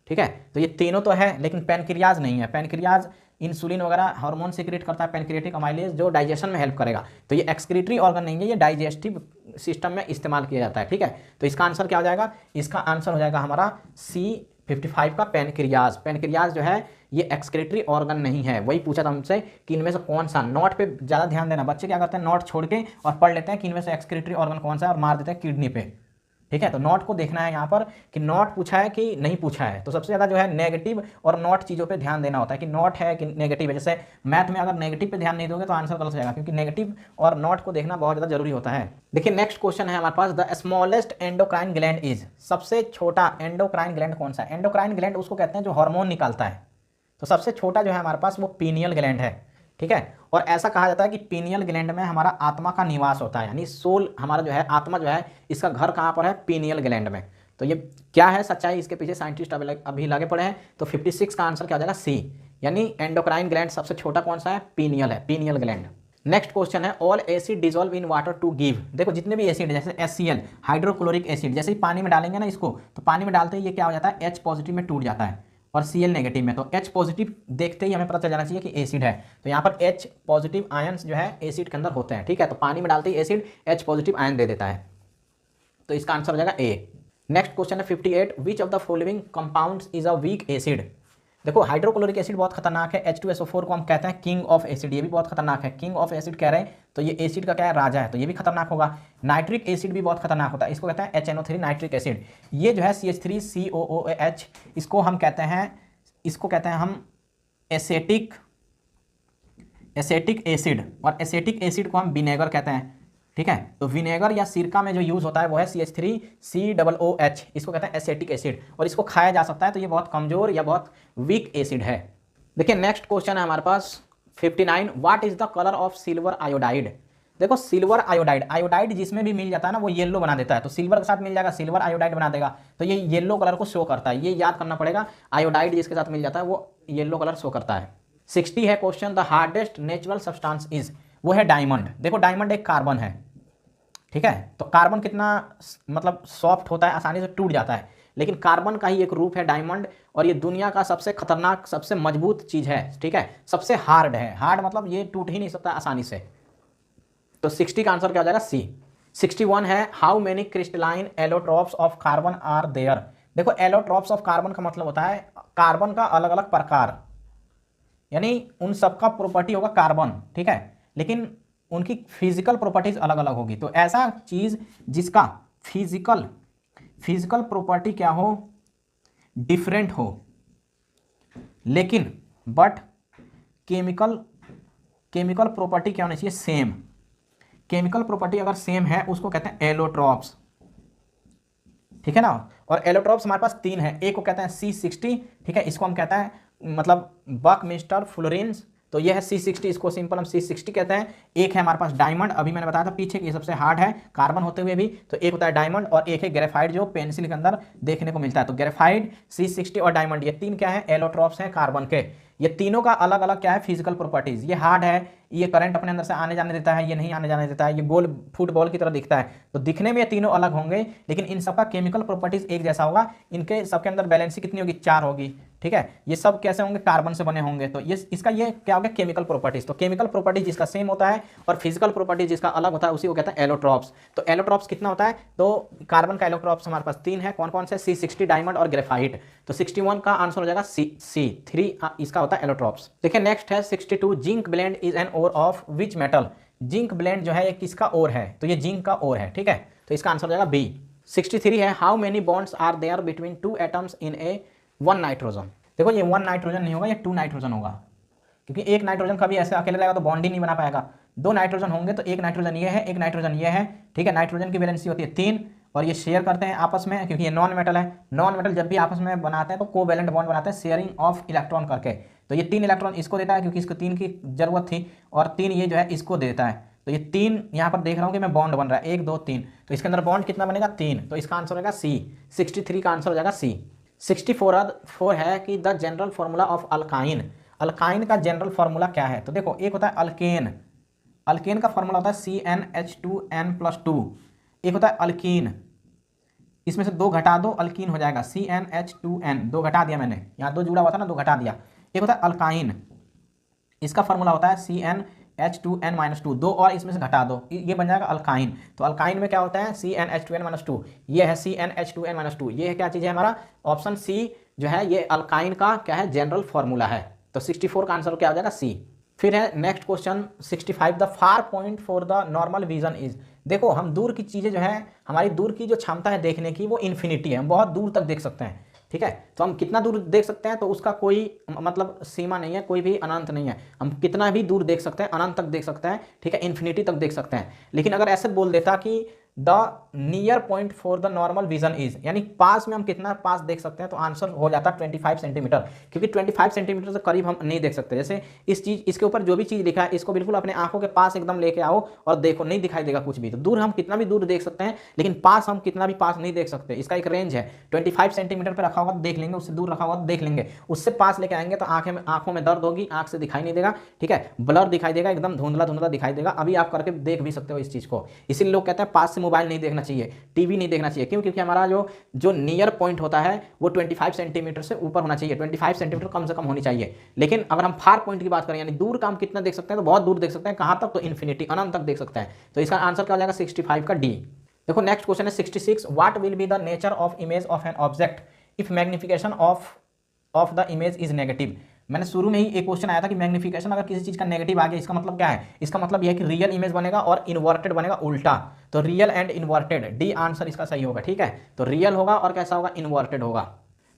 ठीक है। तो ये तीनों तो है, लेकिन पैनक्रियाज नहीं है। पैनक्रियाज इंसुलिन वगैरह हार्मोन सीक्रेट करता है, पैनक्रियाटिक अमाइलेज, जो डाइजेशन में हेल्प करेगा। तो ये एक्सक्रीटरी ऑर्गन नहीं है, ये डाइजेस्टिव सिस्टम में इस्तेमाल किया जाता है, ठीक है। तो इसका आंसर क्या हो जाएगा, इसका आंसर हो जाएगा हमारा सी 55 का पैनक्रियाज। पैनक्रियाज जो है ये एक्सक्रीटरी ऑर्गन नहीं है। वही पूछा था हमसे कि इनमें से कौन सा, नोट पे ज़्यादा ध्यान देना। बच्चे क्या करते हैं, नोट छोड़ के और पढ़ लेते हैं कि इनमें से एक्सक्रीटरी ऑर्गन कौन सा है, और मार देते हैं किडनी पे, ठीक है। तो नोट को देखना है यहाँ पर कि नोट पूछा है कि नहीं पूछा है। तो सबसे ज़्यादा जो है नेगेटिव और नोट चीज़ों पे ध्यान देना होता है कि नोट है कि नेगेटिव है। जैसे मैथ में अगर नेगेटिव पे ध्यान नहीं दोगे तो आंसर गलत हो जाएगा, क्योंकि नेगेटिव और नोट को देखना बहुत ज़्यादा जरूरी होता है। देखिए नेक्स्ट क्वेश्चन है हमारे पास, the smallest endocrine gland is. सबसे छोटा एंडोक्राइन ग्लैंड कौन सा है। एंडोक्राइन ग्लैंड उसको कहते हैं जो हार्मोन निकालता है। तो सबसे छोटा जो है हमारे पास वो पीनियल ग्लैंड है, ठीक है। और ऐसा कहा जाता है कि पीनियल ग्लैंड में हमारा आत्मा का निवास होता है, यानी सोल हमारा जो है, आत्मा जो है, इसका घर कहाँ पर है, पीनियल ग्लैंड में। तो ये क्या है सच्चाई, इसके पीछे साइंटिस्ट अभी लगे पड़े हैं। तो 56 का आंसर क्या हो जाएगा, सी, यानी एंडोक्राइन ग्लैंड सबसे छोटा कौन सा है, पीनियल है, पीनियल ग्लैंड। नेक्स्ट क्वेश्चन है all acid dissolve in water to give. देखो जितने भी एसिड जैसे HCl हाइड्रोक्लोरिक एसिड, जैसे ही पानी में डालेंगे ना इसको, तो पानी में डालते ही ये क्या हो जाता है, H पॉजिटिव में टूट जाता है और Cl नेगेटिव में। तो H पॉजिटिव देखते ही हमें पता चल जाना चाहिए कि एसिड है। तो यहाँ पर H पॉजिटिव आयंस जो है एसिड के अंदर होते हैं, ठीक है। तो पानी में डालते ही एसिड H पॉजिटिव आयन दे देता है, तो इसका आंसर हो जाएगा ए। नेक्स्ट क्वेश्चन है 58, विच of the following compounds is a weak acid. देखो हाइड्रोक्लोरिक एसिड बहुत खतरनाक है, H2SO4 को हम कहते हैं किंग ऑफ एसिड, ये भी बहुत खतरनाक है। किंग ऑफ एसिड कह रहे हैं तो ये एसिड का क्या है, राजा है, तो ये भी खतरनाक होगा। नाइट्रिक एसिड भी बहुत खतरनाक होता है, इसको कहते हैं HNO3 नाइट्रिक एसिड। ये जो है CH3COOH, इसको हम कहते हैं हम एसेटिक एसिड, और एसेटिक एसिड को हम विनेगर कहते हैं, ठीक है। तो विनेगर या सिरका में जो यूज होता है वो है CH3COOH, इसको कहते हैं एसेटिक एसिड, और इसको खाया जा सकता है। तो ये बहुत कमजोर या बहुत वीक एसिड है। देखिए नेक्स्ट क्वेश्चन है हमारे पास 59, what is the colour of silver iodide. देखो सिल्वर आयोडाइड जिसमें भी मिल जाता है ना वो येलो बना देता है, तो सिल्वर के साथ मिल जाएगा सिल्वर आयोडाइड बना देगा, तो ये येलो कलर को शो करता है, ये याद करना पड़ेगा। आयोडाइड जिसके साथ मिल जाता है वो येलो कलर शो करता है। 60 है question, the hardest natural substance is, वो है डायमंड। देखो डायमंड एक कार्बन है, ठीक है। तो कार्बन कितना मतलब सॉफ्ट होता है, आसानी से टूट जाता है, लेकिन कार्बन का ही एक रूप है डायमंड, और ये दुनिया का सबसे खतरनाक सबसे मजबूत चीज है, ठीक है। सबसे हार्ड है, हार्ड मतलब ये टूट ही नहीं सकता आसानी से। तो 60 का आंसर क्या हो जाएगा, सी। 61 है, how many crystalline allotropes of carbon are there. देखो एलोट्रॉप्स ऑफ कार्बन का मतलब होता है कार्बन का अलग अलग प्रकार, यानी उन सबका प्रॉपर्टी होगा कार्बन, ठीक है, लेकिन उनकी फिजिकल प्रॉपर्टीज अलग अलग होगी। तो ऐसा चीज जिसका फिजिकल प्रॉपर्टी क्या हो, डिफरेंट हो, लेकिन बट केमिकल प्रॉपर्टी क्या होनी चाहिए, सेम। केमिकल प्रॉपर्टी अगर सेम है उसको कहते हैं एलोट्रॉप्स, ठीक है ना। और एलोट्रॉप्स हमारे पास 3 है, एक को कहते हैं C60, ठीक है, इसको हम कहते हैं मतलब बकमिस्टर फ्लोरेंस, तो ये है C60, इसको सिंपल हम C60 कहते हैं। एक है हमारे पास डायमंड, अभी मैंने बताया था पीछे कि ये सबसे हार्ड है कार्बन होते हुए भी, तो एक होता है डायमंड, और एक है ग्रेफाइट जो पेंसिल के अंदर देखने को मिलता है। तो ग्रेफाइट, C60 और डायमंड, ये 3 क्या है, एलोट्रॉप्स हैं कार्बन के। ये तीनों का अलग अलग क्या है, फिजिकल प्रॉपर्टीज। ये हार्ड है, ये करंट अपने अंदर से आने जाने देता है, ये नहीं आने जाने देता है, ये गोल फुटबॉल की तरह दिखता है। तो दिखने में ये तीनों अलग होंगे, लेकिन इन सबका केमिकल प्रॉपर्टीज एक जैसा होगा। इनके सबके अंदर बैलेंसी कितनी होगी, 4 होगी, ठीक है। ये सब कैसे होंगे, कार्बन से बने होंगे। तो ये इसका ये क्या हो गया, केमिकल प्रॉपर्टीज। तो केमिकल प्रॉपर्टीज जिसका सेम होता है और फिजिकल प्रॉपर्टीज जिसका अलग होता है उसी को कहता है एलोट्रॉप्स। तो एलोट्रॉप्स कितना होता है, तो कार्बन का एलोट्रॉप्स हमारे पास 3 है, कौन कौन से, C60, डायमंड और ग्रेफाइट। तो 61 का आंसर हो जाएगा C3, इसका होता है एलोट्रॉप्स। देखिए नेक्स्ट है 62, zinc blende is an ore of which metal. Zinc blende जो है ये किसका ओर है, तो ये जिंक का ओर है, ठीक है। तो इसका आंसर हो जाएगा बी। 63 है, how many bonds are there between 2 atoms in a 1 nitrogen. देखो ये 1 नाइट्रोजन नहीं होगा, ये 2 नाइट्रोजन होगा, क्योंकि एक नाइट्रोजन कभी ऐसे अकेले रहेगा तो बॉन्ड ही नहीं बना पाएगा। 2 नाइट्रोजन होंगे तो एक नाइट्रोजन ये है, एक नाइट्रोजन ये है, ठीक है। नाइट्रोजन की वैलेंसी होती है 3, और ये शेयर करते हैं आपस में, क्योंकि ये नॉन मेटल है। नॉन मेटल जब भी आपस में बनाते हैं तो कोवैलेंट बॉन्ड बनाते हैं शेयरिंग ऑफ इलेक्ट्रॉन करके। तो ये 3 इलेक्ट्रॉन इसको देता है क्योंकि इसको 3 की जरूरत थी, और 3 ये जो है इसको देता है। तो ये 3 यहाँ पर देख रहा हूँ कि मैं बॉन्ड बन रहा है 1 2 3, तो इसके अंदर बॉन्ड कितना बनेगा, 3। तो इसका आंसर होगा सी। 63 का आंसर हो जाएगा सी। 64 है कि the general formula of alkyne. Alkyne का जनरल फार्मूला क्या है, तो देखो एक होता है अल्केन, अल्केन का फार्मूला होता है CnH2n+2। एक होता है अल्कीन, इसमें से 2 घटा दो अल्कीन हो जाएगा CnH2n, 2 घटा दिया मैंने, यहाँ 2 जुड़ा हुआ था ना, 2 घटा दिया। एक होता है अल्काइन, इसका फार्मूला होता है CnH2n-2, 2 और इसमें से घटा दो, ये बन जाएगा अल्काइन। तो अल्काइन में क्या होता है CnH2n-2, ये है CnH2n-2, ये है क्या चीज़ है हमारा ऑप्शन सी जो है, ये अल्काइन का क्या है जनरल फार्मूला है। तो 64 का आंसर क्या हो जाएगा सी। फिर है next question 65, the far point for the normal vision is. देखो हम दूर की चीज़ें जो है, हमारी दूर की जो क्षमता है देखने की वो इन्फिनिटी है, हम बहुत दूर तक देख सकते हैं, ठीक है। तो हम कितना दूर देख सकते हैं, तो उसका कोई मतलब सीमा नहीं है, कोई भी अनंत नहीं है, हम कितना भी दूर देख सकते हैं, अनंत तक देख सकते हैं, ठीक है, इन्फिनिटी तक देख सकते हैं। लेकिन अगर ऐसे बोल देता कि the near point for the normal vision is, यानी पास में हम कितना पास देख सकते हैं, तो आंसर हो जाता है 25 सेंटीमीटर, क्योंकि 25 सेंटीमीटर से करीब हम नहीं देख सकते। जैसे इस चीज, इसके ऊपर जो भी चीज लिखा है इसको बिल्कुल अपने आंखों के पास एकदम लेके आओ और देखो, नहीं दिखाई देगा कुछ भी। तो दूर हम कितना भी दूर देख सकते हैं, लेकिन पास हम कितना भी पास नहीं देख सकते। इसका एक रेंज है, 25 सेंटीमीटर पर रखा हुआ तो देख लेंगे, उससे दूर रखा हुआ तो देख लेंगे, उससे पास लेके आएंगे तो आंखों में दर्द होगी, आंख से दिखाई नहीं देगा, ठीक है, ब्लर दिखाई देगा, एकदम धुंधला धुंधला दिखाई देगा। अभी आप करके देख भी सकते हो इस चीज को। इसीलिए लोग कहते हैं पास से मोबाइल नहीं देखना चाहिए, टीवी नहीं देखना चाहिए। क्यों? क्योंकि हमारा जो नियर पॉइंट होता है वो 25 सेंटीमीटर से ऊपर होना चाहिए, 25 सेंटीमीटर कम से कम होनी चाहिए। लेकिन अगर हम फार पॉइंट की बात करें, यानी दूर का हम कितना देख सकते हैं, तो बहुत दूर देख सकते हैं। कहां तक? तो इन्फिनिटी, अनंत तक देख सकते हैं। तो इसका आंसर क्या हो जाएगा? 65 का डी। देखो नेक्स्ट क्वेश्चन है 66, what will be the nature of image of an object if magnification of the image is negative. मैंने शुरू में ही एक क्वेश्चन आया था कि मैग्निफिकेशन अगर किसी चीज का नेगेटिव आ गया, इसका मतलब क्या है? इसका मतलब यह है कि रियल इमेज बनेगा और इन्वर्टेड बनेगा, उल्टा। तो real and inverted, D answer इसका सही होगा, ठीक है। तो रियल होगा और कैसा होगा? इन्वर्टेड होगा।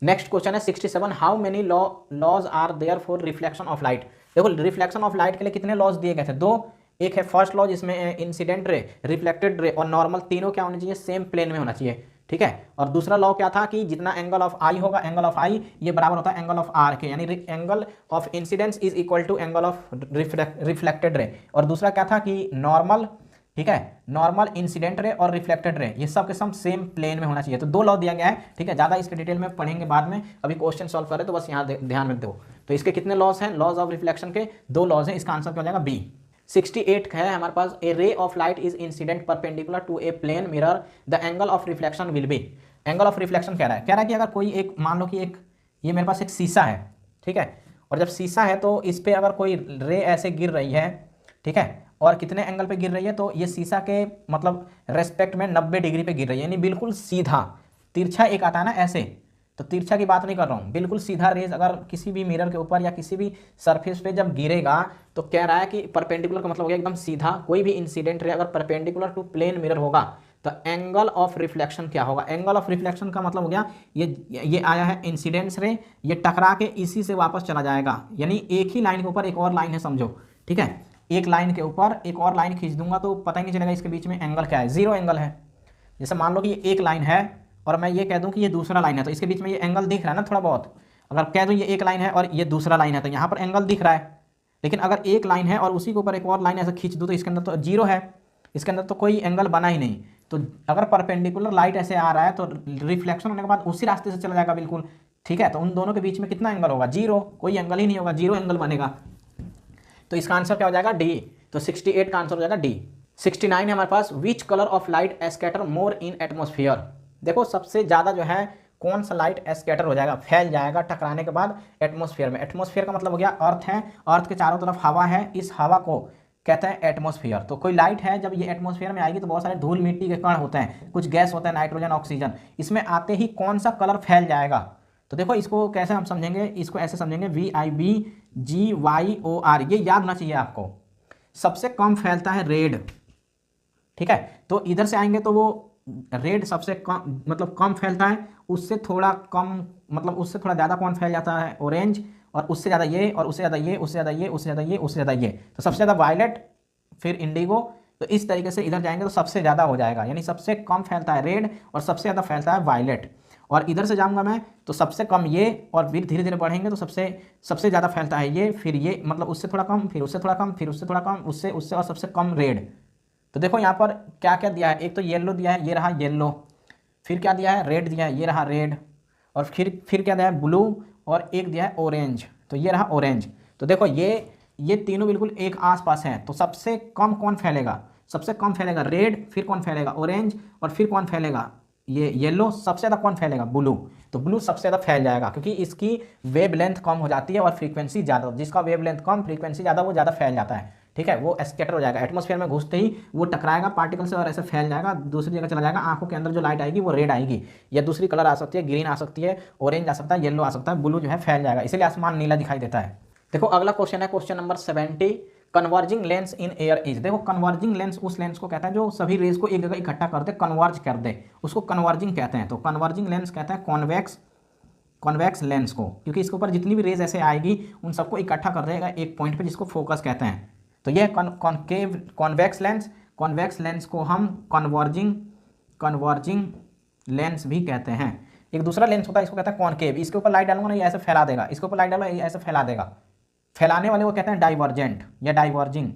नेक्स्ट क्वेश्चन है 67, how many laws are there for reflection of light. देखो रिफ्लेक्शन ऑफ लाइट के लिए कितने लॉज दिए गए थे? दो। एक है फर्स्ट लॉ जिसमें इंसिडेंट रे, रिफ्लेक्टेड रे और नॉर्मल तीनों क्या होने चाहिए? सेम प्लेन में होना चाहिए, ठीक है। और दूसरा लॉ क्या था कि जितना एंगल ऑफ आई होगा, एंगल ऑफ आई ये बराबर होता है एंगल ऑफ आर के, यानी angle of incidence is equal to angle of reflected ray. और दूसरा क्या था कि नॉर्मल, ठीक है, नॉर्मल, इंसिडेंट रे और रिफ्लेक्टेड रे ये सब के सब सेम प्लेन में होना चाहिए। तो दो लॉ दिया गया है, ठीक है। ज़्यादा इसके डिटेल में पढ़ेंगे बाद में, अभी क्वेश्चन सॉल्व करें तो बस यहाँ ध्यान में दो। तो इसके कितने लॉज हैं? लॉज ऑफ रिफ्लेक्शन के दो लॉज हैं। इसका आंसर क्या हो जाएगा? बी। 68 है हमारे पास, a ray of light is incident perpendicular to a plane mirror, the angle of reflection will be. Angle of reflection कह रहा है कि अगर कोई एक, मान लो कि एक, ये मेरे पास एक शीशा है, ठीक है, और जब शीशा है तो इस पर अगर कोई रे ऐसे गिर रही है, ठीक है, और कितने एंगल पे गिर रही है? तो ये शीशा के मतलब रेस्पेक्ट में 90 डिग्री पे गिर रही है, यानी बिल्कुल सीधा। तिरछा एक आता है ना ऐसे, तो तिरछा की बात नहीं कर रहा हूँ, बिल्कुल सीधा रेज अगर किसी भी मिरर के ऊपर या किसी भी सरफेस पे जब गिरेगा तो कह रहा है कि परपेंडिकुलर का मतलब हो गया एकदम सीधा। कोई भी इंसिडेंट रे अगर परपेंडिकुलर टू प्लेन मिरर होगा तो एंगल ऑफ रिफ्लेक्शन क्या होगा? एंगल ऑफ रिफ्लेक्शन का मतलब हो गया ये आया है इंसिडेंस रे, ये टकरा के इसी से वापस चला जाएगा, यानी एक ही लाइन के ऊपर एक और लाइन है समझो, ठीक है, एक लाइन के ऊपर एक और लाइन खींच दूंगा तो पता ही नहीं चलेगा इसके बीच में एंगल क्या है, जीरो एंगल है। जैसे मान लो कि ये एक लाइन है और मैं ये कह दूं कि ये दूसरा लाइन है, तो इसके बीच में ये एंगल दिख रहा है ना थोड़ा बहुत। अगर कह दूं ये एक लाइन है और ये दूसरा लाइन है तो यहाँ पर एंगल दिख रहा है। लेकिन अगर एक लाइन है और उसी के ऊपर एक और लाइन ऐसे खींच दूं तो इसके अंदर तो जीरो है, इसके अंदर तो कोई एंगल बना ही नहीं। तो अगर परपेंडिकुलर लाइट ऐसे आ रहा है तो रिफ्लेक्शन होने के बाद उसी रास्ते से चला जाएगा बिल्कुल, ठीक है। तो उन दोनों के बीच में कितना एंगल होगा? जीरो, कोई एंगल ही नहीं होगा, जीरो एंगल बनेगा। तो इसका आंसर क्या हो जाएगा? डी। तो 68 का आंसर हो जाएगा डी। 69 है हमारे पास, which colour of light scatter more in atmosphere. देखो सबसे ज़्यादा जो है कौन सा लाइट स्कैटर हो जाएगा, फैल जाएगा टकराने के बाद एटमोस्फियर में। एटमोस्फियर का मतलब हो गया अर्थ है, अर्थ के चारों तरफ हवा है, इस हवा को कहते हैं एटमोस्फियर। तो कोई लाइट है जब ये एटमोस्फियर में आएगी तो बहुत सारे धूल मिट्टी के कण होते हैं, कुछ गैस होता है नाइट्रोजन ऑक्सीजन, इसमें आते ही कौन सा कलर फैल जाएगा? तो देखो इसको कैसे हम समझेंगे, इसको ऐसे समझेंगे VIBGYOR, ये याद होना चाहिए आपको। सबसे कम फैलता है रेड, ठीक है। तो इधर से आएंगे तो वो रेड सबसे कम मतलब कम फैलता है, उससे थोड़ा कम मतलब उससे थोड़ा ज़्यादा कौन फैल जाता है? ऑरेंज, और उससे ज़्यादा ये, और उससे ज़्यादा ये, उससे ज़्यादा ये, उससे ज़्यादा ये, उससे ज़्यादा ये। तो सबसे ज़्यादा वायलेट, फिर इंडिगो। तो इस तरीके से इधर जाएंगे तो सबसे ज़्यादा हो जाएगा, यानी सबसे कम फैलता है रेड और सबसे ज़्यादा फैलता है वायलेट। और इधर से जाऊंगा मैं तो सबसे कम ये, और फिर धीरे धीरे बढ़ेंगे तो सबसे ज़्यादा फैलता है ये, फिर ये मतलब उससे थोड़ा कम, फिर उससे थोड़ा कम, फिर उससे थोड़ा कम, उससे और सबसे कम रेड। तो देखो यहाँ पर क्या क्या दिया है, एक तो येलो दिया है, ये रहा येलो, फिर क्या दिया है? रेड दिया है, ये रहा रेड, और फिर क्या दिया है? ब्लू, और एक दिया है ऑरेंज, तो ये रहा ऑरेंज। तो देखो ये तीनों बिल्कुल एक आसपास हैं, तो सबसे कम कौन फैलेगा? सबसे कम फैलेगा रेड, फिर कौन फैलेगा? ऑरेंज, और फिर कौन फैलेगा? ये येलो। सबसे ज़्यादा कौन फैलेगा? ब्लू। तो ब्लू सबसे ज़्यादा फैल जाएगा क्योंकि इसकी वेव लेंथ कम हो जाती है और फ्रीक्वेंसी ज़्यादा, जिसका वेव लेंथ कम फ्रीक्वेंसी ज़्यादा वो ज़्यादा फैल जाता है, ठीक है। वो स्कैटर हो जाएगा, एटमॉस्फेयर में घुसते ही वो टकराएगा पार्टिकल से और ऐसे फैल जाएगा, दूसरी जगह चला जाएगा। आंखों के अंदर जो लाइट आएगी वो रेड आएगी, या दूसरी कलर आ सकती है, ग्रीन आ सकती है, ऑरेंज आ सकता है, येलो आ सकता है, ब्लू जो है फैल जाएगा, इसलिए आसमान नीला दिखाई देता है। देखो अगला क्वेश्चन है question number 70, converging lens in air is. देखो कन्वर्जिंग लेंस उस लेंस को कहता है जो सभी रेज को एक जगह इकट्ठा कर दे, कन्वर्ज कर दे, उसको कन्वर्जिंग कहते हैं। तो कन्वर्जिंग लेंस कहते हैं कॉन्वेक्स लेंस को, क्योंकि इसके ऊपर जितनी भी रेज ऐसे आएगी उन सबको इकट्ठा कर देगा एक पॉइंट पे, जिसको फोकस कहते हैं। तो यह कॉन्वेक्स लेंस को हम कन्वर्जिंग कन्वर्जिंग लेंस भी कहते हैं। एक दूसरा लेंस होता है, इसको कहते हैं कॉनकेव। इसके ऊपर लाइट डालूंगा ना, ये ऐसे फैला देगा, इसके ऊपर लाइट डालूंगा, ये ऐसे फैला देगा। फैलाने वाले को कहते हैं डाइवर्जेंट या डाइवर्जिंग।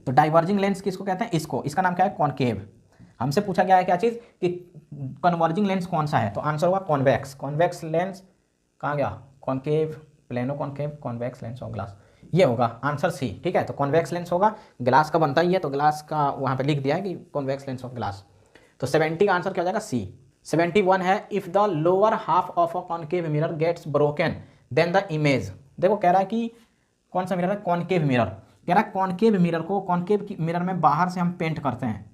तो डाइवर्जिंग लेंस किसको कहते हैं? इसको। इसका नाम क्या है? कॉनकेव। हमसे पूछा गया है क्या चीज़ कि कन्वर्जिंग लेंस कौन सा है, तो आंसर होगा कॉन्वेक्स। कॉन्वेक्स लेंस कहाँ गया? Concave, plano concave, convex lens of glass, ये होगा आंसर सी। ठीक है, तो कॉन्वेक्स लेंस होगा, ग्लास का बनता ही है, तो ग्लास का वहाँ पे लिख दिया है कि कॉन्वेक्स लेंस ऑफ ग्लास। तो 70 का आंसर क्या हो जाएगा? सी। 71 है, if the lower half of a concave mirror gets broken then the image. देखो कह रहा है कि कौन सा मिरर है? Concave mirror. कह रहा है कॉनकेव मिरर को, कॉनकेव मिरर में बाहर से हम पेंट करते हैं,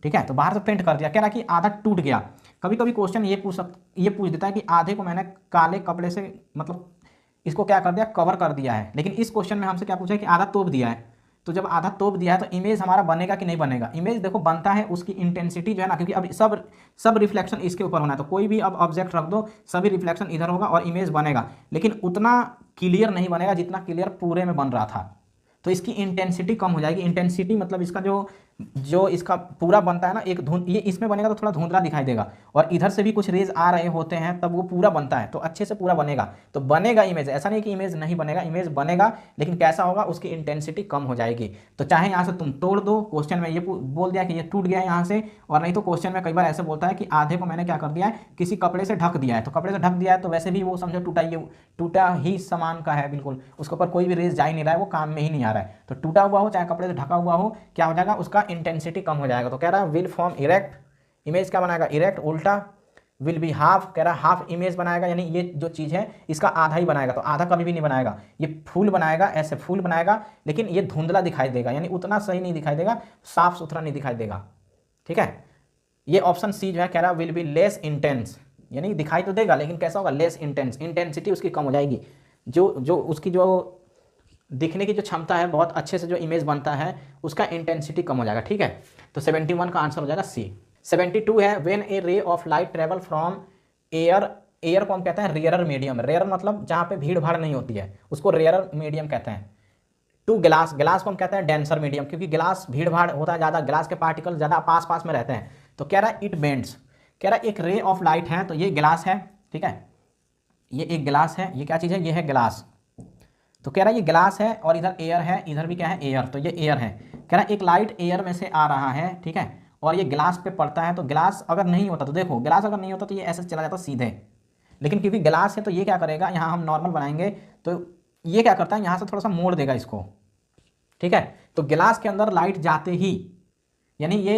ठीक है, तो बाहर से पेंट कर दिया। कह रहा है कि आधा टूट गया। कभी कभी क्वेश्चन ये पूछ देता है कि आधे को मैंने काले कपड़े से, मतलब इसको क्या कर दिया? कवर कर दिया है। लेकिन इस क्वेश्चन में हमसे क्या पूछा है कि आधा तोप दिया है। तो जब आधा तोप दिया है तो इमेज हमारा बनेगा कि नहीं बनेगा? इमेज देखो बनता है, उसकी इंटेंसिटी जो है ना, क्योंकि अब सब रिफ्लेक्शन इसके ऊपर होना है, तो कोई भी अब ऑब्जेक्ट रख दो, सभी रिफ्लेक्शन इधर होगा और इमेज बनेगा, लेकिन उतना क्लियर नहीं बनेगा जितना क्लियर पूरे में बन रहा था। तो इसकी इंटेंसिटी कम हो जाएगी। इंटेंसिटी मतलब इसका जो इसका पूरा बनता है ना, एक ये इसमें बनेगा तो थोड़ा धुंधला दिखाई देगा, और इधर से भी कुछ रेज आ रहे होते हैं तब वो पूरा बनता है, तो अच्छे से पूरा बनेगा। तो बनेगा इमेज, ऐसा नहीं कि इमेज नहीं बनेगा, इमेज बनेगा, लेकिन कैसा होगा? उसकी इंटेंसिटी कम हो जाएगी। तो चाहे यहाँ से तुम तोड़ दो, क्वेश्चन में ये बोल दिया कि ये टूट गया है यहाँ से, और नहीं तो क्वेश्चन में कई बार ऐसे बोलता है कि आधे को मैंने क्या कर दिया है? किसी कपड़े से ढक दिया है। तो कपड़े से ढक दिया है तो वैसे भी वो समझो टूटा ही सामान का है, बिल्कुल उसके ऊपर कोई भी रेज जा ही नहीं रहा है, वो काम में ही नहीं आ रहा है। तो टूटा हुआ हो चाहे कपड़े से ढका हुआ हो, क्या हो जाएगा? उसका इंटेंसिटी कम हो जाएगा। तो कह रहा है विल फॉर्म इरेक्ट, इमेज क्या बनाएगा? इरेक्ट। उल्टा विल बी हाफ, कह रहा है हाफ इमेज बनाएगा, यानी ये जो चीज़ है इसका आधा ही बनाएगा। तो आधा कभी भी नहीं बनाएगा, ये फूल बनाएगा, ऐसे फूल बनाएगा, लेकिन ये धुंधला दिखाई देगा, यानी उतना सही नहीं दिखाई देगा, साफ सुथरा नहीं दिखाई देगा। ठीक है, ये ऑप्शन सी जो है कह रहा है विल बी लेस इंटेंस, यानी दिखाई तो देगा लेकिन कैसा होगा? Less intense. इंटेंसिटी उसकी कम हो जाएगी, जो उसकी जो दिखने की जो क्षमता है, बहुत अच्छे से जो इमेज बनता है, उसका इंटेंसिटी कम हो जाएगा। ठीक है, तो 71 का आंसर हो जाएगा सी। 72 है, when a ray of light travel from air, air को हम कहते हैं रेयरर मीडियम। रेयर मतलब जहाँ पे भीड़ भाड़ नहीं होती है, उसको रेयरर मीडियम कहते हैं। टू ग्लास, ग्लास को हम कहते हैं डेंसर मीडियम, क्योंकि ग्लास भीड़ भाड़ होता है ज़्यादा, ग्लास के पार्टिकल ज़्यादा पास में रहते हैं। तो कह रहा है इट बेंड्स, कह रहा है एक रे ऑफ लाइट है, तो ये ग्लास है, ठीक है, ये एक ग्लास है, ये क्या चीज़ है? ये है ग्लास। तो कह रहा है ये ग्लास है और इधर एयर है, इधर भी क्या है? एयर। तो ये एयर है। कह रहा है एक लाइट एयर में से आ रहा है, ठीक है, और ये ग्लास पे पड़ता है। तो ग्लास अगर नहीं होता, तो देखो ग्लास अगर नहीं होता तो ये ऐसे चला जाता सीधे, लेकिन क्योंकि ग्लास है तो ये क्या करेगा? यहाँ हम नॉर्मल बनाएंगे तो ये क्या करता है? यहाँ से थोड़ा सा मोड़ देगा इसको, ठीक है। तो ग्लास के अंदर लाइट जाते ही, यानी ये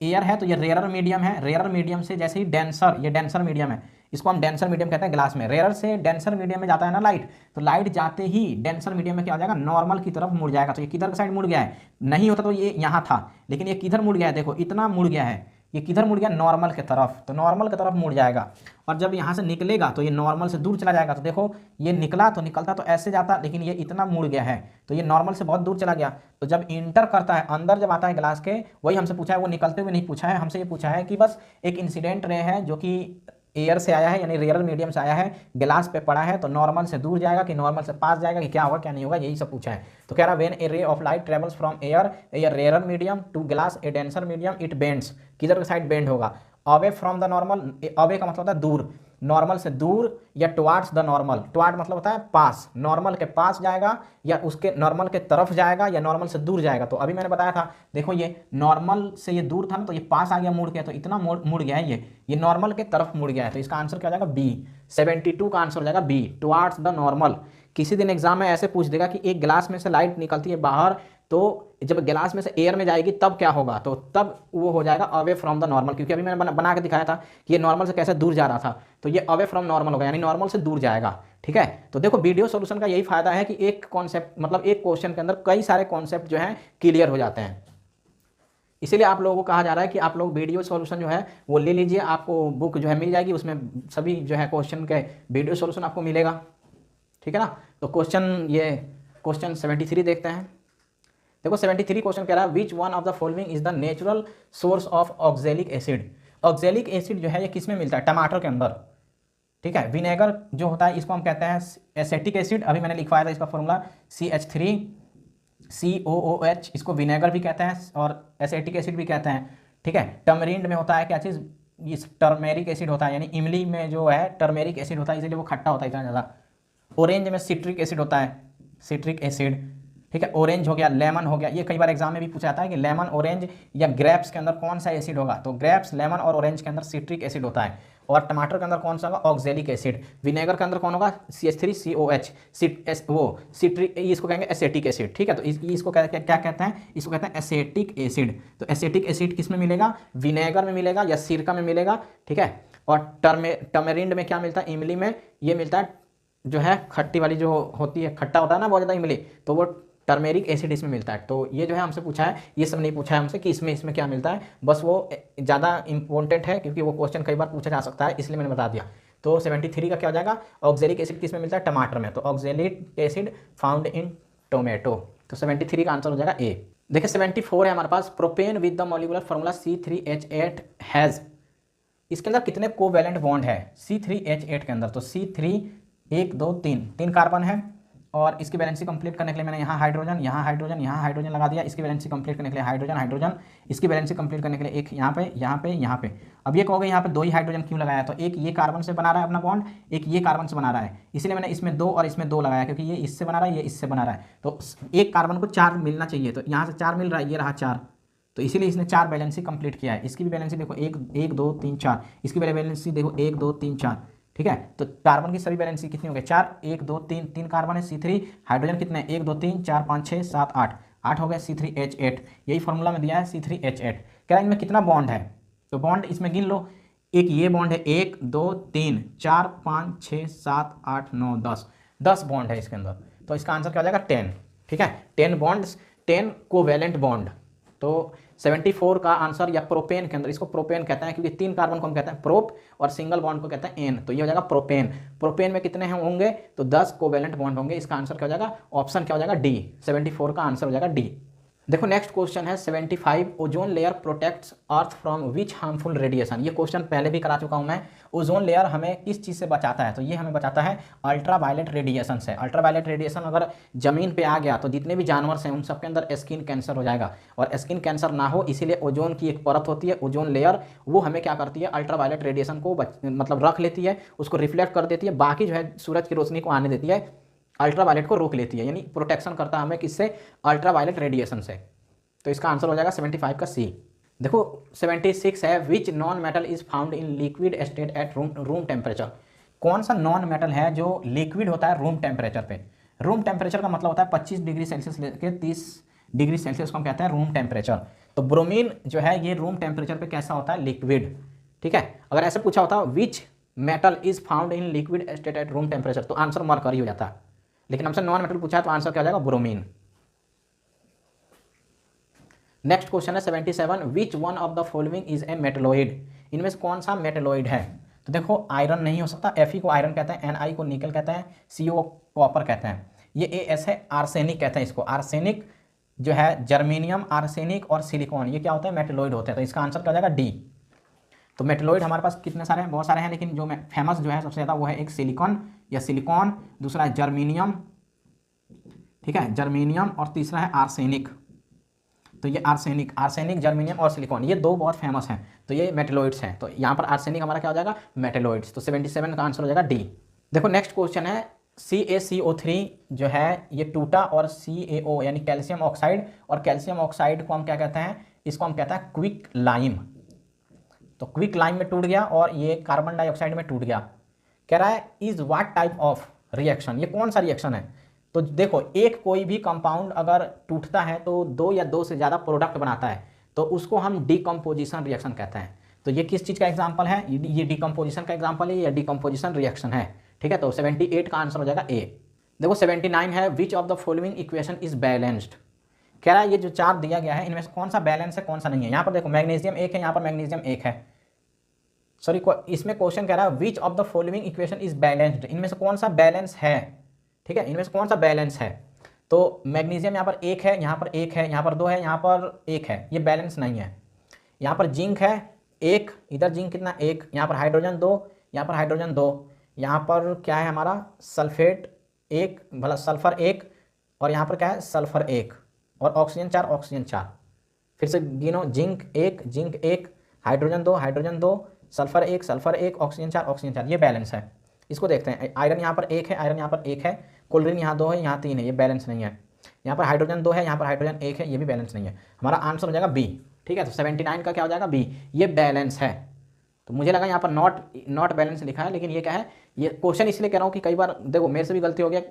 एयर है तो ये रेयरर मीडियम है, रेयरर मीडियम से जैसे ही डेंसर, ये डेंसर मीडियम है, इसको हम डेंसर मीडियम कहते हैं ग्लास में। रेयरर से डेंसर मीडियम में जाता है ना लाइट, तो लाइट जाते ही डेंसर मीडियम में क्या हो जाएगा? नॉर्मल की तरफ मुड़ जाएगा। तो ये किधर का साइड मुड़ गया है? नहीं होता तो ये यहाँ था, लेकिन ये किधर मुड़ गया है? देखो इतना मुड़ गया है, ये किधर मुड़ गया? नॉर्मल की तरफ। तो नॉर्मल की तरफ मुड़ जाएगा, और जब यहाँ से निकलेगा तो ये नॉर्मल से दूर चला जाएगा। तो देखो ये निकला तो निकलता तो ऐसे जाता, लेकिन ये इतना मुड़ गया है, तो ये नॉर्मल से बहुत दूर चला गया। तो जब इंटर करता है, अंदर जब आता है ग्लास के, वही हमसे पूछा है, वो निकलते हुए नहीं पूछा है, हमसे ये पूछा है कि बस एक इंसिडेंट रे है जो कि एयर से आया है, यानी रेयर मीडियम से आया है, ग्लास पे पड़ा है, तो नॉर्मल से दूर जाएगा कि नॉर्मल से पास जाएगा, कि क्या होगा क्या नहीं होगा, यही सब पूछा है। तो कह रहा है when a ray of light travels from air rare medium to glass a denser medium it bends, किधर के साइड बेंड होगा? Away from the normal, away का मतलब होता है दूर, नॉर्मल से दूर, या टुवार्ड्स द नॉर्मल, टुवार्ड मतलब होता है पास, नॉर्मल के पास जाएगा, या उसके नॉर्मल के तरफ जाएगा, या नॉर्मल से दूर जाएगा। तो अभी मैंने बताया था, देखो ये नॉर्मल से ये दूर था ना, तो ये पास आ गया मुड़ गया, तो इतना मुड़ गया है, ये नॉर्मल के तरफ मुड़ गया है। तो इसका आंसर क्या हो जाएगा? बी। 72 का आंसर हो जाएगा बी, टुवार्ड्स द नॉर्मल। किसी दिन एग्जाम में ऐसे पूछ देगा कि एक गिलास में से लाइट निकलती है बाहर, तो जब गिलास में से एयर में जाएगी तब क्या होगा? तो तब वो हो जाएगा अवे फ्रॉम द नॉर्मल, क्योंकि अभी मैंने बना के दिखाया था कि ये नॉर्मल से कैसे दूर जा रहा था, तो ये अवे फ्रॉम नॉर्मल होगा, यानी नॉर्मल से दूर जाएगा। ठीक है, तो देखो वीडियो सॉल्यूशन का यही फायदा है कि एक कॉन्सेप्ट, मतलब एक क्वेश्चन के अंदर कई सारे कॉन्सेप्ट जो हैं क्लियर हो जाते हैं। इसीलिए आप लोगों को कहा जा रहा है कि आप लोग वीडियो सॉल्यूशन जो है वो ले लीजिए, आपको बुक जो है मिल जाएगी, उसमें सभी जो है क्वेश्चन के वीडियो सॉल्यूशन आपको मिलेगा। ठीक है ना, तो क्वेश्चन 73 देखते हैं। देखो 73 क्वेश्चन कह रहा है which one of the following is the natural source of oxalic acid. Oxalic acid जो है ये किस में मिलता है? टमाटर के अंदर। ठीक है, विनेगर जो होता है इसको हम कहते हैं एसेटिक एसिड, अभी मैंने लिखवाया था इसका फॉर्मूला CH3COOH, इसको विनेगर भी कहते हैं और एसेटिक एसिड भी कहते हैं। ठीक है। टर्मरिंड में होता है क्या चीज़, इस टर्मेरिक एसिड होता है, यानी इमली में जो है टर्मेरिक एसिड होता है, इसलिए वो खट्टा होता है इतना ज़्यादा। ऑरेंज में सिट्रिक एसिड होता है, सिट्रिक एसिड, ठीक है। ऑरेंज हो गया, लेमन हो गया, ये कई बार एग्जाम में भी पूछा जाता है कि लेमन, ऑरेंज या ग्रेप्स के अंदर कौन सा एसिड होगा, तो ग्रेप्स, लेमन और ऑरेंज के अंदर सिट्रिक एसिड होता है। और टमाटर के अंदर कौन सा होगा, ऑक्जेलिक एसिड। विनेगर के अंदर कौन होगा, CH3COH, वो सिट्रिक, इसको कहेंगे एसेटिक एसिड, ठीक है। तो इसको क्या कहते हैं, इसको कहते हैं एसेटिक एसिड। तो एसेटिक एसिड किस में मिलेगा, विनेगर में मिलेगा या सिरका में मिलेगा, ठीक है। और टर्मेरिंड में क्या मिलता है, इमली में ये मिलता है, जो है खट्टी वाली जो होती है, खट्टा होता है ना बहुत ज़्यादा इमली, तो वो टर्मेरिक एसिड इसमें मिलता है। तो ये जो है हमसे पूछा है, ये सब नहीं पूछा है हमसे कि इसमें क्या मिलता है, बस वो ज़्यादा इंपॉर्टेंट है क्योंकि वो क्वेश्चन कई बार पूछा जा सकता है, इसलिए मैंने बता दिया। तो 73 का क्या हो जाएगा, ऑक्जेलिक एसिड किस में मिलता है, टमाटर में, तो oxalic acid found in tomato. तो 73 का आंसर हो जाएगा ए। देखिए 74 है हमारे पास, propane with the molecular formula C3H8 has, इसके अंदर कितने कोवैलेंट बॉन्ड है C3H8 के अंदर, तो C3 1 2 3 कार्बन है। और इसकी वैलेंसी कंप्लीट करने के लिए मैंने यहाँ हाइड्रोजन, यहाँ हाइड्रोजन, यहाँ हाइड्रोजन लगा दिया। इसकी वैलेंसी कंप्लीट करने के लिए हाइड्रोजन, हाइड्रोजन, इसकी वैलेंसी कंप्लीट करने के लिए एक यहाँ पे, यहाँ पे, यहाँ पे। अब ये कहोगे यहाँ पे 2 ही हाइड्रोजन क्यों लगाया, तो एक ये कार्बन से बना रहा है अपना बॉन्ड, एक ये कार्बन से बना रहा है, इसलिए मैंने इसमें 2 और इसमें 2 लगाया, क्योंकि ये इससे बना रहा है, ये इससे बना रहा है। तो एक कार्बन को 4 मिलना चाहिए, तो यहाँ से 4 मिल रहा है, ये रहा 4, तो इसीलिए इसने 4 बैलेंसी कंप्लीट किया है। इसकी भी बैलेंसी देखो 1 2 3 4, इसकी बैलेंसी देखो 1 2 3 4, ठीक है। तो कार्बन की सभी बैलेंसी कितनी हो गई, 4, 1 2 3 कार्बन है C3, हाइड्रोजन कितने, 1 2 3 4 5 6 7 8 हो गया C3H8, यही फॉर्मूला में दिया है C3H8। क्या इनमें कितना बॉन्ड है, तो बॉन्ड इसमें गिन लो, एक ये बॉन्ड है 1 2 3 4 5 6 7 8 9 10 बॉन्ड है इसके अंदर। तो इसका आंसर क्या हो जाएगा 10, ठीक है। 10 बॉन्ड्स, 10 कोवैलेंट बॉन्ड। तो 74 का आंसर, या प्रोपेन के अंदर, इसको प्रोपेन कहते हैं क्योंकि 3 कार्बन को हम कहते हैं प्रोप और सिंगल बॉन्ड को कहते हैं एन, तो ये हो जाएगा प्रोपेन। प्रोपेन में कितने हैं होंगे, तो 10 कोवैलेंट बॉन्ड होंगे। इसका आंसर क्या हो जाएगा, ऑप्शन क्या हो जाएगा डी, 74 का आंसर हो जाएगा डी। देखो नेक्स्ट क्वेश्चन है 75, ozone layer protects earth from which harmful radiation. ये क्वेश्चन पहले भी करा चुका हूं मैं। ओजोन लेयर हमें किस चीज़ से बचाता है, तो ये हमें बचाता है अल्ट्रावायलेट रेडिएशन से। अल्ट्रावायलेट रेडिएशन अगर जमीन पे आ गया तो जितने भी जानवर हैं उन सबके अंदर स्किन कैंसर हो जाएगा, और स्किन कैंसर ना हो इसीलिए ओजोन की एक परत होती है, ओजोन लेयर, वो हमें क्या करती है, अल्ट्रावायलेट रेडिएशन को मतलब रख लेती है, उसको रिफ्लेक्ट कर देती है, बाकी जो है सूरज की रोशनी को आने देती है, अल्ट्रावायलेट को रोक लेती है, यानी प्रोटेक्शन करता है हमें किससे, अल्ट्रावायलेट रेडिएशन से। तो इसका आंसर हो जाएगा 75 का सी। देखो 76 है, which non metal is found in liquid state at room temperature. कौन सा नॉन मेटल है जो लिक्विड होता है रूम टेम्परेचर पे। रूम टेम्परेचर का मतलब होता है 25 डिग्री सेल्सियस लेकर 30 डिग्री सेल्सियस को हम कहते हैं रूम टेम्परेचर। तो ब्रोमीन जो है ये रूम टेम्परेचर पे कैसा होता है, लिक्विड, ठीक है। अगर ऐसे पूछा होता which metal is found in liquid state at room temperature, तो आंसर मरकरी हो जाता, लेकिन हमसे नॉन मेटल पूछा है तो आंसर क्या हो जाएगा, ब्रोमीन। नेक्स्ट क्वेश्चन है 77, which one of the following is a metalloid. इनमें से कौन सा मेटलॉइड है, तो देखो आयरन नहीं हो सकता, Fe को आयरन कहते हैं, Ni को निकल कहते हैं, CO कॉपर कहते हैं, ये As है आर्सेनिक कहते हैं इसको। आर्सेनिक जो है जर्मेनियम, आर्सेनिक और सिलिकॉन, ये क्या होता है, मेटलॉइड होते हैं। तो इसका आंसर क्या हो जाएगा डी। तो मेटलॉइड हमारे पास कितने सारे हैं, बहुत सारे हैं, लेकिन जो फेमस जो है सबसे ज़्यादा वो है एक सिलिकॉन या सिलिकॉन, दूसरा है जर्मेनियम, ठीक है, जर्मेनियम, और तीसरा है आर्सेनिक। तो ये आर्सेनिक, जर्मेनियम और सिलिकॉन, ये 2 बहुत फेमस हैं, तो ये मेटलॉइड्स हैं। तो यहाँ पर आर्सेनिक हमारा क्या हो जाएगा, मेटलॉइड्स। तो 77 का आंसर हो जाएगा डी। देखो नेक्स्ट क्वेश्चन है CaCO3 जो है ये टूटा, और CaO यानी कैल्शियम ऑक्साइड, और कैल्शियम ऑक्साइड को हम क्या कहते हैं, इसको हम कहते हैं क्विक लाइम। तो क्विक लाइम में टूट गया और ये कार्बन डाइऑक्साइड में टूट गया। कह रहा है is what type of reaction, ये कौन सा रिएक्शन है। तो देखो एक कोई भी कंपाउंड अगर टूटता है तो 2 या 2 से ज़्यादा प्रोडक्ट बनाता है, तो उसको हम डिकम्पोजिशन रिएक्शन कहते हैं। तो ये किस चीज़ का एग्जांपल है, ये डिकम्पोजिशन का एग्जांपल है, या डिकम्पोजिशन रिएक्शन है, ठीक है। तो 78 का आंसर हो जाएगा ए। देखो 79 है, which of the following equation is balanced. कह रहा है ये जो 4 दिया गया है इनमें से कौन सा बैलेंस है कौन सा नहीं है। यहाँ पर देखो मैग्नीशियम 1 है, यहाँ पर मैग्नीशियम 1 है, सॉरी इसमें क्वेश्चन कह रहा है which of the following equation is balanced, इनमें से कौन सा बैलेंस है, ठीक है, इनमें से कौन सा बैलेंस है। तो मैग्नीशियम यहाँ पर 1 है, यहाँ पर 1 है, यहाँ पर 2 है, यहाँ पर 1 है, ये बैलेंस नहीं है। यहाँ पर जिंक है 1, इधर जिंक कितना 1, यहाँ पर हाइड्रोजन 2, यहाँ पर हाइड्रोजन 2, यहाँ पर क्या है हमारा सल्फेट 1, भला सल्फर 1, और यहाँ पर क्या है सल्फर 1, और ऑक्सीजन 4, ऑक्सीजन 4। फिर से गिनो, जिंक एक, हाइड्रोजन दो, सल्फर एक, ऑक्सीजन 4, ऑक्सीजन 4, ये बैलेंस है। इसको देखते हैं, आयरन यहाँ पर एक है, आयरन यहाँ पर एक है, क्लोरीन यहाँ 2 है, यहाँ 3 है, ये बैलेंस नहीं है। यहाँ पर हाइड्रोजन 2 है, यहाँ पर हाइड्रोजन 1 है, ये भी बैलेंस नहीं है। हमारा आंसर हो जाएगा बी। ठीक है, तो 79 का क्या हो जाएगा, बी, ये बैलेंस है। तो मुझे लगा यहाँ पर नॉट बैलेंस लिखा है, लेकिन ये क्या है, ये क्वेश्चन इसलिए कह रहा हूँ कि कई बार देखो मेरे से भी गलती हो गया,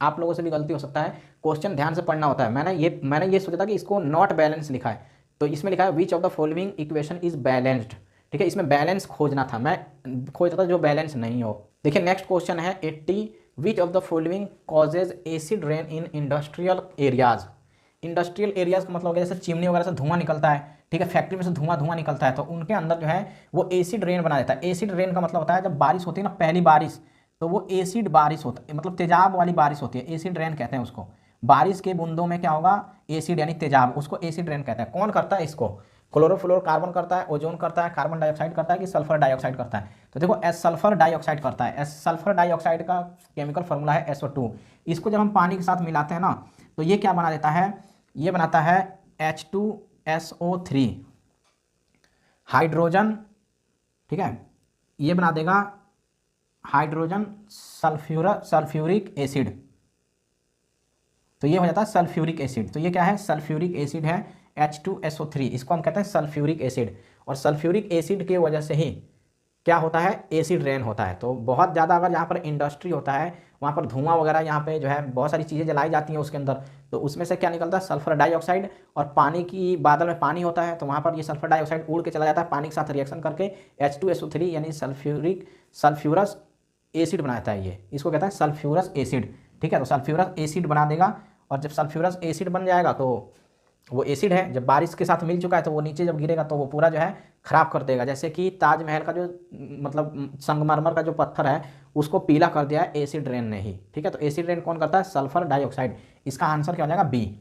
आप लोगों से भी गलती हो सकता है, क्वेश्चन ध्यान से पढ़ना होता है। मैंने ये सोचा था कि इसको नॉट बैलेंस लिखा है, तो इसमें लिखा है which of the following equation is balanced. ठीक है, इसमें बैलेंस खोजना था, मैं खोजता था जो बैलेंस नहीं हो। देखिए नेक्स्ट क्वेश्चन है 80, विच of the following causes acid rain in industrial areas. Industrial areas का मतलब हो गया जैसे चिमनी वगैरह से धुआं निकलता है, ठीक है, फैक्ट्री में से धुआं निकलता है, तो उनके अंदर जो है वो एसिड रेन बना देता है। एसिड रेन का मतलब होता है जब बारिश होती है ना, पहली बारिश, तो वो एसिड बारिश होता है, मतलब तेजाब वाली बारिश होती है, एसिड रेन कहते हैं उसको। बारिश के बूंदों में क्या होगा, एसिड यानी तेजाब, उसको एसिड रेन कहते हैं। कौन करता है इसको, क्लोरोफ्लोरोकार्बन करता है, ओजोन करता है, कार्बन डाइऑक्साइड करता है, कि सल्फर डाइऑक्साइड करता है। तो देखो एस सल्फर डाइऑक्साइड करता है। एस सल्फर डाइऑक्साइड का केमिकल फॉर्मूला है SO2। इसको जब हम पानी के साथ मिलाते हैं ना, तो ये क्या बना देता है, ये बनाता है H2SO3 हाइड्रोजन, ठीक है, ये बना देगा हाइड्रोजन सल्फ्यूरिक एसिड, तो ये हो जाता है सल्फ्यूरिक एसिड। तो ये क्या है, सल्फ्यूरिक एसिड है H2SO3, इसको हम कहते हैं सल्फ्यूरिक एसिड। और सल्फ्यूरिक एसिड की वजह से ही क्या होता है, एसिड रेन होता है। तो बहुत ज़्यादा अगर यहाँ पर इंडस्ट्री होता है, वहाँ पर धुआं वगैरह, यहाँ पे जो है बहुत सारी चीज़ें जलाई जाती हैं उसके अंदर, तो उसमें से क्या निकलता है, सल्फर डाइऑक्साइड। और पानी की बादल में पानी होता है, तो वहाँ पर ये सल्फर डाइऑक्साइड उड़ के चला जाता है, पानी के साथ रिएक्शन करके H2SO3 यानी सल्फ्यूरस एसिड बनाता है। ये इसको कहता है सल्फ्यूरस एसिड। ठीक है, तो सल्फ्यूरस एसिड बना देगा, और जब सल्फ्यूरस एसिड बन जाएगा तो वो एसिड है, जब बारिश के साथ मिल चुका है तो वो नीचे जब गिरेगा तो वो पूरा जो है खराब कर देगा। जैसे कि ताजमहल का जो मतलब संगमरमर का जो पत्थर है उसको पीला कर दिया है एसिड रेन ने ही। ठीक है, तो एसिड रेन कौन करता है, सल्फर डाइऑक्साइड। इसका आंसर क्या हो जाएगा, बी।